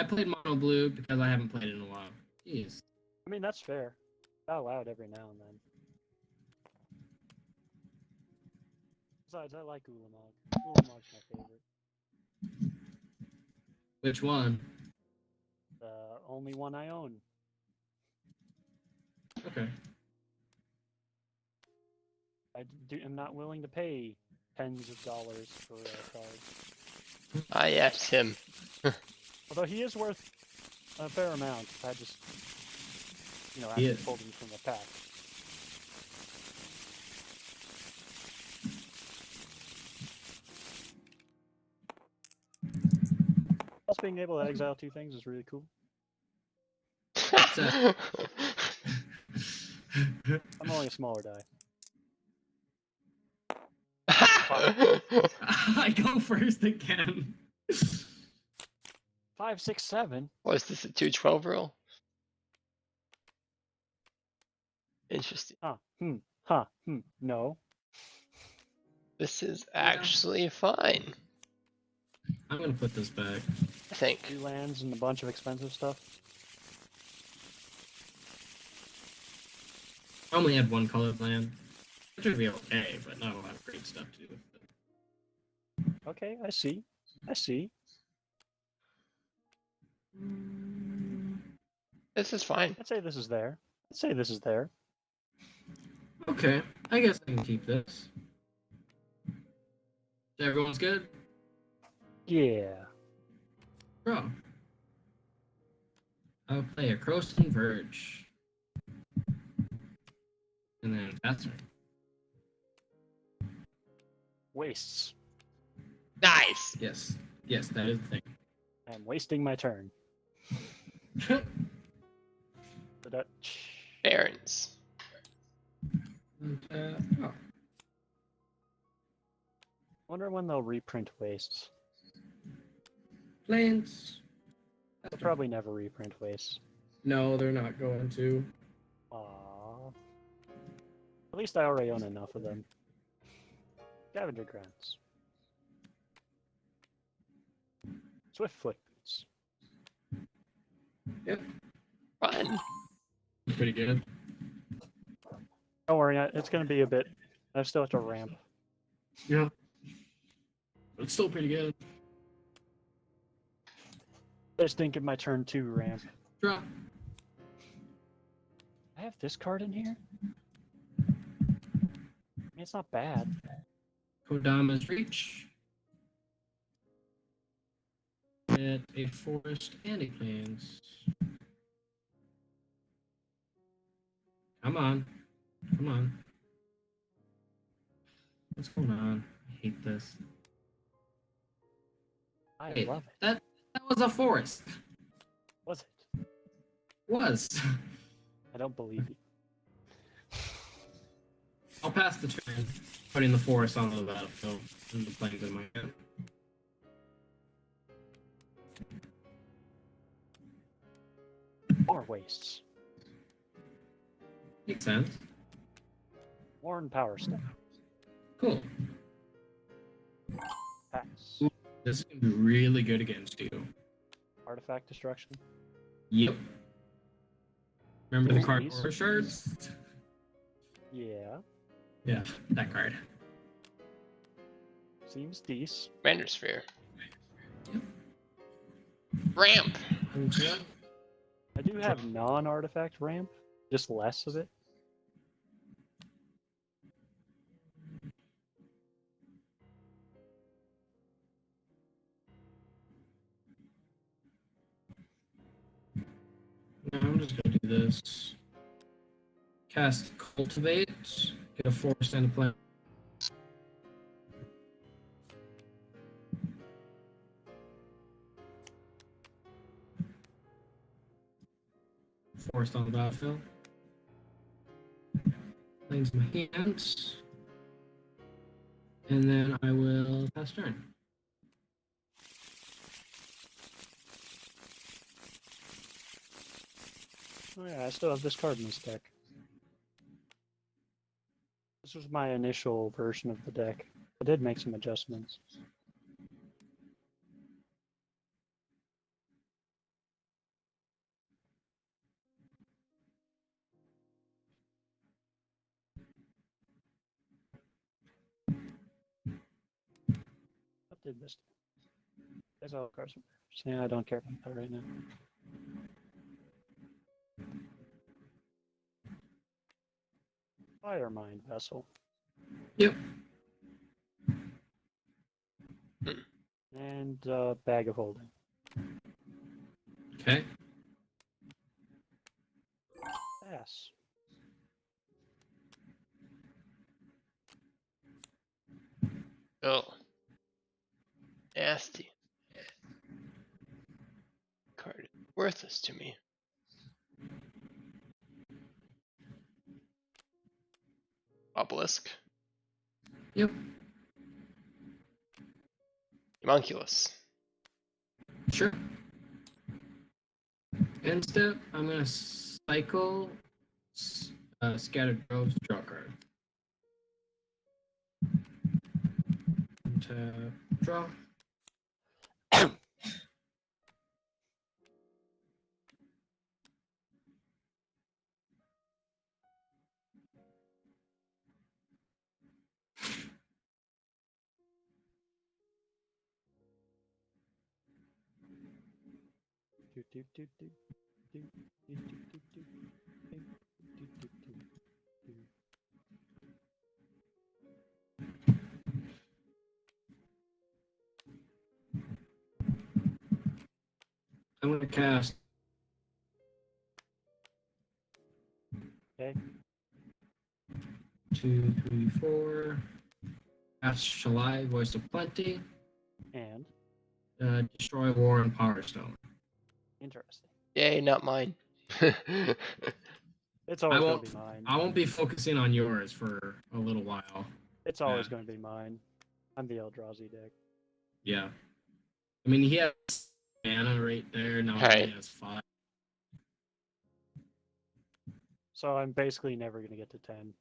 played mono blue because I haven't played it in a while. Jeez. I mean, that's fair. Not allowed every now and then. Besides, I like Ulamog. Ulamog's my favorite. Which one? The only one I own. Okay. I'm not willing to pay tens of dollars for a card. Ah, yes, him. Although he is worth a fair amount. I just, He actually is. pulled him from the pack. Plus, being able to exile 2 things is really cool. I'm only a smaller die. I go first again. 5, 6, 7. Was this a 212 rule? Interesting. No. This is actually fine, I'm gonna put this back. I think. 2 lands and a bunch of expensive stuff. I only had 1 colored land. Which would be okay, but not a lot of great stuff to do with it. Okay, I see. I see. This is fine. I'd say this is there. I'd say this is there. Okay, I guess I can keep this. Everyone's good? Yeah. Bro. I'll play a Croson Verge. And then that's right. Wastes. Nice. Yes. Yes, that is the thing. I'm wasting my turn. The Dutch. Barons. And, oh, Wonder when they'll reprint wastes. planes. They'll probably never reprint wastes. No, they're not going to. Aww. At least I already own enough of them. Scavenger grounds. Swiftfoot boots. Yep, Fun. pretty good. Don't worry, it's gonna be a bit. I still have to ramp. Yeah, but it's still pretty good. I just didn't give my turn 2 ramp. Draw. I have this card in here? I mean, it's not bad. Kodama's Reach. Get a forest and a plains. Come on. Come on. What's going on? I hate this. I Hey, love it. that was a forest. Was it? Was. I don't believe you. I'll pass the turn, putting the forest on the battlefield and the plains in my hand. More wastes. Makes sense. Worn power step. Cool. Pass. Ooh. This is gonna be really good against you. Artifact destruction. Yep. Remember the Ooh, card these- Aura Shards? Yeah. Yeah, that card. Seems decent. Commander Sphere. Yep. Ramp. Okay. I do have non-artifact ramp, just less of it. No, I'm just gonna do this. Cast Cultivate. Get a forest and a plant. Forest on the battlefield. Plains my hands. And then I will pass turn. Oh yeah, I still have this card in this deck. This was my initial version of the deck. I did make some adjustments. What did this do? There's all the cards. Yeah, I don't care about that right now. Fire Mind Vessel. Yep. And Bag of Holding. Okay. Pass. Oh. Nasty. Card is worthless to me. Obelisk. Yep. Homunculus. Sure. End step, I'm gonna cycle Scattered Groves draw card. And, draw. Do, do, do, do, do, do, do, do, do, do, do, do, do, do. I'm gonna cast Okay. 2, 3, 4. Cast Shalai, Voice of Plenty. And Destroy War and Power Stone. interesting. Yay, not mine. It's I always going won't. to be mine. I won't be focusing on yours for a little while. It's always Yeah. going to be mine. I'm the Eldrazi deck. Yeah. I mean, he has mana right there. Now Alright. he has 5. So I'm basically never going to get to 10.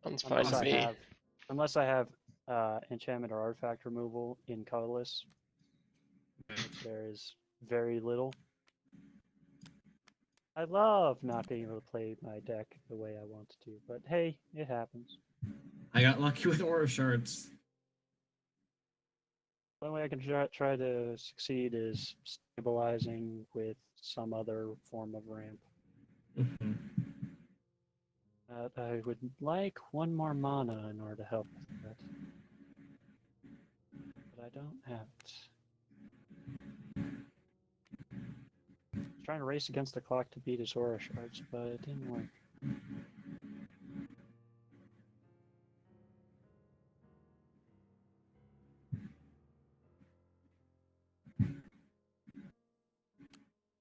Sounds fine Unless to I me. have, unless I have enchantment or artifact removal in colorless, which there is very little. I love not being able to play my deck the way I want to, but hey, it happens. I got lucky with Aura Shards. The only way I can try to succeed is stabilizing with some other form of ramp. Mhm. I would like one more mana in order to help with that. But I don't have it. I was trying to race against the clock to beat his aura shards, but it didn't work.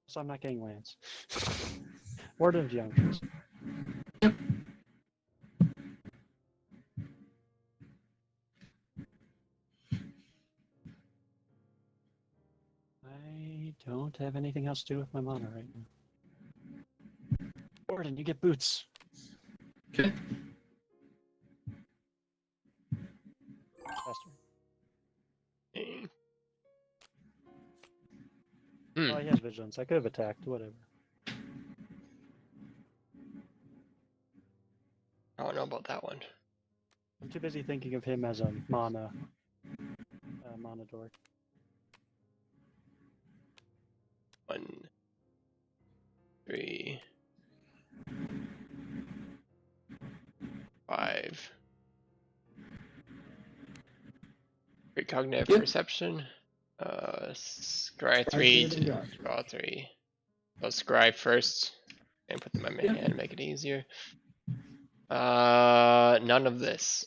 So I'm not getting lands. Warden of Junctions. I don't have anything else to do with my mana right now. Warden, you get boots. Okay. Faster. Hmm. Oh, he has vigilance. I could have attacked. Whatever. I don't know about that one. I'm too busy thinking of him as a mana dork. 1, 3, 5. Precognitive Yep. perception. Scry Scry 3 3, then to draw 3. draw 3. So scry first and put them in my Yep. hand, make it easier. None of this.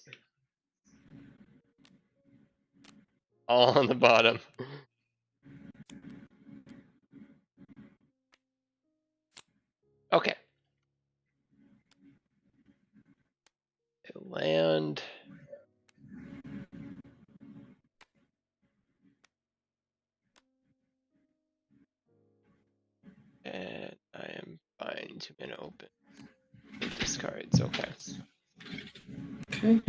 All on the bottom. Okay. Land. And I am fine. 2 mana open. 8 discards. Okay. Okay.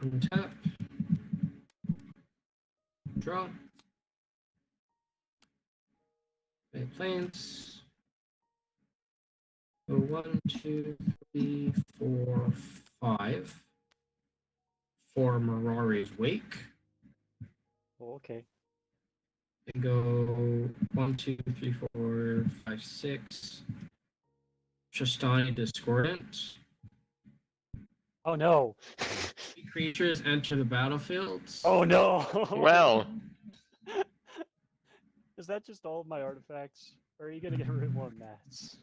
Untap. Draw. Play planes. So 1, 2, 3, 4, 5. For Mirari's Wake. Oh, okay. Then go 1, 2, 3, 4, 5, 6. Shastani Discordant. Oh no. Creatures enter the battlefield. Oh no. Well, Is that just all of my artifacts? Or are you gonna get rid of more mats?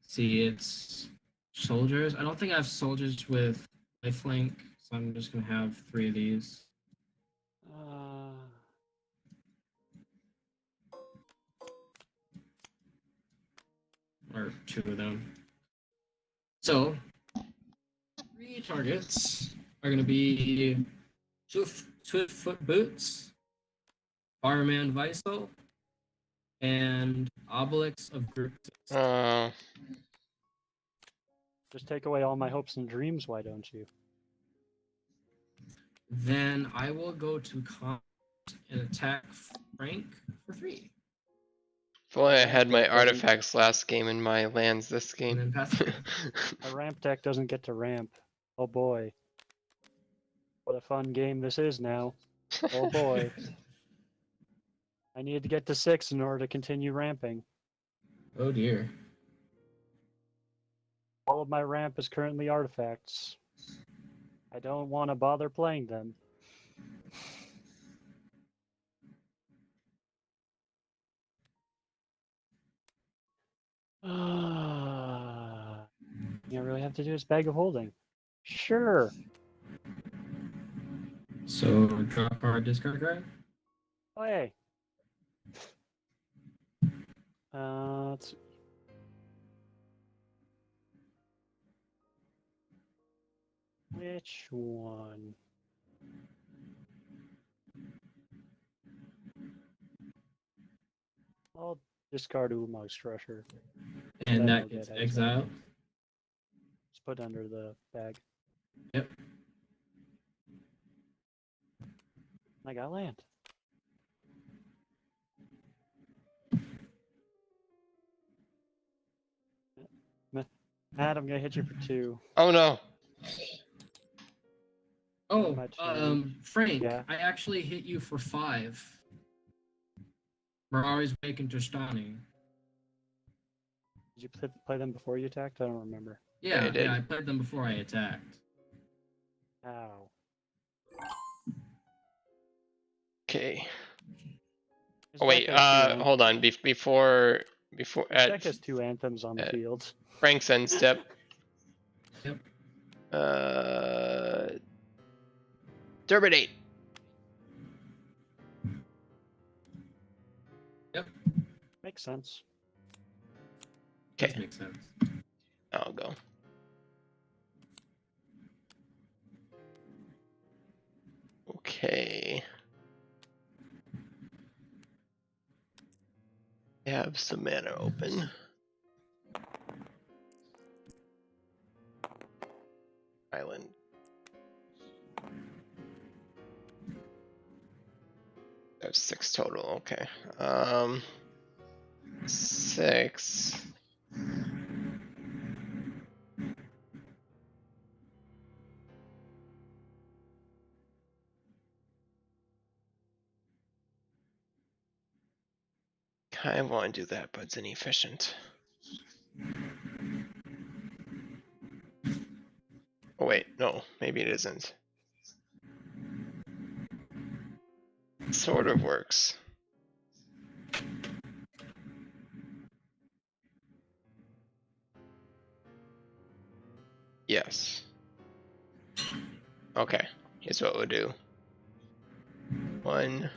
See, it's soldiers. I don't think I have soldiers with lifelink, so I'm just gonna have 3 of these. Or 2 of them. So 3 targets are gonna be Swiftfoot Boots, Fireman Visel, and Obelix of Group. Just take away all my hopes and dreams, why don't you? Then I will go to combat and attack Frank for 3. if only I Ramp had my deck doesn't- artifacts last game and my lands this And game. then pass it. A ramp deck doesn't get to ramp. Oh boy. What a fun game this is now. Oh boy. I needed to get to 6 in order to continue ramping. Oh dear. All of my ramp is currently artifacts. I don't want to bother playing them. You really have to do is bag of holding. Sure. So drop our discard card. Oh, hey. Let's see. Which one? I'll discard Umag's Crusher. And Then that I'll gets get exiled. Just put under the bag. Yep. I got land. Matt, I'm gonna hit you for 2. Oh no. Oh, My turn. Frank, Yeah. I actually hit you for 5. We're always making Tostani. Did you play them before you attacked? I don't remember. Yeah, I did. I played them before I attacked. Ow. Okay. His Oh wait, deck has 2 hold on. Before His at deck has 2 anthems on the field. Frank's end step. Yep. Turbinate. Yep. Makes sense. Does Okay, make sense. I'll go. Okay. I have some mana open. Island. I have 6 total. Okay. 6. Kind of want to do that, but it's inefficient. Oh wait, no, maybe it isn't. It sort of works. Yes. Okay, here's what we'll do. 1,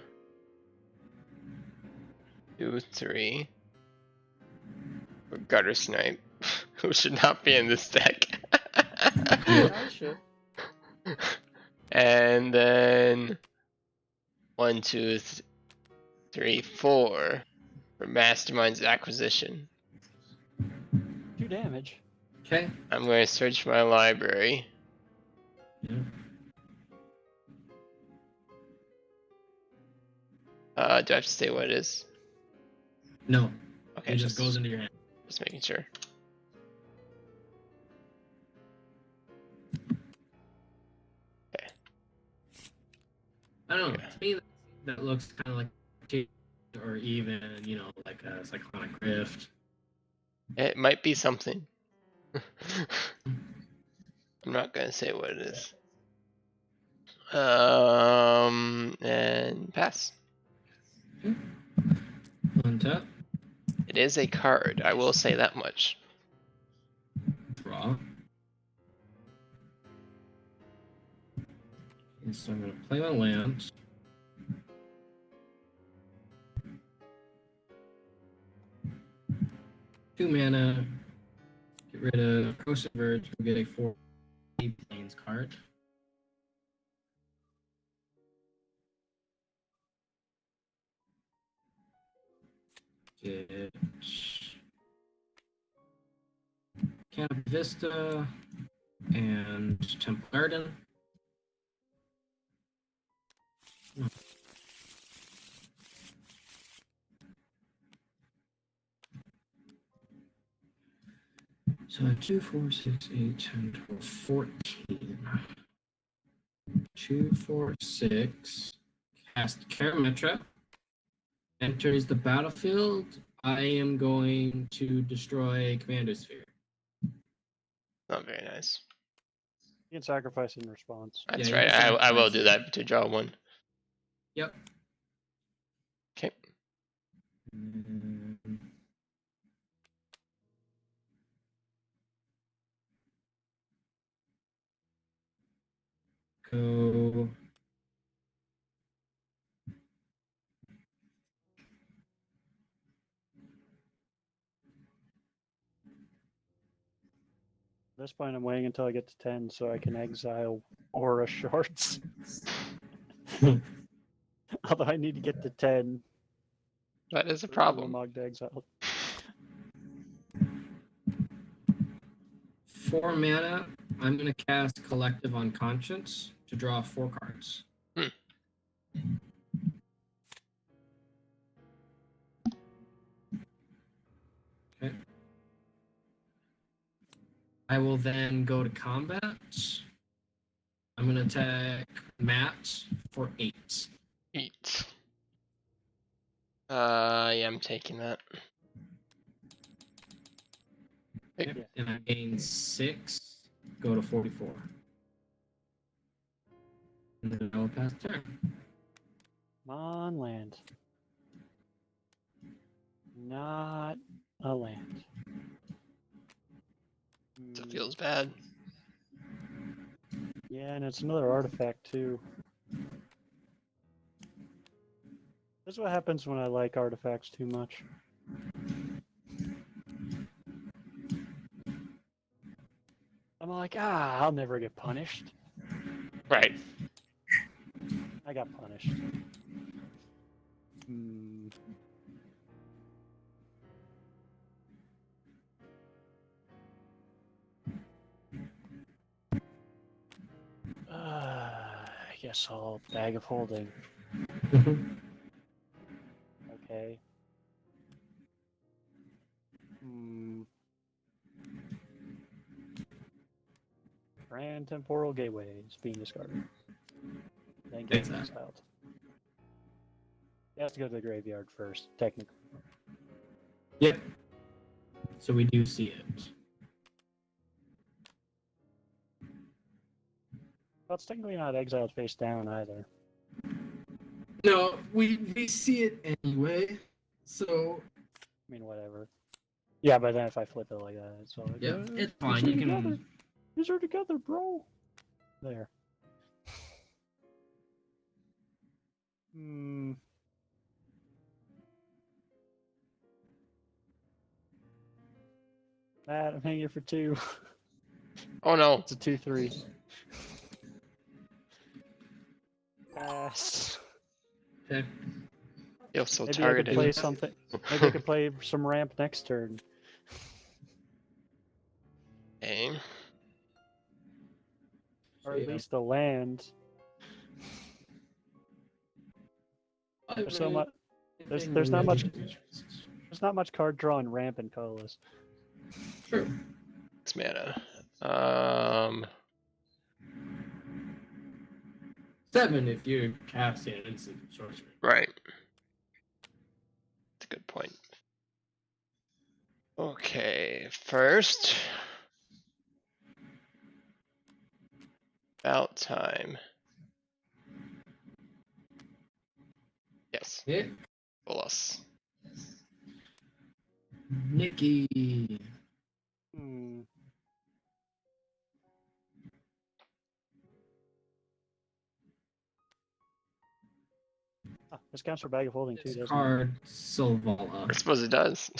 2, 3. For Gutter Snipe, who should not be in this deck. I should. And then 1, 2, 3, 4 for Mastermind's Acquisition. 2 damage. Okay. I'm going to search my library. Yeah. Do I have to say what it is? No. Okay, It just goes into your hand. Just making sure. Okay. I don't know. To me, that looks kind of like or even, like a Cyclonic Rift. It might be something. I'm not gonna say what it is. And pass. Untap. It is a card. I will say that much. Draw. And so I'm going to play my lands. Two mana. Get rid of Corrosive Verge. We'll get a 4 planes card. Get Canopy Vista and Temple Garden. So 2, 4, 6, 8, 10, 12, 14. 2, 4, 6. Cast Karametra. Enters the battlefield. I am going to destroy Commander Sphere. Not very nice. You can sacrifice in response. That's Yeah, right. you can I will sacrifice do it. that to draw 1. Yep. Okay. Go this point, I'm waiting until I get to 10 so I can exile Aura Shorts. Although I need to get to 10 That is a for problem. Ulamog to exile. 4 mana. I'm gonna cast Collective Unconscious to draw 4 cards. Hmm. Okay. I will then go to combat. I'm gonna attack Matt for 8. 8. Yeah, I'm taking that. Okay. Yeah. And I gain 6. Go to 44. And then I will pass turn. Come on, land. Not a land. It feels bad. Yeah, and it's another artifact too. This is what happens when I like artifacts too much. I'm like, I'll never get punished. Right. I got punished. Hmm. I guess I'll bag of holding. Okay. Hmm. Grand Temporal Gateway is being discarded. Then getting Exactly. exiled. You have to go to the graveyard first, technically. Yep. So we do see it. Well, it's technically not exiled face down either. No, we see it anyway. So I mean, whatever. Yeah, but then if I flip it like that, it's all like, yeah, it's these fine. are You together. can. These are together, bro. There. Hmm. Matt, I'm hanging for 2. Oh no. It's a 2/3. Pass. Okay. Feel so Maybe I could targeted. play something. Maybe I could play some ramp next turn. Okay. Or at least a land. There's so much. There's not much. There's not much card draw in ramp and colorless. True. 6 mana. 7 if you cast an instant sorcery. Right. That's a good point. Okay, first. About time. Yes. Yeah. Bolas. Nikki. Hmm. This counts for bag of holding too, doesn't it? Discard I Sylvala. suppose it does.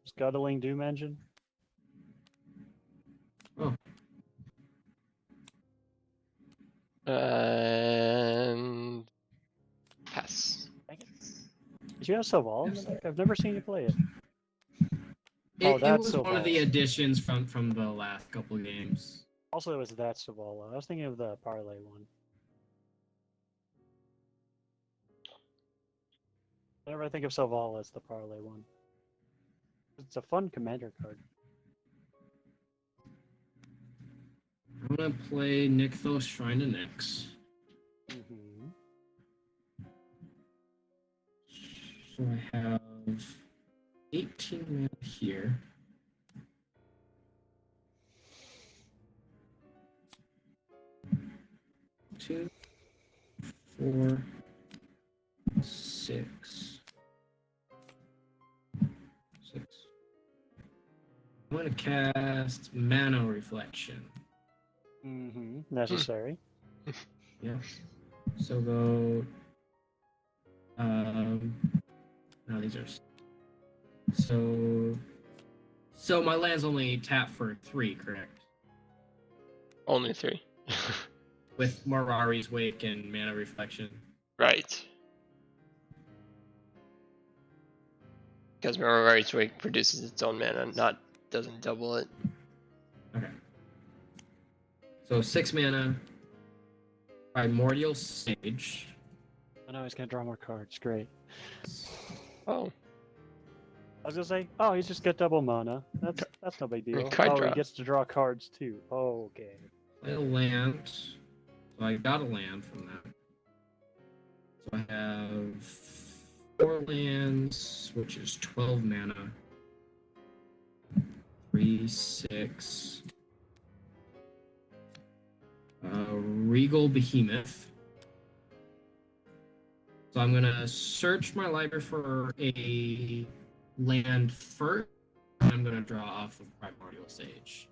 Scuttling Doom Engine. Oh, And pass. Dang it. Did you have Soval in the deck? I've never seen you play it. it that's was one of the Sylvala. additions from the last couple games. Also, it was that Sovala. I was thinking of the parlay one. Whenever I think of Sovala, it's the parlay one. It's a fun commander card. I'm gonna play Nykthos Shrine to Nyx. Mm-hmm. So I have 18 mana here. Two, 4, 6. 6. I'm gonna cast Mana Reflection. Mm-hmm. Necessary. Yeah. So go. No, these are. So So my land's only tap for 3, correct? Only 3. With Marari's Wake and Mana Reflection. Right. Because Mirari's Wake produces its own mana, doesn't double it. Okay. So 6 mana, Primordial Sage. I know he's gonna draw more cards. Great. Oh, I was gonna say, oh, he's just got double mana. That's no big deal. Card Oh, draw. he gets to draw cards too. Oh, okay. Play a land. So I got a land from that. So I have 4 lands, which is 12 mana. 3, 6. Regal Behemoth. So I'm gonna search my library for a land first. And I'm gonna draw off of Primordial Sage.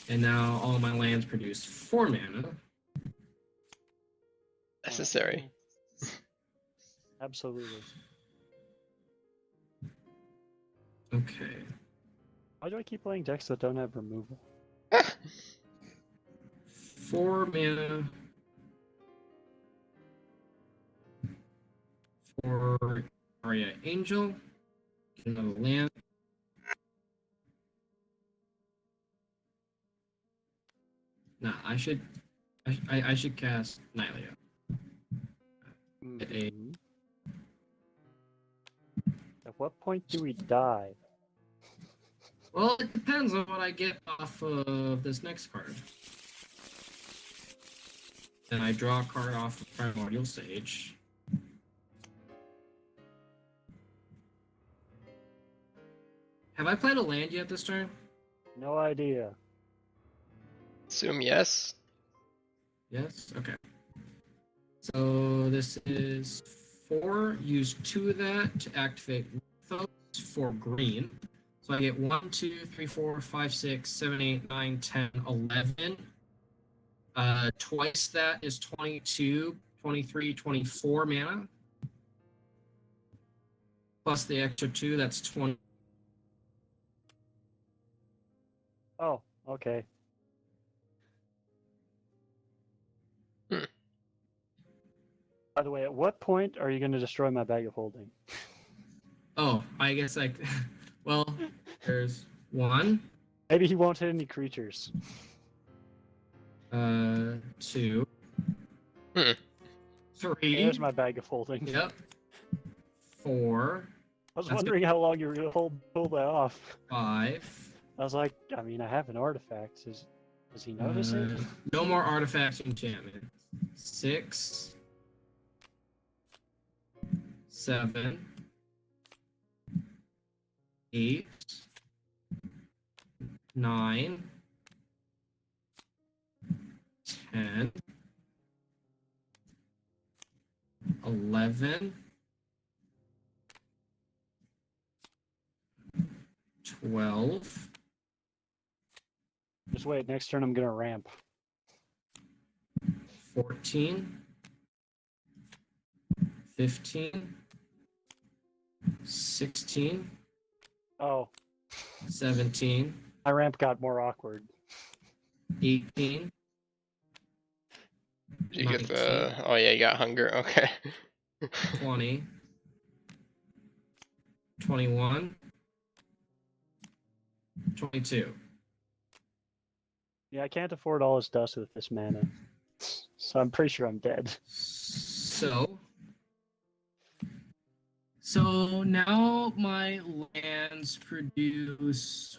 And now all of my lands produce 4 mana. necessary. Absolutely. Okay. Why do I keep playing decks that don't have removal? 4 mana for Aria Angel. Get another land. Nah, I should cast Nihilio. Mhm. At what point do we die? Well, it depends on what I get off of this next card. Then I draw a card off of Primordial Sage. Have I played a land yet this turn? No idea. Assume yes. Yes? Okay. So this is 4. Use 2 of that to activate Mythos for green. So I get 1, 2, 3, 4, 5, 6, 7, 8, 9, 10, 11. Twice that is 22, 23, 24 mana. Plus the extra 2, that's 20. Oh, okay. By the way, at what point are you going to destroy my bag of holding? Oh, I guess I. Well, there's 1, Maybe he won't hit any creatures. 2, Hmm. 3. There's my bag of holding. Yep. 4, I was That's wondering how long you were going to pull that off. 5. I was like, I mean, I have an artifact. Does he notice it? No more artifacts enchantment. 6, 7, 8, 9, 10, 11, 12. Just wait, next turn I'm going to ramp. 14, 15, 16, Oh, 17, my ramp got more awkward. 18, Did you get 19, the? Oh yeah, you got hunger. Okay. 20, 21, 22. Yeah, I can't afford all his dust with this mana. So I'm pretty sure I'm dead. So now my lands produce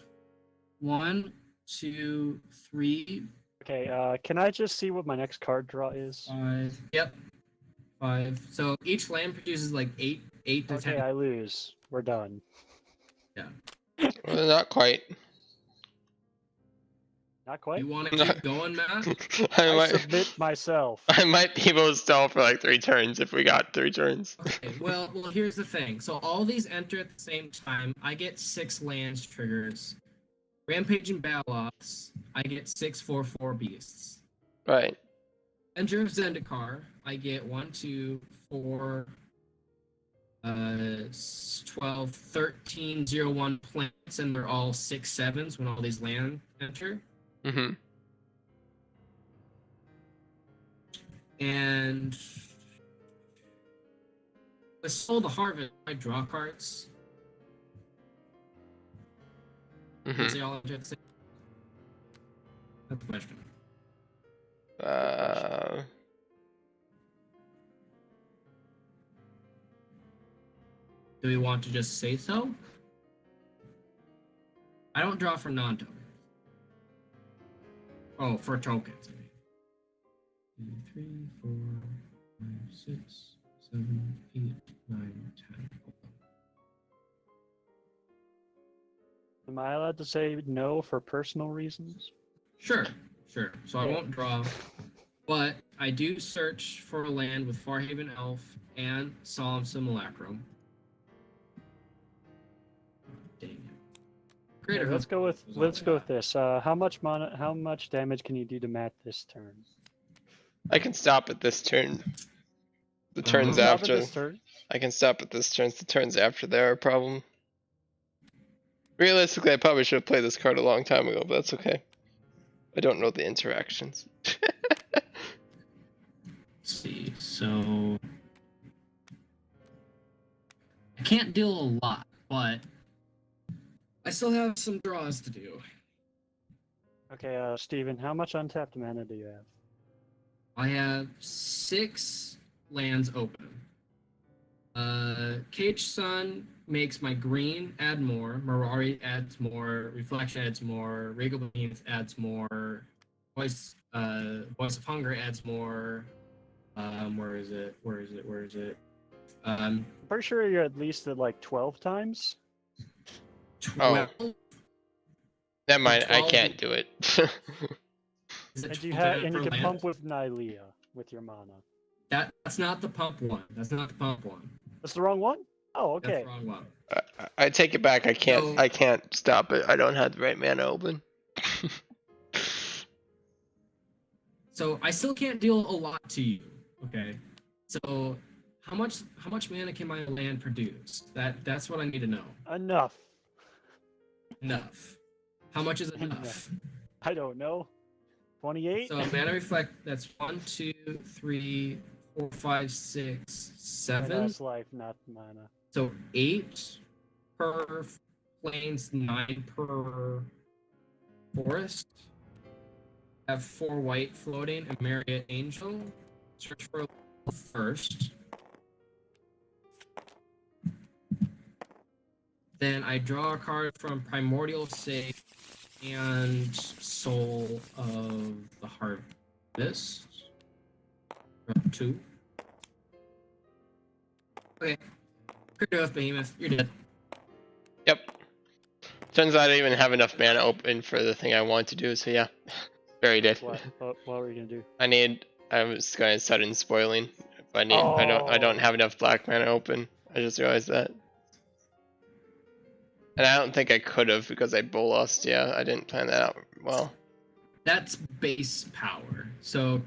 1, 2, 3, Okay, can I just see what my next card draw is? 5. Yep, 5. So each land produces like 8 to Okay, 10. I lose. We're done. Well, not quite. Not quite. You want to keep going, Matt? I submit myself. I might be able to stall for like 3 turns if we got 3 turns. Okay, well, here's the thing. So all these enter at the same time. I get 6 lands triggers. Rampaging Battlocks, I get 6/4/4 beasts. Right. Avenger of Zendikar, I get 1, 2, 4, 12, 13, 0, 1 plants, and they're all 6/7s when all these land enter. Mm-hmm. And with Soul the Harvest, I draw cards. Mm-hmm. Is it all I have to say? That's the question. Do we want to just say so? I don't draw for non-tokens. Oh, for tokens. I mean. 2, 3, 4, 5, 6, 7, 8, 9, 10. Am I allowed to say no for personal reasons? Sure. So I Yeah. won't draw, but I do search for a land with Farhaven Elf and Solemn Simulacrum. Dang it. Yeah, Greater let's Hope go with was all I got. this. How much damage can you do to Matt this turn? I can stop at this turn. The Uh-huh. turns Stop at after. this turn. I can stop at this turn. The turns after there are a problem. Realistically, I probably should have played this card a long time ago, but that's okay. I don't know the interactions. Let's see, so I can't deal a lot, but I still have some draws to do. Okay, Steven, how much untapped mana do you have? I have 6 lands open. Cage Sun makes my green add more, Mirari adds more, Reflection adds more, Regal Beneath adds more, Voice of Hunger adds more. Where is it? I'm pretty sure you're at least at like 12 times. 12. Never mind, I 12 can't do it. Is it And you 12 can per land? pump with Nylea with your mana. That's not the pump one. That's That's the wrong one? Oh, That's okay. the wrong one. I take it back. I can't. So- I can't stop it. I don't have the right mana open. So I still can't deal a lot to you. Okay. So how much mana can my land produce? That's what I need to know. Enough. Enough. How much is enough? Enough. I don't know. 28? So mana reflect. That's 1, 2, 3, 4, 5, 6, 7. That's life, not mana. So 8 per plains, 9 per forest. Have 4 white floating and Marriott Angel. Search for a first. Then I draw a card from Primordial Sage and Soul of the Harvest. 2. Okay. Crit off Behemoth, you're dead. Yep. Turns out I didn't even have enough mana open for the thing I want to do. So yeah, very dead. What were you gonna do? I was going to sudden spoiling. I don't have enough black mana open. I just realized that. And I don't think I could have because I bull lost. Yeah, I didn't plan that out well. That's base power. So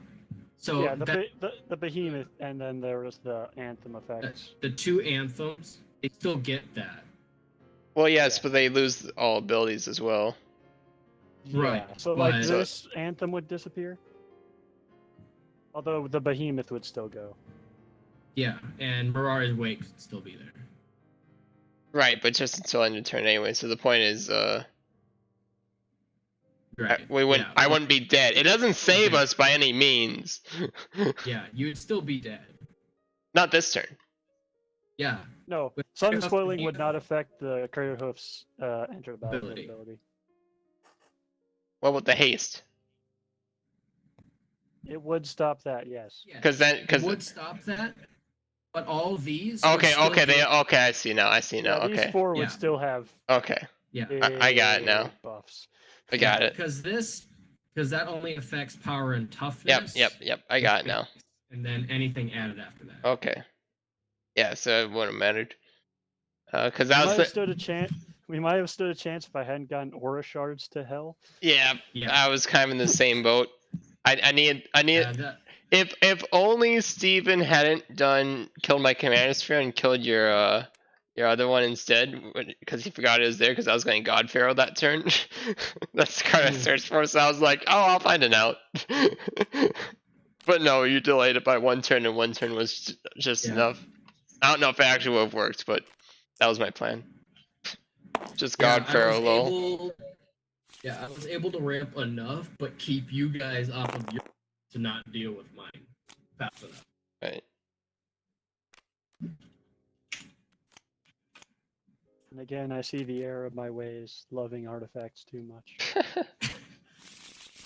Yeah, that, the behemoth, and then there was the anthem effects. the 2 anthems, they still get that. Well, yes, Yeah. but they lose all abilities as well. Right, Yeah, so like but- this anthem would disappear. Although the behemoth would still go. Yeah, and Mirari's Wake would still be there. Right, but just until end of turn anyway. So the point is, Right. we wouldn't. Yeah, I wouldn't be dead. It doesn't save us by any means. Yeah, you would still be dead. Not this turn. Yeah. No, With sun Crater Hoof's spoiling would Behemoth- not affect the Crater Hoof's enter the battlefield Ability. ability. What about the haste? It would stop that, yes. Yeah, Because then, it because would stop that, but all these. would okay, still okay, get- okay. I see now. Yeah, these Okay, 4 Yeah. would still have okay. Yeah. I got it now. big buffs. I got it. Because that only affects power and toughness. Yep. I got it now. And then anything added after that. Okay. Yeah, so it wouldn't have mattered. Because I I might was have stood a chance. We might have stood a chance if I hadn't gotten aura shards to hell. Yeah, Yeah. I was kind of in the same boat. I need That, if only Steven hadn't killed my command sphere and killed your other one instead, because he forgot it was there, because I was going God Pharaoh that turn. That's the card I searched for, so I was like, oh, I'll find it out. But no, you delayed it by 1 turn, and 1 turn was just Yeah. enough. I don't know if it actually would have worked, but that was my plan. Just yeah, God Pharaoh, lol. I was able to ramp enough, but keep you guys off of your to not deal with mine fast enough. Right. And again, I see the error of my ways, loving artifacts too much.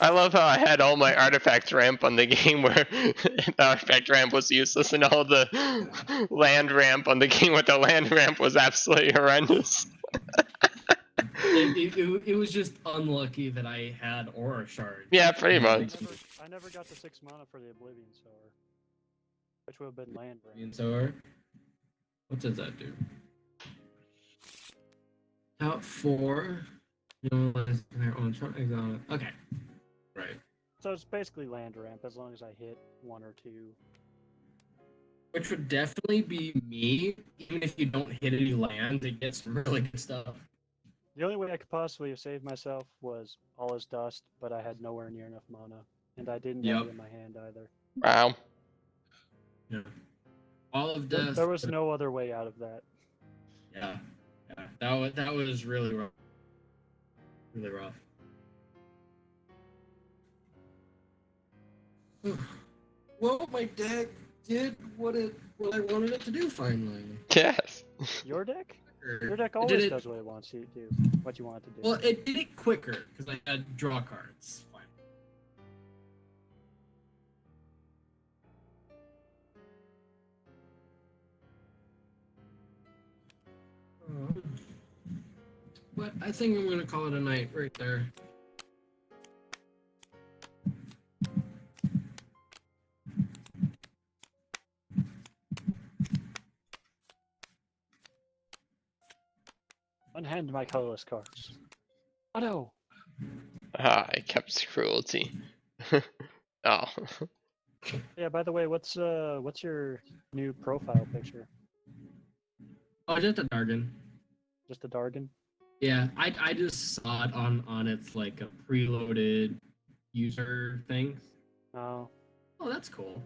I love how I had all my artifact ramp on the game where the artifact ramp was useless and all the land ramp on the game with the land ramp was absolutely horrendous. It was just unlucky that I had aura shards. Yeah, pretty Yeah, much. I never got the 6 mana for the Oblivion Sower, which would have been land ramp. And so, what does that do? Out 4. Okay. Right. So it's basically land ramp as long as I hit 1 or 2. Which would definitely be me, even if you don't hit any land, it gets really good stuff. The only way I could possibly have saved myself was All Is Dust, but I had nowhere near enough mana, and I didn't have it in my hand either. Wow. Yeah. All of There, Dust. there was no other way out of that. Yeah. That was really rough. Really rough. Well, my deck did what I wanted it to do finally. Yes. Your deck? Your It deck did always it- does what it wants you to do, what you want it to do. Well, it did it quicker because I had draw cards. But I think I'm gonna call it a night right there. Unhand my colorless cards. Auto! Ah, I kept cruelty. Oh. Yeah, by the way, what's your new profile picture? Oh, just a Dargon. Just a Dargon? Yeah, I just saw it on its like a preloaded user thing. Oh. Oh, that's cool.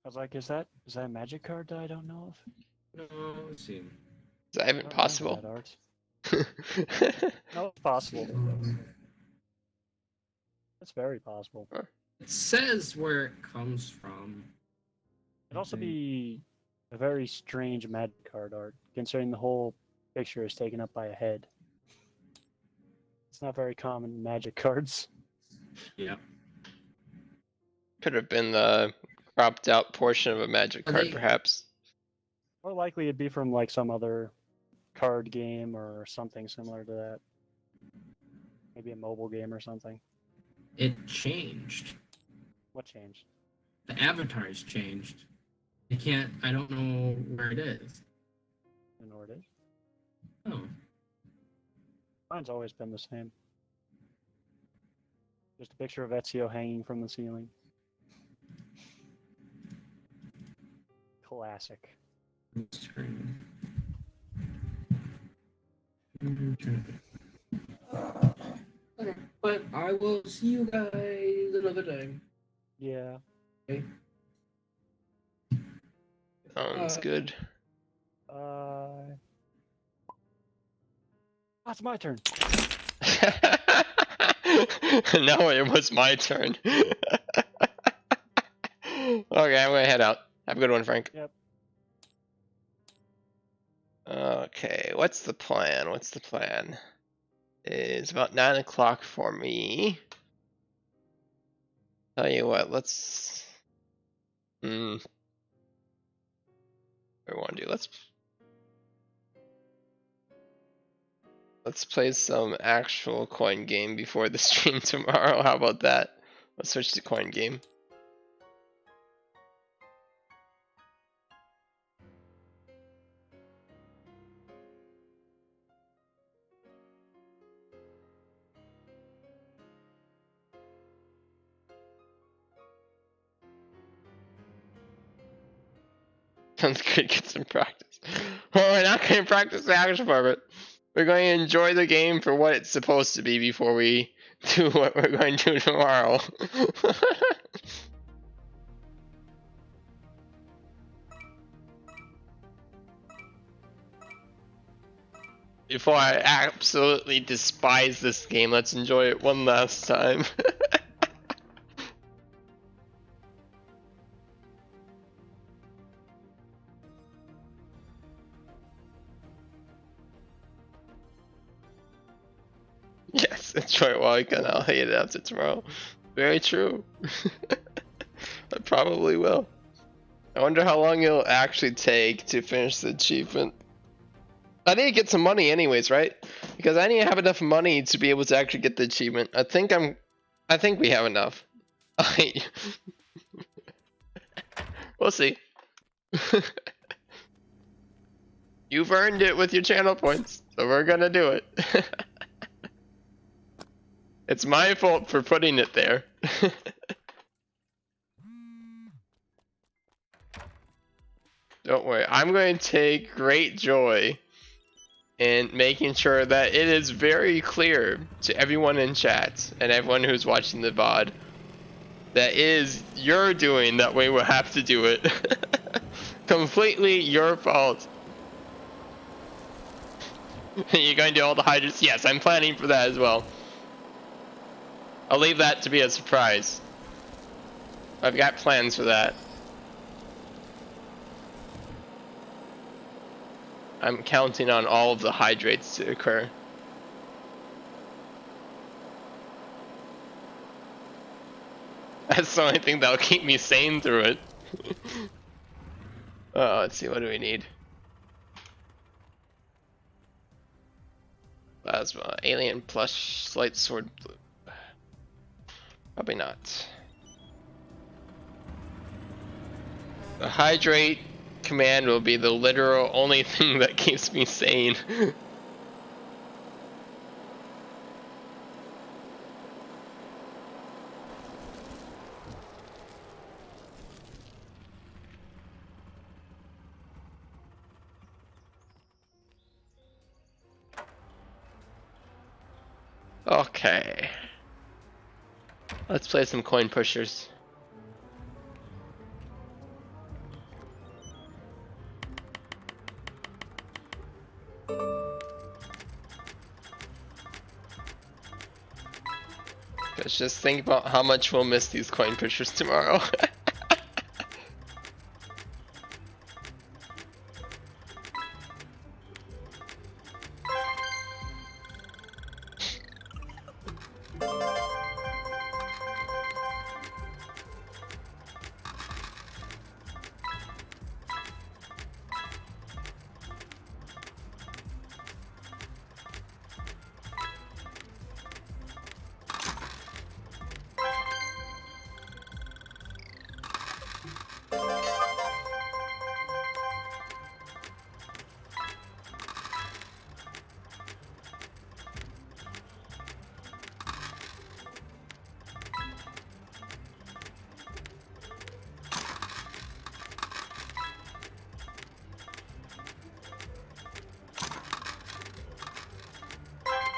I was like, is that a magic card that I don't know of? No, let's see. Is that even I don't remember possible? that art. No, it's possible. It's very possible. It says where it comes from. It'd also be a very strange magic card art, considering the whole picture is taken up by a head. It's not very common in magic cards. Yeah. Could have been the cropped out portion of a magic Are card, they- perhaps. More likely it'd be from like some other card game or something similar to that. Maybe a mobile game or something. It changed. What changed? The avatar's changed. I don't know where it is. I don't know where it is. Oh. Mine's always been the same. Just a picture of Ezio hanging from the ceiling. Classic. Okay, but I will see you guys another time. Yeah. Okay. Sounds good. That's my turn. No, it was my turn. Okay, I'm gonna head out. Have a good one, Frank. Yep. Okay, what's the plan? It's about 9 o'clock for me. Tell you what, let's. What do we want to do? Let's play some actual coin game before the stream tomorrow. How about that? Let's switch to coin game. Sounds good. Get some practice. Well, we're not going to practice the action part, but we're going to enjoy the game for what it's supposed to be before we do what we're going to do tomorrow. Before I absolutely despise this game, let's enjoy it one last time. Yes, enjoy it while I can. I'll hate it after tomorrow. Very true. I probably will. I wonder how long it'll actually take to finish the achievement. I need to get some money anyways, right? Because I need to have enough money to be able to actually get the achievement. I think we have enough. We'll see. You've earned it with your channel points, so we're gonna do it. It's my fault for putting it there. Don't worry, I'm going to take great joy in making sure that it is very clear to everyone in chat and everyone who's watching the VOD that is your doing that we will have to do it. Completely your fault. You're going to do all the hydrants? Yes, I'm planning for that as well. I'll leave that to be a surprise. I've got plans for that. I'm counting on all of the hydrates to occur. That's the only thing that'll keep me sane through it. Oh, let's see, what do we need? Plasma, alien plush, light sword blue. Probably not. The hydrate command will be the literal only thing that keeps me sane. Okay. Let's play some coin pushers. Let's just think about how much we'll miss these coin pushers tomorrow.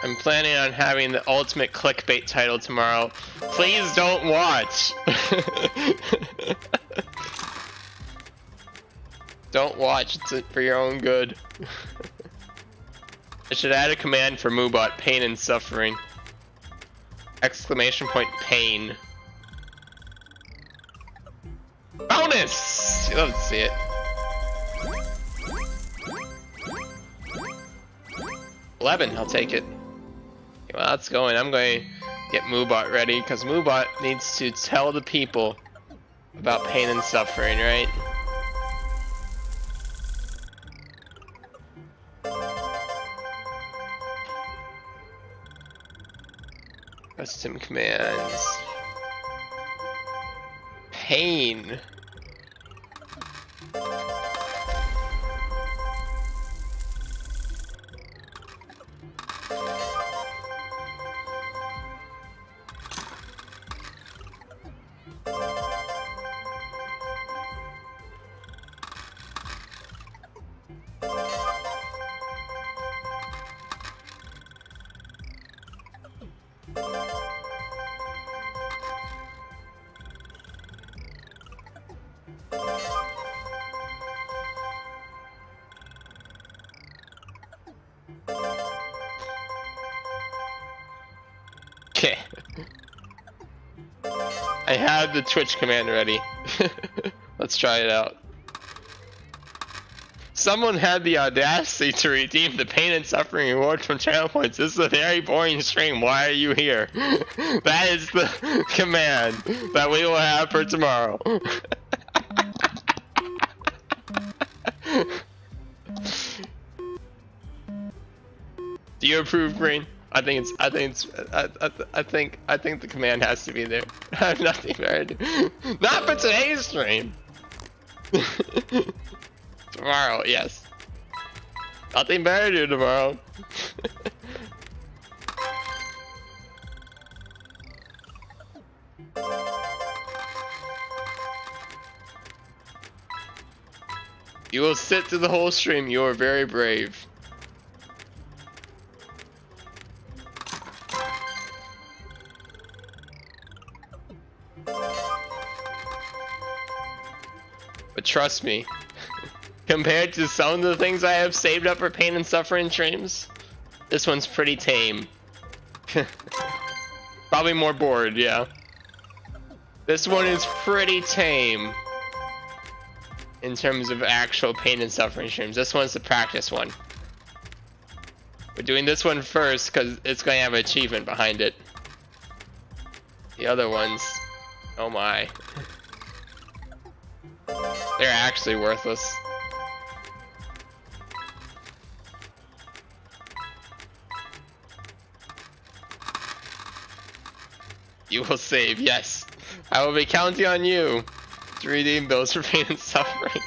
I'm planning on having the ultimate clickbait title tomorrow. Please don't watch. Don't watch, it's for your own good. I should add a command for Moobot, pain and suffering. Exclamation point pain. Bonus! You love to see it. $11, I'll take it. Okay, well, that's going. I'm going to get Moobot ready because Moobot needs to tell the people about pain and suffering, right? Custom commands. Pain. I have the Twitch command ready. Let's try it out. Someone had the audacity to redeem the pain and suffering reward from channel points. This is a very boring stream. Why are you here? That is the command that we will have for tomorrow. Do you approve, Green? I think the command has to be there. I have nothing better to do. Not for today's stream. Tomorrow, yes. Nothing better to do tomorrow. You will sit through the whole stream. You are very brave. But trust me, compared to some of the things I have saved up for pain and suffering streams, this one's pretty tame. Probably more bored, yeah. This one is pretty tame in terms of actual pain and suffering streams. This one's the practice one. We're doing this one first because it's going to have an achievement behind it. The other ones, oh my. They're actually worthless. You will save, yes. I will be counting on you to redeem bills for pain and suffering.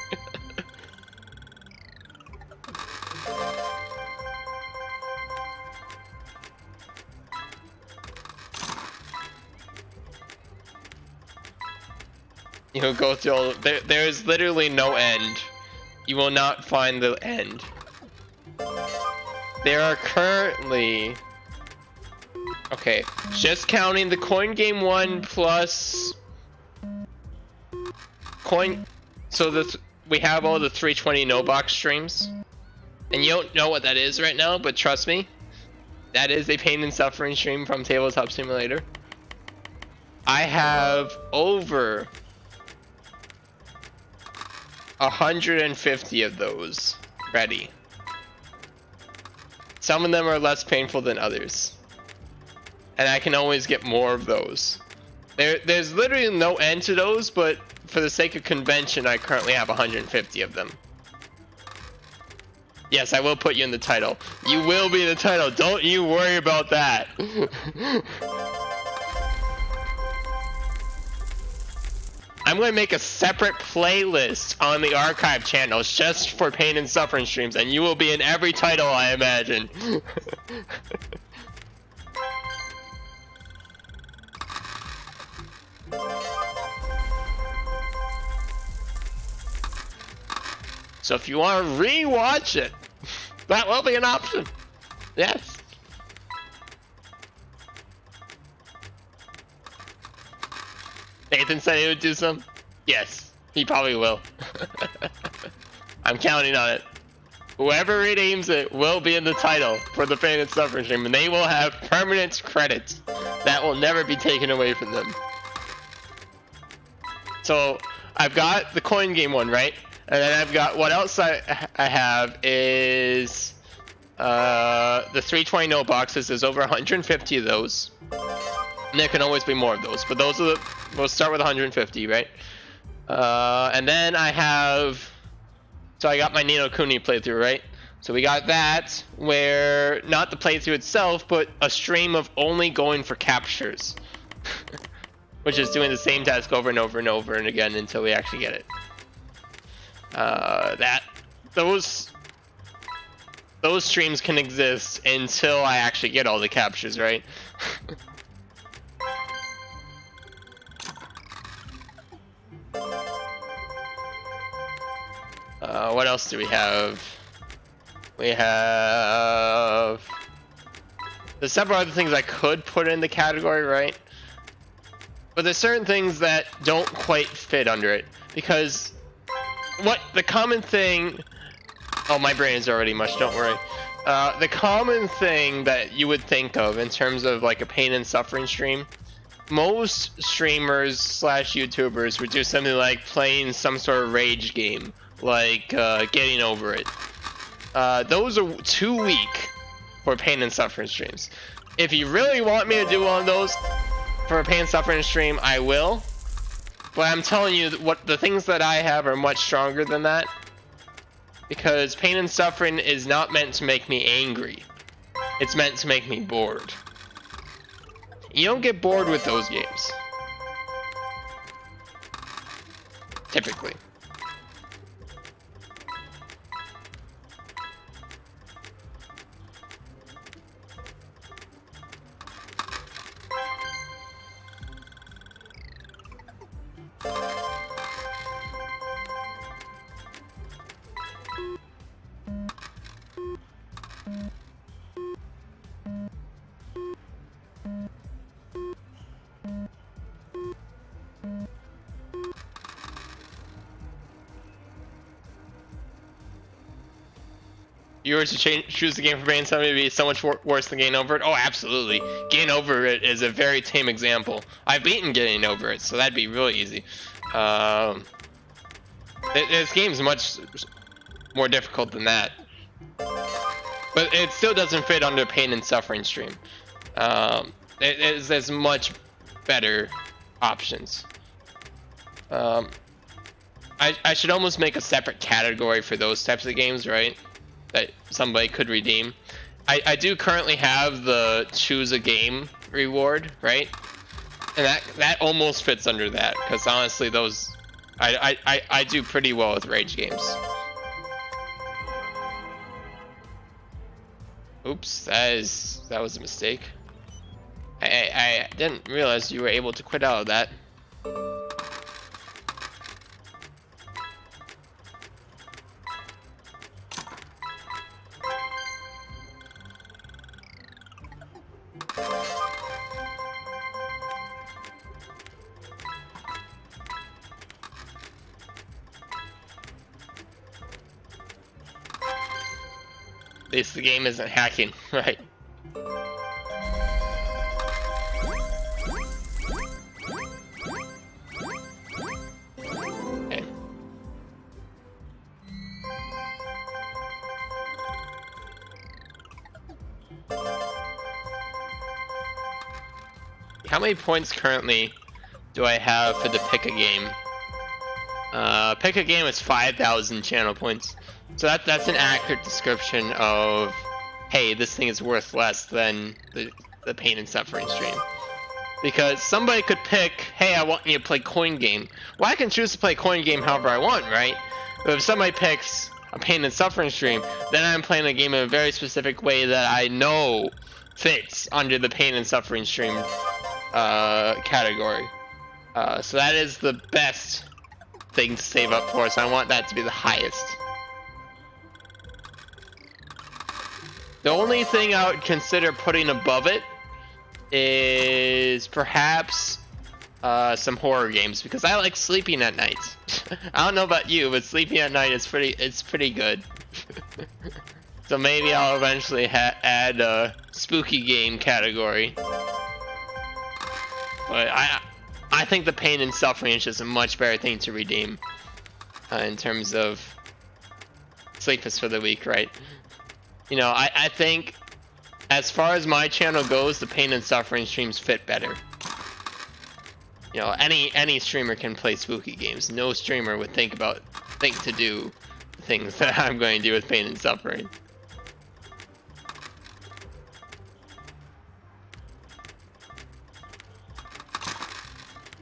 You'll go through all. There is literally no end. You will not find the end. There are currently. Okay, just counting the coin game 1 plus coin. So we have all the 320 no box streams, and you don't know what that is right now, but trust me, that is a pain and suffering stream from Tabletop Simulator. I have over 150 of those ready. Some of them are less painful than others, and I can always get more of those. There's literally no end to those, but for the sake of convention, I currently have 150 of them. Yes, I will put you in the title. You will be in the title. Don't you worry about that. I'm going to make a separate playlist on the archive channels just for pain and suffering streams, and you will be in every title, I imagine. So if you want to re-watch it, that will be an option. Yes. Nathan said he would do some. Yes, he probably will. I'm counting on it. Whoever redeems it will be in the title for the pain and suffering stream, and they will have permanent credits that will never be taken away from them. So I've got the coin game one, right? And then I've got, what else I have is the 320 no boxes. There's over 150 of those. And there can always be more of those, but those are the, we'll start with 150, right? And then I have, so I got my Ni no Kuni playthrough, right? So we got that, where, not the playthrough itself, but a stream of only going for captures. Which is doing the same task over and over and over and again until we actually get it. Those streams can exist until I actually get all the captures, right? What else do we have? We have, there's several other things I could put in the category, right? But there's certain things that don't quite fit under it, because what the common thing, oh, my brain is already mush, don't worry. The common thing that you would think of in terms of like a pain and suffering stream most streamers slash YouTubers would do something like playing some sort of rage game, like getting over it. Those are too weak for pain and suffering streams. If you really want me to do one of those for a pain and suffering stream, I will. But I'm telling you, what the things that I have are much stronger than that. Because pain and suffering is not meant to make me angry. It's meant to make me bored. You don't get bored with those games. Typically. You were to choose the game for being something to be so much worse than getting over it? Oh, absolutely. Getting over it is a very tame example. I've beaten getting over it, so that'd be really easy. This game's much more difficult than that. But it still doesn't fit under pain and suffering stream. There's much better options. I should almost make a separate category for those types of games, right? That somebody could redeem. I do currently have the choose a game reward, right? And that almost fits under that, because honestly those I do pretty well with rage games. Oops, that was a mistake. I didn't realize you were able to quit out of that. At least the game isn't hacking, right? Okay. How many points currently do I have for the pick a game? Pick a game is 5,000 channel points. So that's an accurate description of, hey, this thing is worth less than the pain and suffering stream. Because somebody could pick, hey, I want you to play coin game. Well, I can choose to play coin game however I want, right? But if somebody picks a pain and suffering stream, then I'm playing a game in a very specific way that I know fits under the pain and suffering stream category. So that is the best thing to save up for, so I want that to be the highest. The only thing I would consider putting above it is perhaps some horror games, because I like sleeping at night. I don't know about you, but sleeping at night is pretty good. So maybe I'll eventually add a spooky game category. But I think the pain and suffering is just a much better thing to redeem in terms of sleep is for the weak, right? You know, I think as far as my channel goes, the pain and suffering streams fit better. You know, any streamer can play spooky games. No streamer would think to do things that I'm going to do with pain and suffering.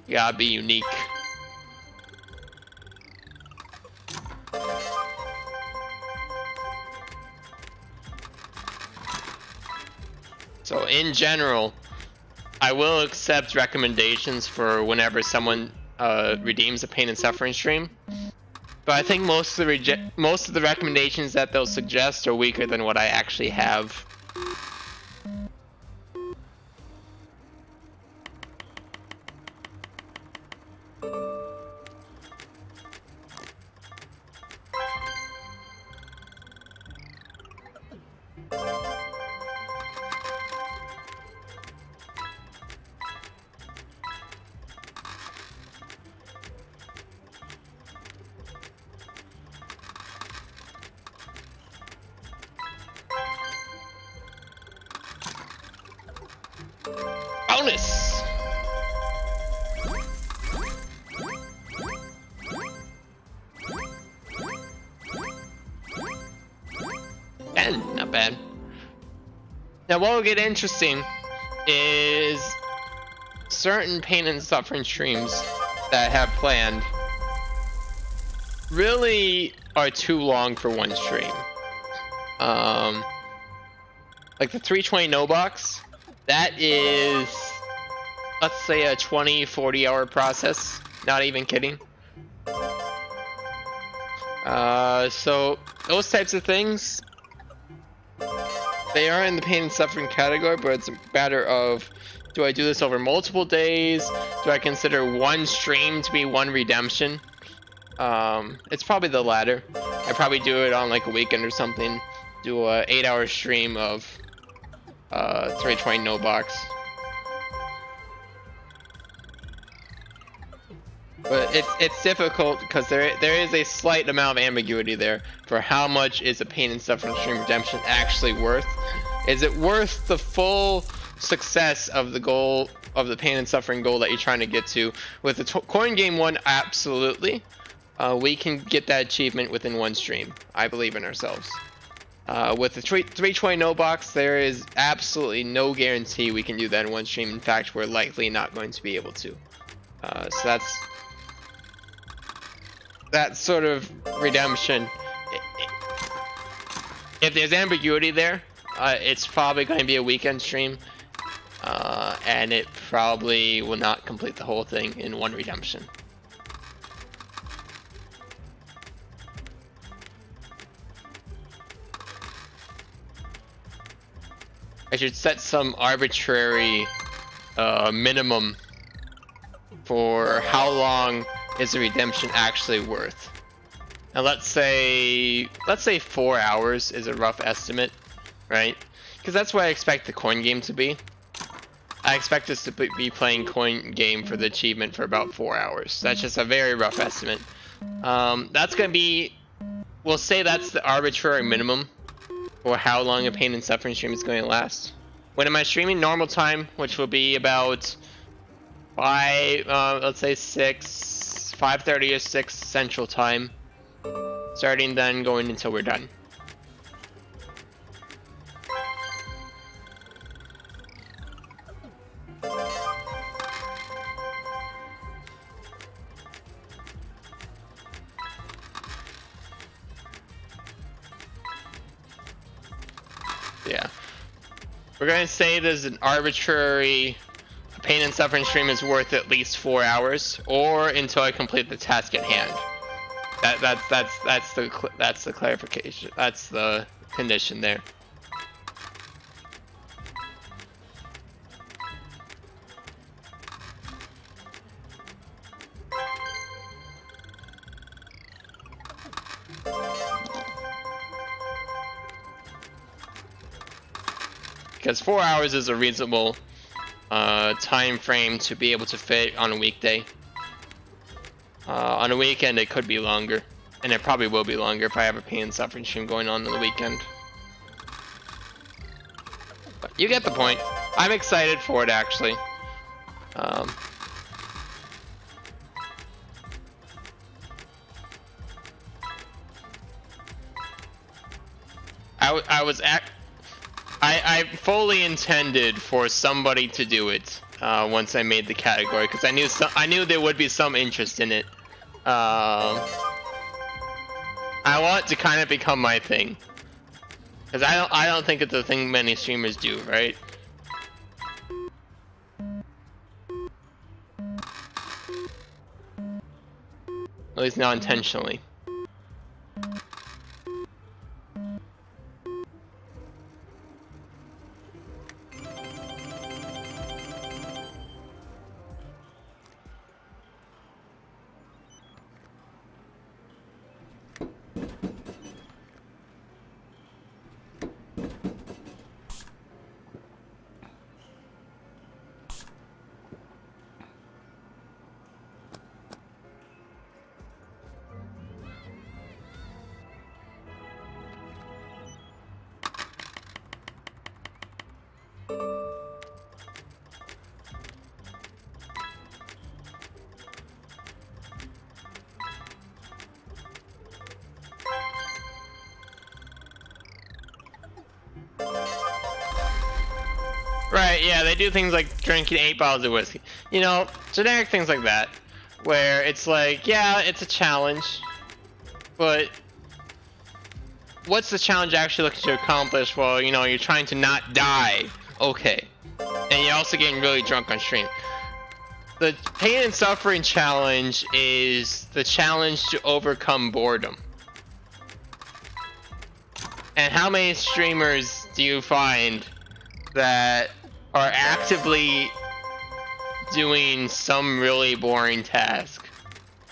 You gotta be unique. So in general, I will accept recommendations for whenever someone redeems a pain and suffering stream. But I think most of the recommendations that they'll suggest are weaker than what I actually have. bonus. And not bad. Now what will get interesting is certain pain and suffering streams that I have planned really are too long for one stream. Like the 320 no box, that is, let's say, a 20-40 hour process, not even kidding. So those types of things, they are in the pain and suffering category, but it's a matter of, do I do this over multiple days? Do I consider one stream to be one redemption? It's probably the latter. I probably do it on like a weekend or something. Do a 8-hour stream of 320 no box. But it's difficult because there is a slight amount of ambiguity there for how much is a pain and suffering stream redemption actually worth. Is it worth the full success of the goal, of the pain and suffering goal that you're trying to get to? With the coin game one, absolutely. We can get that achievement within one stream. I believe in ourselves. With the 320 no box, there is absolutely no guarantee we can do that in one stream. In fact, we're likely not going to be able to. So that sort of redemption. If there's ambiguity there, it's probably going to be a weekend stream, and it probably will not complete the whole thing in one redemption. I should set some arbitrary minimum for how long is the redemption actually worth. Now let's say 4 hours is a rough estimate, right? Because that's what I expect the coin game to be. I expect us to be playing coin game for the achievement for about 4 hours. That's just a very rough estimate. That's gonna be, we'll say that's the arbitrary minimum for how long a pain and suffering stream is going to last. When am I streaming? Normal time, which will be about 5:30 or 6 Central Time. Starting then, going until we're done. Yeah. We're going to say there's an arbitrary pain and suffering stream is worth at least 4 hours, or until I complete the task at hand. That's the clarification. That's the condition there. Because 4 hours is a reasonable time frame to be able to fit on a weekday. On a weekend it could be longer, and it probably will be longer if I have a pain and suffering stream going on the weekend. But you get the point. I'm excited for it, actually. I fully intended for somebody to do it once I made the category, because I knew there would be some interest in it. I want it to kind of become my thing, because I don't think it's a thing many streamers do, right? At least not intentionally. Right, yeah, they do things like drinking 8 bottles of whiskey. You know, generic things like that. Where it's like, yeah, it's a challenge. But what's the challenge actually looking to accomplish? Well, you know, you're trying to not die. Okay. And you're also getting really drunk on stream. The pain and suffering challenge is the challenge to overcome boredom. And how many streamers do you find that are actively doing some really boring task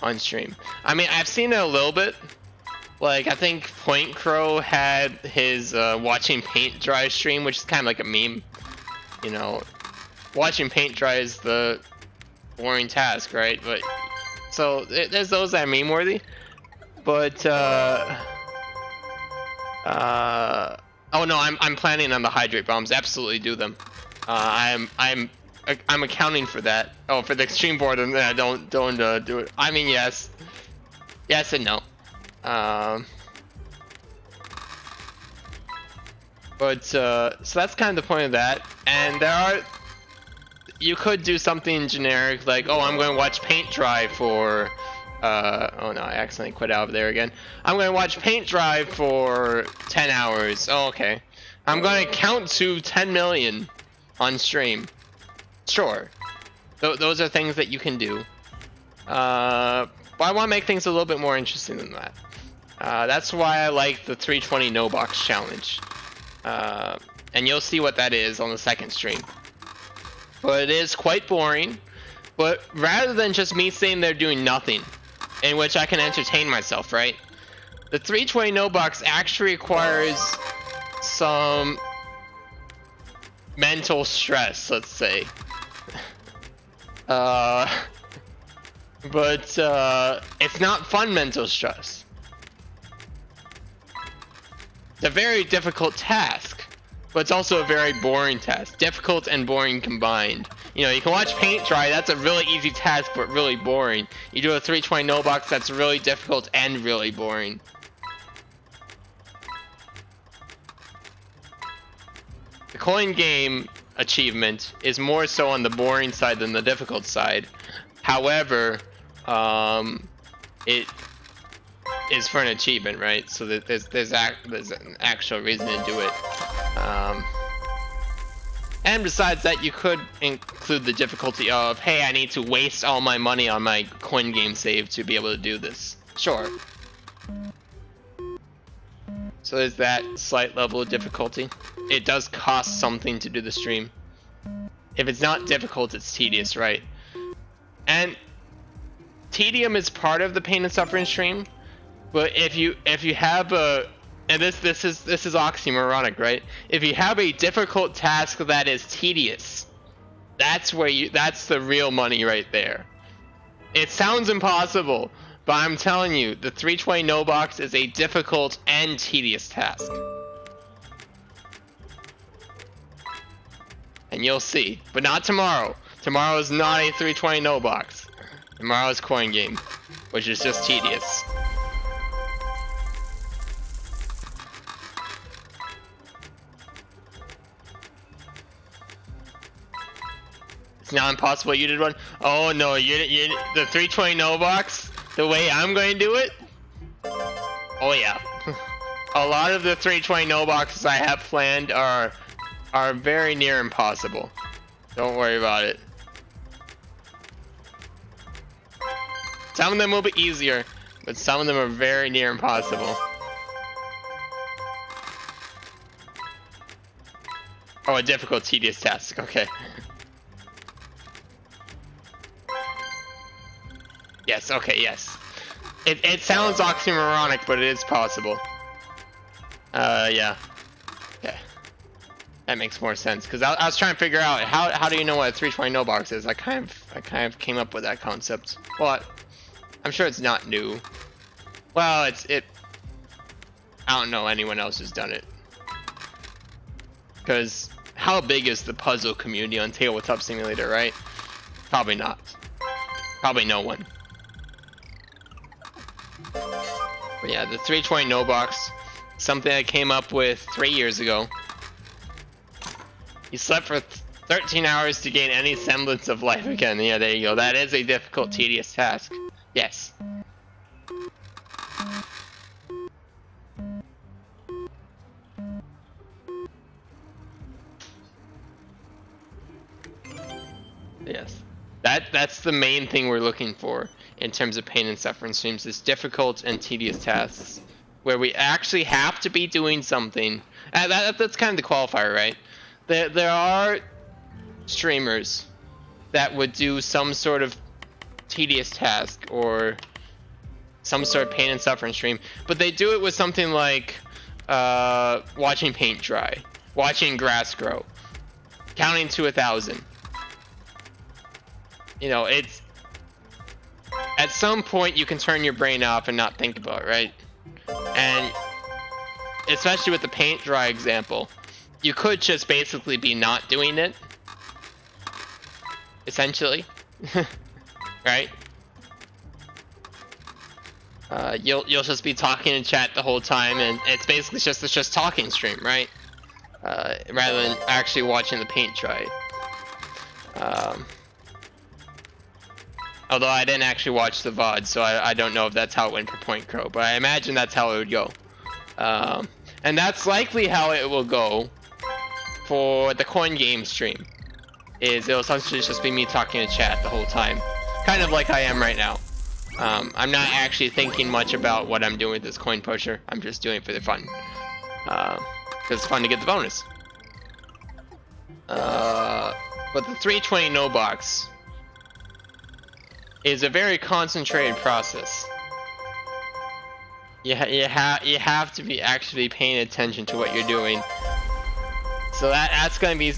on stream? I mean, I've seen it a little bit. Like, I think Point Crow had his watching paint dry stream, which is kind of like a meme. You know, watching paint dry is the boring task, right? But so there's those that are meme worthy. But oh no, I'm planning on the hydrate bombs. Absolutely do them. I'm accounting for that. Oh, for the extreme boredom, yeah, don't do it. I mean, yes and no. But so that's kind of the point of that. And you could do something generic like, oh, I'm going to watch paint dry for oh no, I accidentally quit out of there again. I'm going to watch paint dry for 10 hours. Oh, okay. I'm going to count to 10 million on stream. Sure. Those are things that you can do. But I want to make things a little bit more interesting than that. That's why I like the 320 no box challenge. And you'll see what that is on the second stream. But it is quite boring. But rather than just me sitting there doing nothing, in which I can entertain myself, right? The 320 no box actually requires some mental stress, let's say. But it's not fun mental stress. It's a very difficult task, but it's also a very boring task. Difficult and boring combined. You know, you can watch paint dry, that's a really easy task, but really boring. You do a 320 no box, that's really difficult and really boring. The coin game achievement is more so on the boring side than the difficult side. However, it is for an achievement, right? So that there's an actual reason to do it. And besides that, you could include the difficulty of, hey, I need to waste all my money on my coin game save to be able to do this. Sure. So there's that slight level of difficulty. It does cost something to do the stream. If it's not difficult, it's tedious, right? And tedium is part of the pain and suffering stream, but if you have a, and this is oxymoronic, right? If you have a difficult task that is tedious, that's the real money right there. It sounds impossible, but I'm telling you, the 320 no box is a difficult and tedious task. And you'll see, but not tomorrow. Tomorrow is not a 320 no box. Tomorrow's coin game, which is just tedious. It's not impossible. You did one. Oh no, you the 320 no box. The way I'm going to do it. Oh yeah. A lot of the 320 no boxes I have planned are very near impossible. Don't worry about it. Some of them will be easier, but some of them are very near impossible. Oh, a difficult, tedious task. Okay. Yes, okay, yes. It sounds oxymoronic, but it is possible. Yeah. Okay. That makes more sense, because I was trying to figure out how do you know what a 320 no box is? I kind of came up with that concept. Well, I'm sure it's not new. Well, I don't know anyone else who's done it. Because how big is the puzzle community on Tabletop Simulator, right? Probably not. Probably no one. But yeah, the 320 no box, something I came up with 3 years ago. You slept for 13 hours to gain any semblance of life again. Yeah, there you go. That is a difficult, tedious task. Yes. Yes. That's the main thing we're looking for in terms of pain and suffering streams, is difficult and tedious tasks where we actually have to be doing something. That's kind of the qualifier, right? There are streamers that would do some sort of tedious task or some sort of pain and suffering stream, but they do it with something like watching paint dry, watching grass grow, counting to 1,000. You know, it's at some point you can turn your brain off and not think about it, right? And especially with the paint dry example, you could just basically be not doing it, essentially. Right? You'll just be talking in chat the whole time, and it's basically just talking stream, right? Rather than actually watching the paint dry. Although I didn't actually watch the VOD, so I don't know if that's how it went for Point Crow, but I imagine that's how it would go. And that's likely how it will go for the coin game stream. It'll essentially just be me talking in chat the whole time. Kind of like I am right now. I'm not actually thinking much about what I'm doing with this coin pusher. I'm just doing it for the fun. Because it's fun to get the bonus. But the 320 no box is a very concentrated process. You have to be actually paying attention to what you're doing. So that's gonna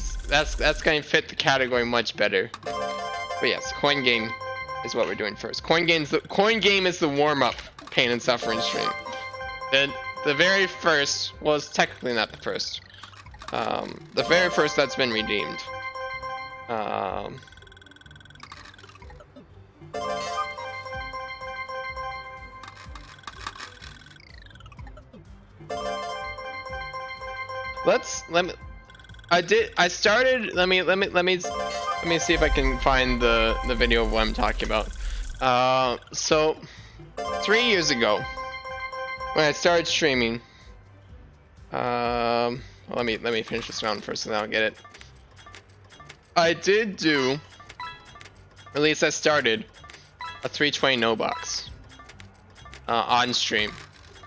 fit the category much better. But yes, coin game is what we're doing first. Coin game is the warm-up pain and suffering stream. The very first, well, it's technically not the first. The very first that's been redeemed. Let me see if I can find the video of what I'm talking about. So 3 years ago when I started streaming, let me finish this round first and then I'll get it. I did do, or at least I started, a 320 no box on stream.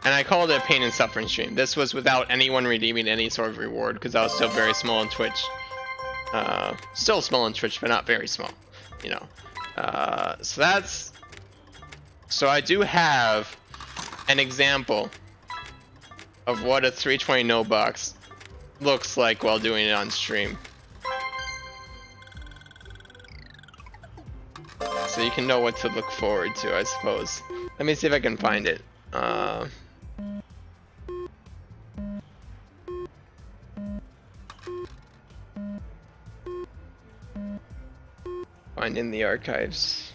And I called it a pain and suffering stream. This was without anyone redeeming any sort of reward because I was still very small on Twitch. Still small on Twitch, but not very small, you know. So I do have an example of what a 320 no box looks like while doing it on stream. So you can know what to look forward to, I suppose. Let me see if I can find it. Find in the archives.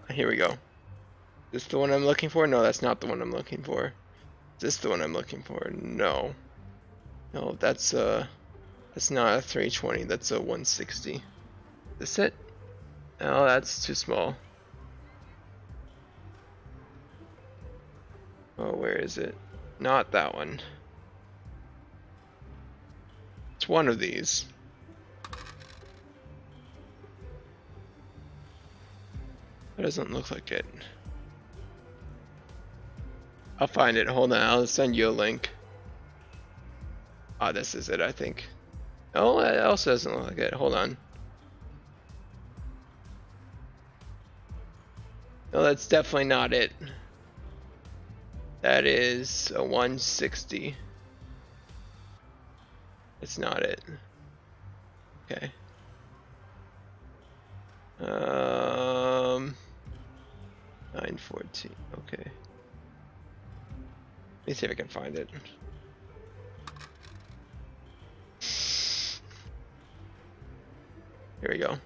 Here we go. Is this the one I'm looking for? No, that's not the one I'm looking for. Is this the one I'm looking for? No. No, that's not a 320, that's a 160. Is this it? Oh, that's too small. Oh, where is it? Not that one. It's one of these. That doesn't look like it. I'll find it. Hold on, I'll send you a link. Ah, this is it, I think. Oh, it also doesn't look like it. Hold on. No, that's definitely not it. That is a 160. It's not it. Okay. 914. Okay. Let me see if I can find it. Here we go.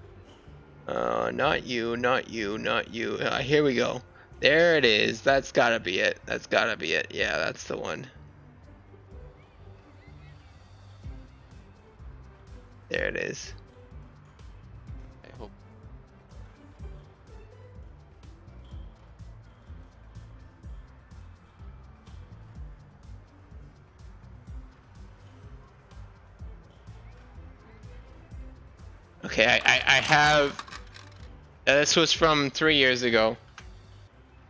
Not you, not you, not you. Here we go. There it is. That's gotta be it. That's gotta be it. Yeah, that's the one. There it is. I hope. Okay, I have. This was from 3 years ago.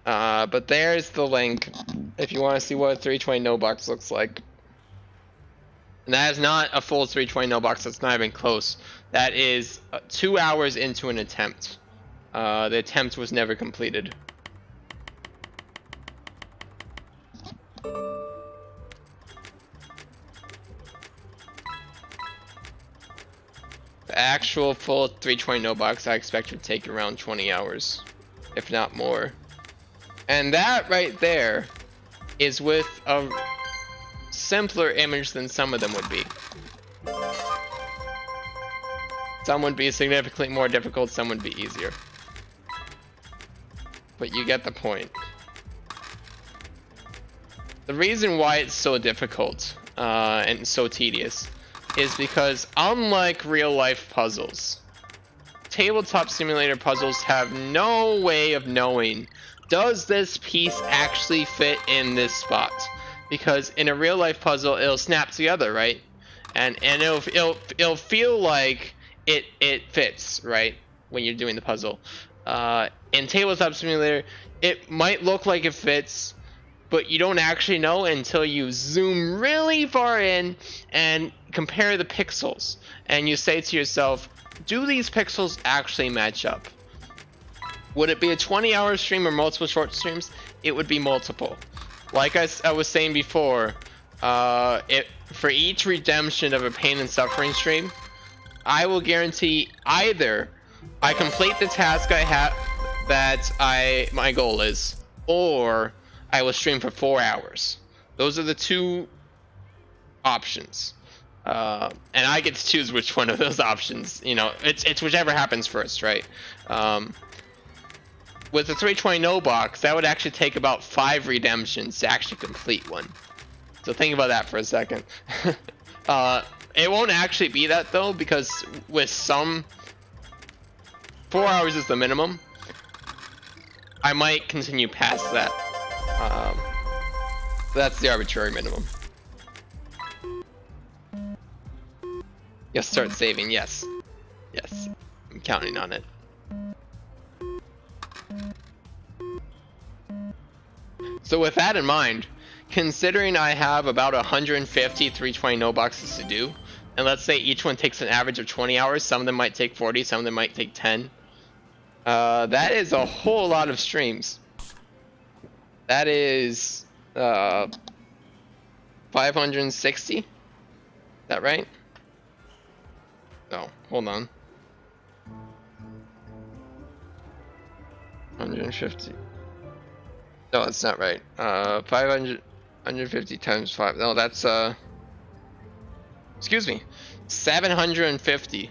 But there's the link if you want to see what a 320 no box looks like. And that is not a full 320 no box. That's not even close. That is 2 hours into an attempt. The attempt was never completed. The actual full 320 no box I expect would take around 20 hours, if not more. And that right there is with a simpler image than some of them would be. Some would be significantly more difficult, some would be easier. But you get the point. The reason why it's so difficult and so tedious is because unlike real life puzzles, tabletop simulator puzzles have no way of knowing, does this piece actually fit in this spot? Because in a real life puzzle, it'll snap together, right? And it'll feel like it fits, right? When you're doing the puzzle. In tabletop simulator, it might look like it fits, but you don't actually know until you zoom really far in and compare the pixels. And you say to yourself, do these pixels actually match up? Would it be a 20-hour stream or multiple short streams? It would be multiple. Like I was saying before, for each redemption of a pain and suffering stream, I will guarantee either I complete the task I have that my goal is, or I will stream for 4 hours. Those are the two options. And I get to choose which one of those options. You know, it's whichever happens first, right? With the 320 no box, that would actually take about 5 redemptions to actually complete one. So think about that for a second. It won't actually be that though, because with some 4 hours is the minimum. I might continue past that. That's the arbitrary minimum. Yes, start saving. Yes. Yes. I'm counting on it. So with that in mind, considering I have about 150 320 no boxes to do, and let's say each one takes an average of 20 hours, some of them might take 40, some of them might take 10. That is a whole lot of streams. That is 560. Is that right? No, hold on. 150. No, that's not right. 150 times 5. No, that's excuse me. 750.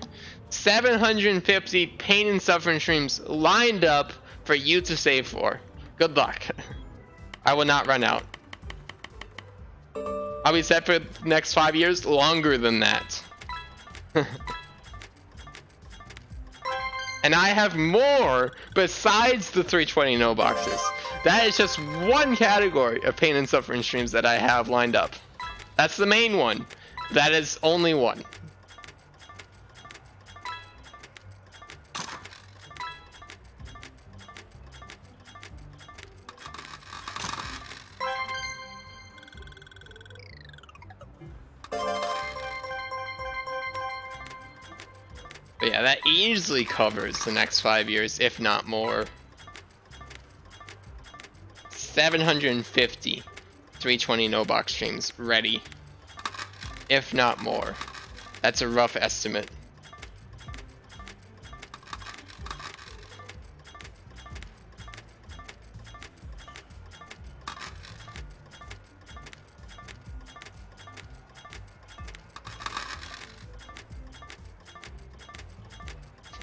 750 pain and suffering streams lined up for you to save for. Good luck. I will not run out. I'll be set for the next 5 years, longer than that. And I have more besides the 320 no boxes. That is just one category of pain and suffering streams that I have lined up. That's the main one. That is only one. But yeah, that easily covers the next 5 years, if not more. 750 320 no box streams ready, if not more. That's a rough estimate.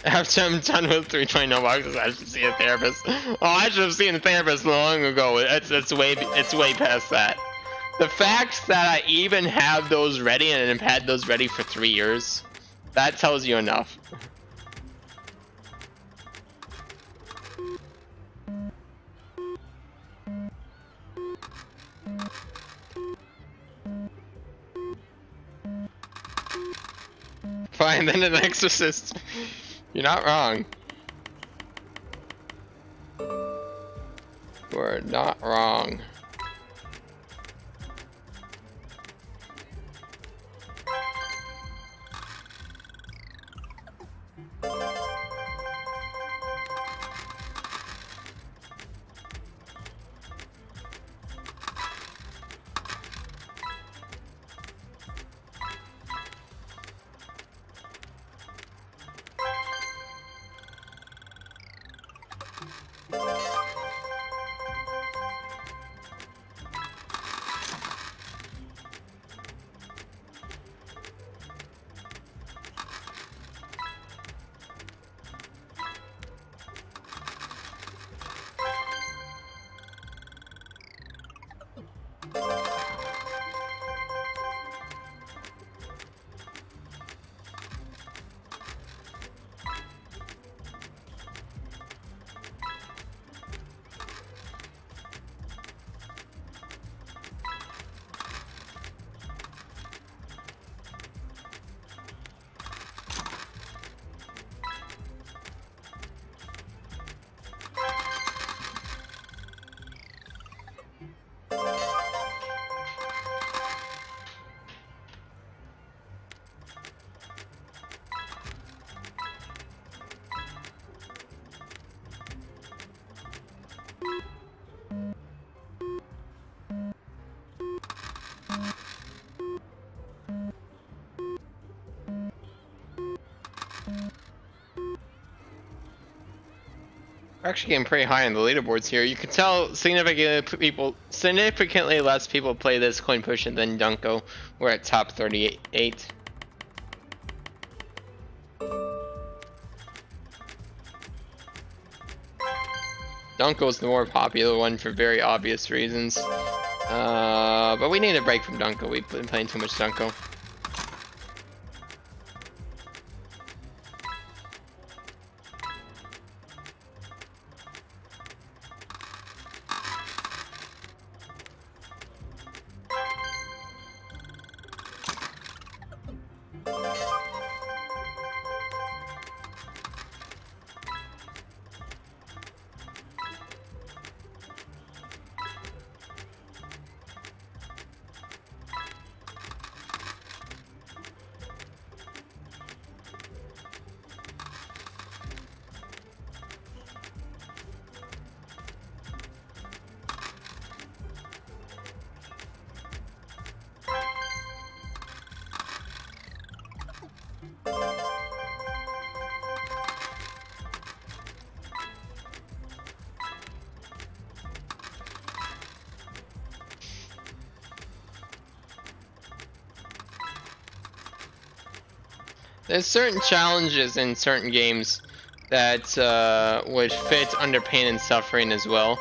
After I'm done with 320 no boxes, I should see a therapist. Oh, I should have seen a therapist long ago. It's way past that. The fact that I even have those ready and have had those ready for 3 years That tells you enough. Fine, then an exorcist. You're not wrong. You're not wrong. We're actually getting pretty high on the leaderboards here. You can tell significantly less people play this coin pushing than Dunko. We're at top 38. Dunko's the more popular one for very obvious reasons. But we need a break from Dunko. We've been playing too much Dunko. There's certain challenges in certain games that would fit under pain and suffering as well.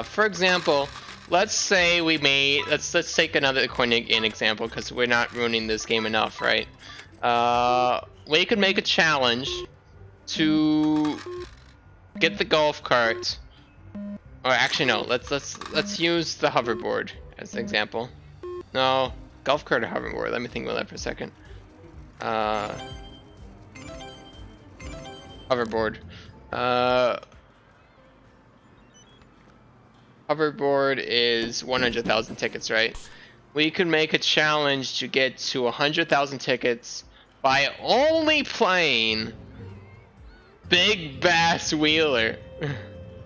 For example, let's say we made let's take another coin in example because we're not ruining this game enough, right? We could make a challenge to get the golf cart, or actually no, let's use the hoverboard as an example. No, golf cart or hoverboard. Let me think about that for a second. Hoverboard. Hoverboard is 100,000 tickets, right? We could make a challenge to get to 100,000 tickets by only playing Big Bass Wheeler.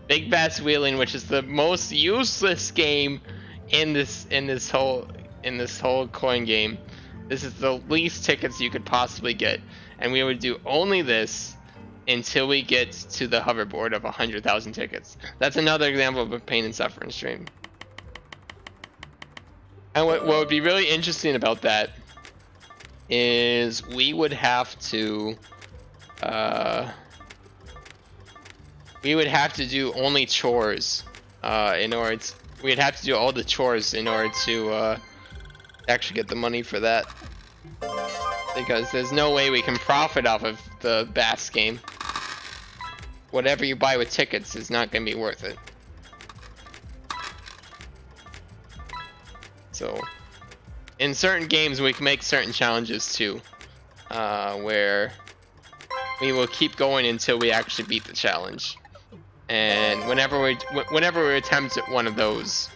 Big Bass Wheeling, which is the most useless game in this whole coin game. This is the least tickets you could possibly get, and we would do only this until we get to the hoverboard of 100,000 tickets. That's another example of a pain and suffering stream. And what would be really interesting about that is we would have to do only chores in order to, we'd have to do all the chores in order to actually get the money for that. Because there's no way we can profit off of the Bass game. Whatever you buy with tickets is not going to be worth it. So, in certain games we can make certain challenges too, where we will keep going until we actually beat the challenge. And whenever we attempt one of those,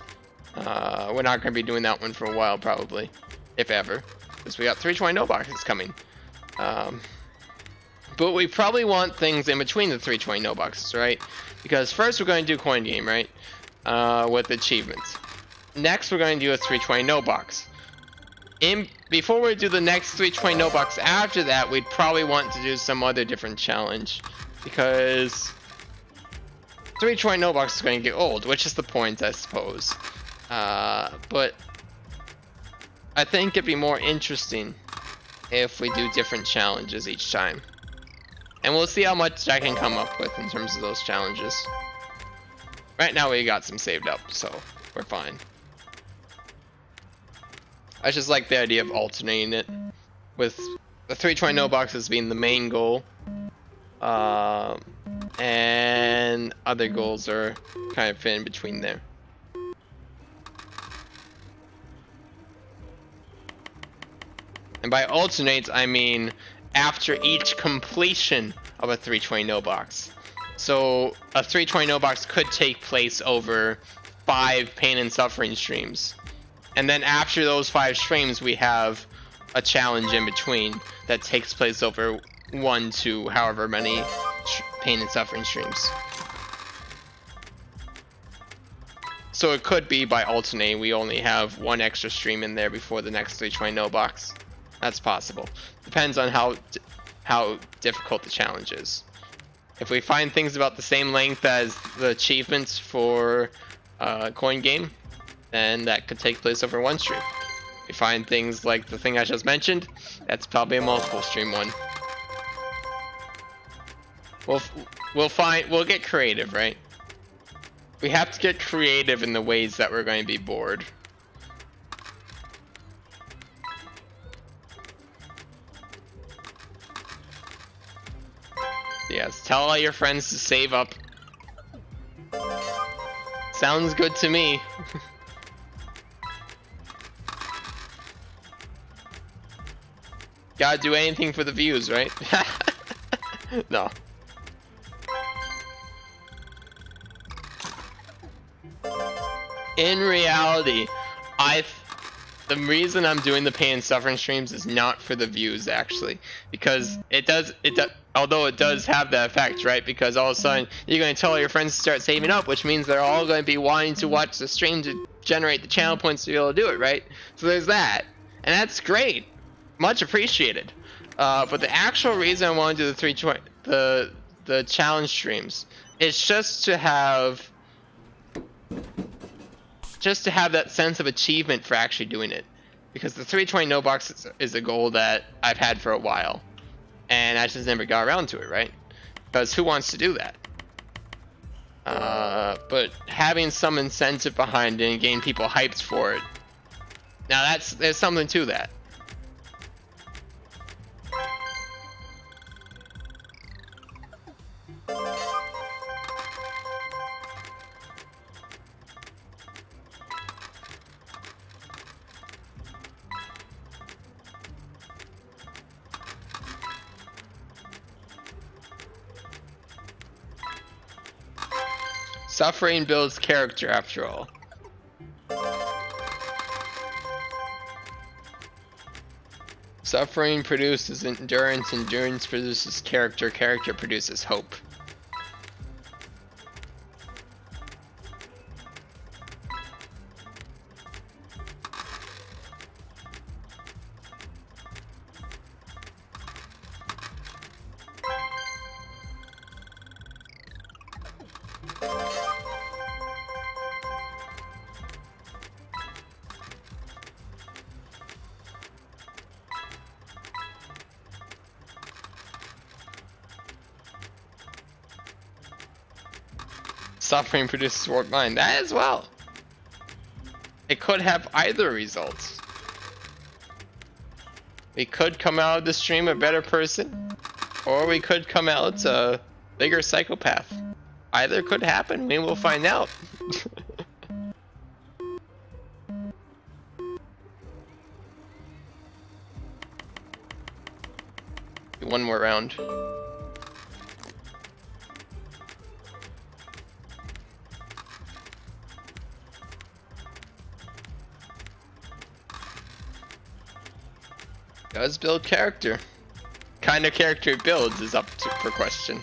we're not going to be doing that one for a while probably, if ever, because we got 320 no boxes coming. But we probably want things in between the 320 no boxes, right? Because first we're going to do coin game, right? With achievements. Next we're going to do a 320 no box. Before we do the next 320 no box after that, we'd probably want to do some other different challenge, because 320 no box is going to get old, which is the point, I suppose. But I think it'd be more interesting if we do different challenges each time. And we'll see how much I can come up with in terms of those challenges. Right now we got some saved up, so we're fine. I just like the idea of alternating it, with the 320 no boxes being the main goal, and other goals are kind of fit in between there. And by alternate, I mean after each completion of a 320 no box. So a 320 no box could take place over 5 pain and suffering streams. And then after those 5 streams, we have a challenge in between that takes place over 1 to however many pain and suffering streams. So it could be by alternating, we only have 1 extra stream in there before the next 320 no box. That's possible. Depends on how difficult the challenge is. If we find things about the same length as the achievements for coin game, then that could take place over 1 stream. If we find things like the thing I just mentioned, that's probably a multiple stream one. We'll get creative, right? We have to get creative in the ways that we're going to be bored. Yes, tell all your friends to save up. Sounds good to me. Gotta do anything for the views, right? No. In reality, the reason I'm doing the pain and suffering streams is not for the views, actually, because although it does have that effect, right? Because all of a sudden you're going to tell all your friends to start saving up, which means they're all going to be wanting to watch the stream to generate the channel points to be able to do it, right? So there's that, and that's great, much appreciated. But the actual reason I want to do the 320, the challenge streams, is just to have that sense of achievement for actually doing it, because the 320 no box is a goal that I've had for a while, and I just never got around to it, right? Because who wants to do that? But having some incentive behind it and getting people hyped for it, now there's something to that. Suffering builds character, after all. Suffering produces endurance, endurance produces character, character produces hope. Suffering produces warped mind. That as well. It could have either results. We could come out of the stream a better person, or we could come out a bigger psychopath. Either could happen. We will find out. One more round. Does build character. Kind of character it builds is up for question.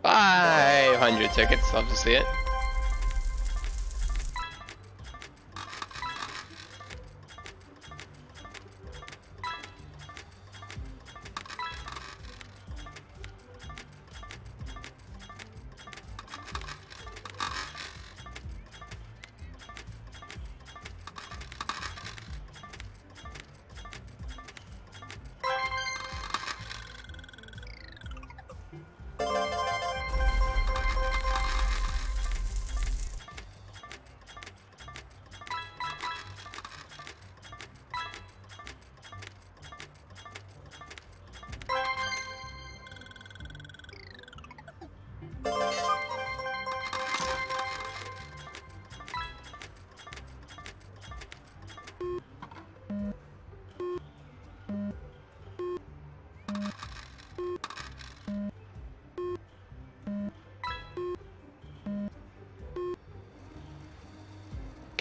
$500 tickets, love to see it.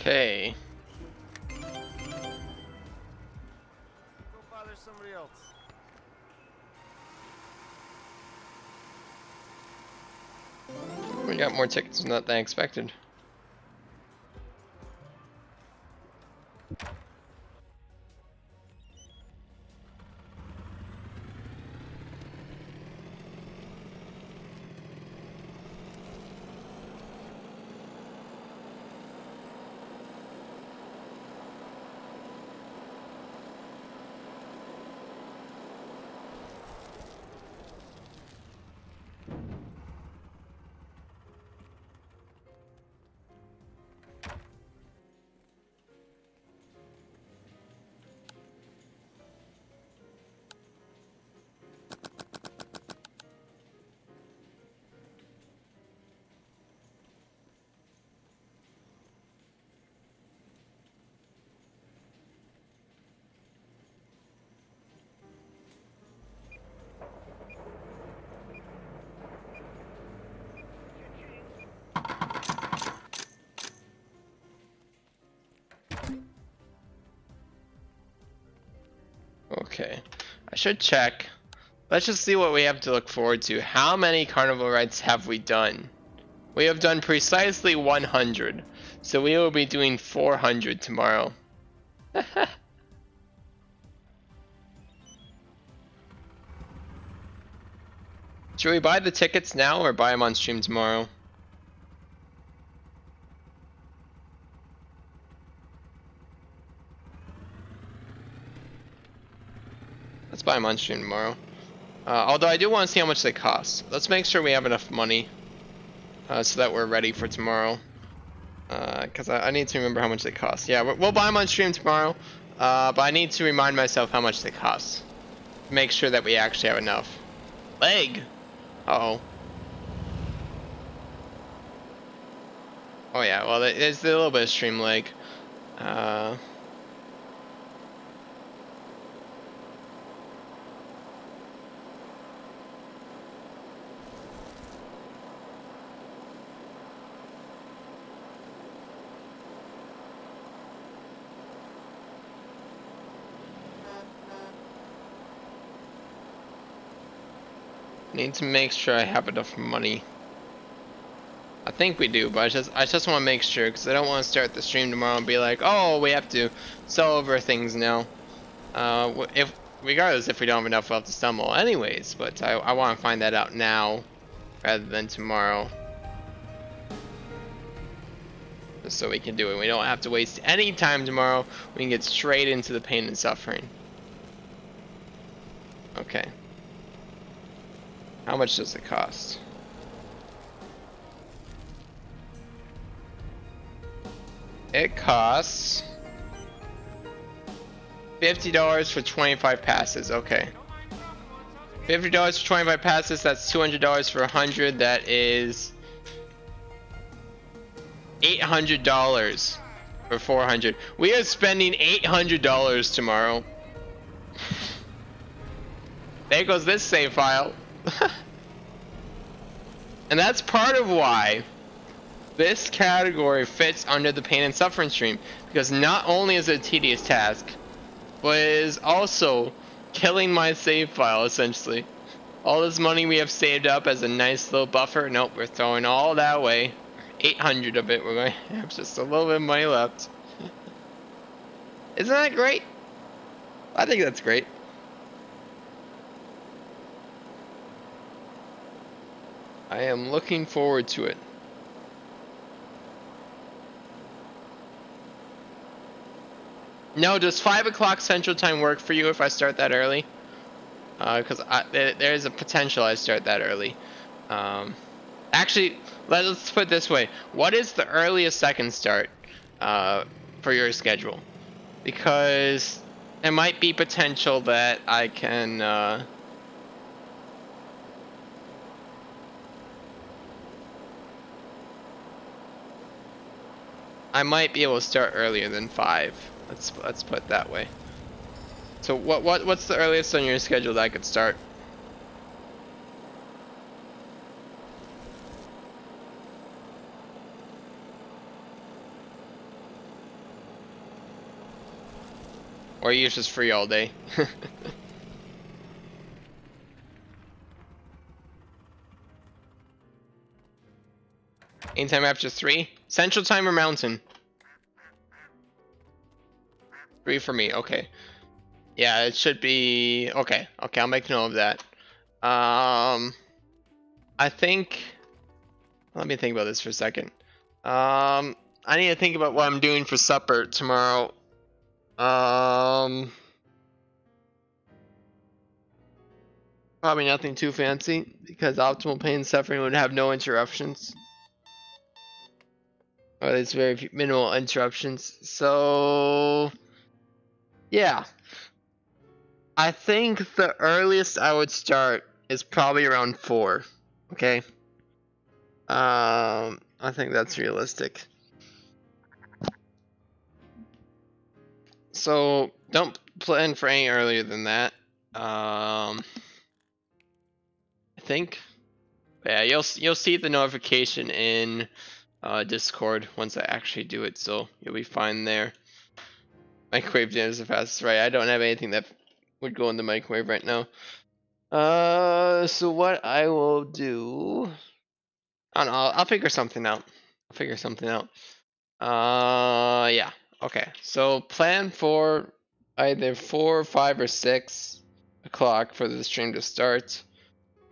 Okay. Go bother somebody else. We got more tickets than I expected. Okay, I should check. Let's just see what we have to look forward to. How many carnival rides have we done? We have done precisely 100. So we will be doing 400 tomorrow. Should we buy the tickets now or buy them on stream tomorrow? Let's buy them on stream tomorrow. Although I do want to see how much they cost. Let's make sure we have enough money so that we're ready for tomorrow. Because I need to remember how much they cost. Yeah, we'll buy them on stream tomorrow. But I need to remind myself how much they cost. Make sure that we actually have enough. Leg! Uh-oh. Oh yeah, well there's a little bit of stream lag. Need to make sure I have enough money. I think we do, but I just want to make sure because I don't want to start the stream tomorrow and be like, oh, we have to sell over things now. Regardless if we don't have enough, we'll have to stumble anyways. But I want to find that out now rather than tomorrow. so we can do it. We don't have to waste any time tomorrow. We can get straight into the pain and suffering. Okay. How much does it cost? It costs $50 for 25 passes. Okay. $50 for 25 passes. That's $200 for 100. That is $800 for 400. We are spending $800 tomorrow. There goes this save file. And that's part of why this category fits under the pain and suffering stream, because not only is it a tedious task, but it is also killing my save file essentially. All this money we have saved up as a nice little buffer, nope, we're throwing all that away. 800 of it, we're going to have just a little bit of money left. Isn't that great? I think that's great. I am looking forward to it. No, does 5 o'clock Central Time work for you if I start that early? Because there is a potential I start that early. Actually, let's put it this way. What is the earliest I can start for your schedule? Because there might be potential that I can... I might be able to start earlier than 5. Let's put it that way. So what's the earliest on your schedule that I could start? Or are you just free all day? Anytime after 3? Central Time or Mountain? 3 for me, okay. Yeah, it should be... Okay, I'll make note of that. I think... Let me think about this for a second. I need to think about what I'm doing for supper tomorrow. Probably nothing too fancy, because optimal pain and suffering would have no interruptions. Or at least very few, minimal interruptions. So... Yeah. I think the earliest I would start is probably around 4. Okay? I think that's realistic. So don't plan for any earlier than that. I think. Yeah, you'll see the notification in Discord once I actually do it, so you'll be fine there. Microwave dinner is the fastest, right? I don't have anything that would go in the microwave right now. So what I will do, I don't know, I'll figure something out. Yeah. Okay. So plan for either 4, 5, or 6 o'clock for the stream to start,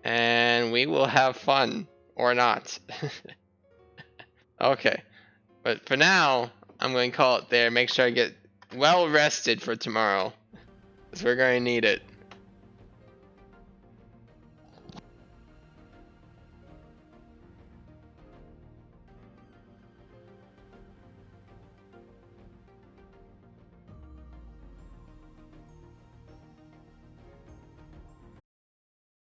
and we will have fun or not. Okay. But for now, I'm going to call it there. Make sure I get well rested for tomorrow, because we're going to need it.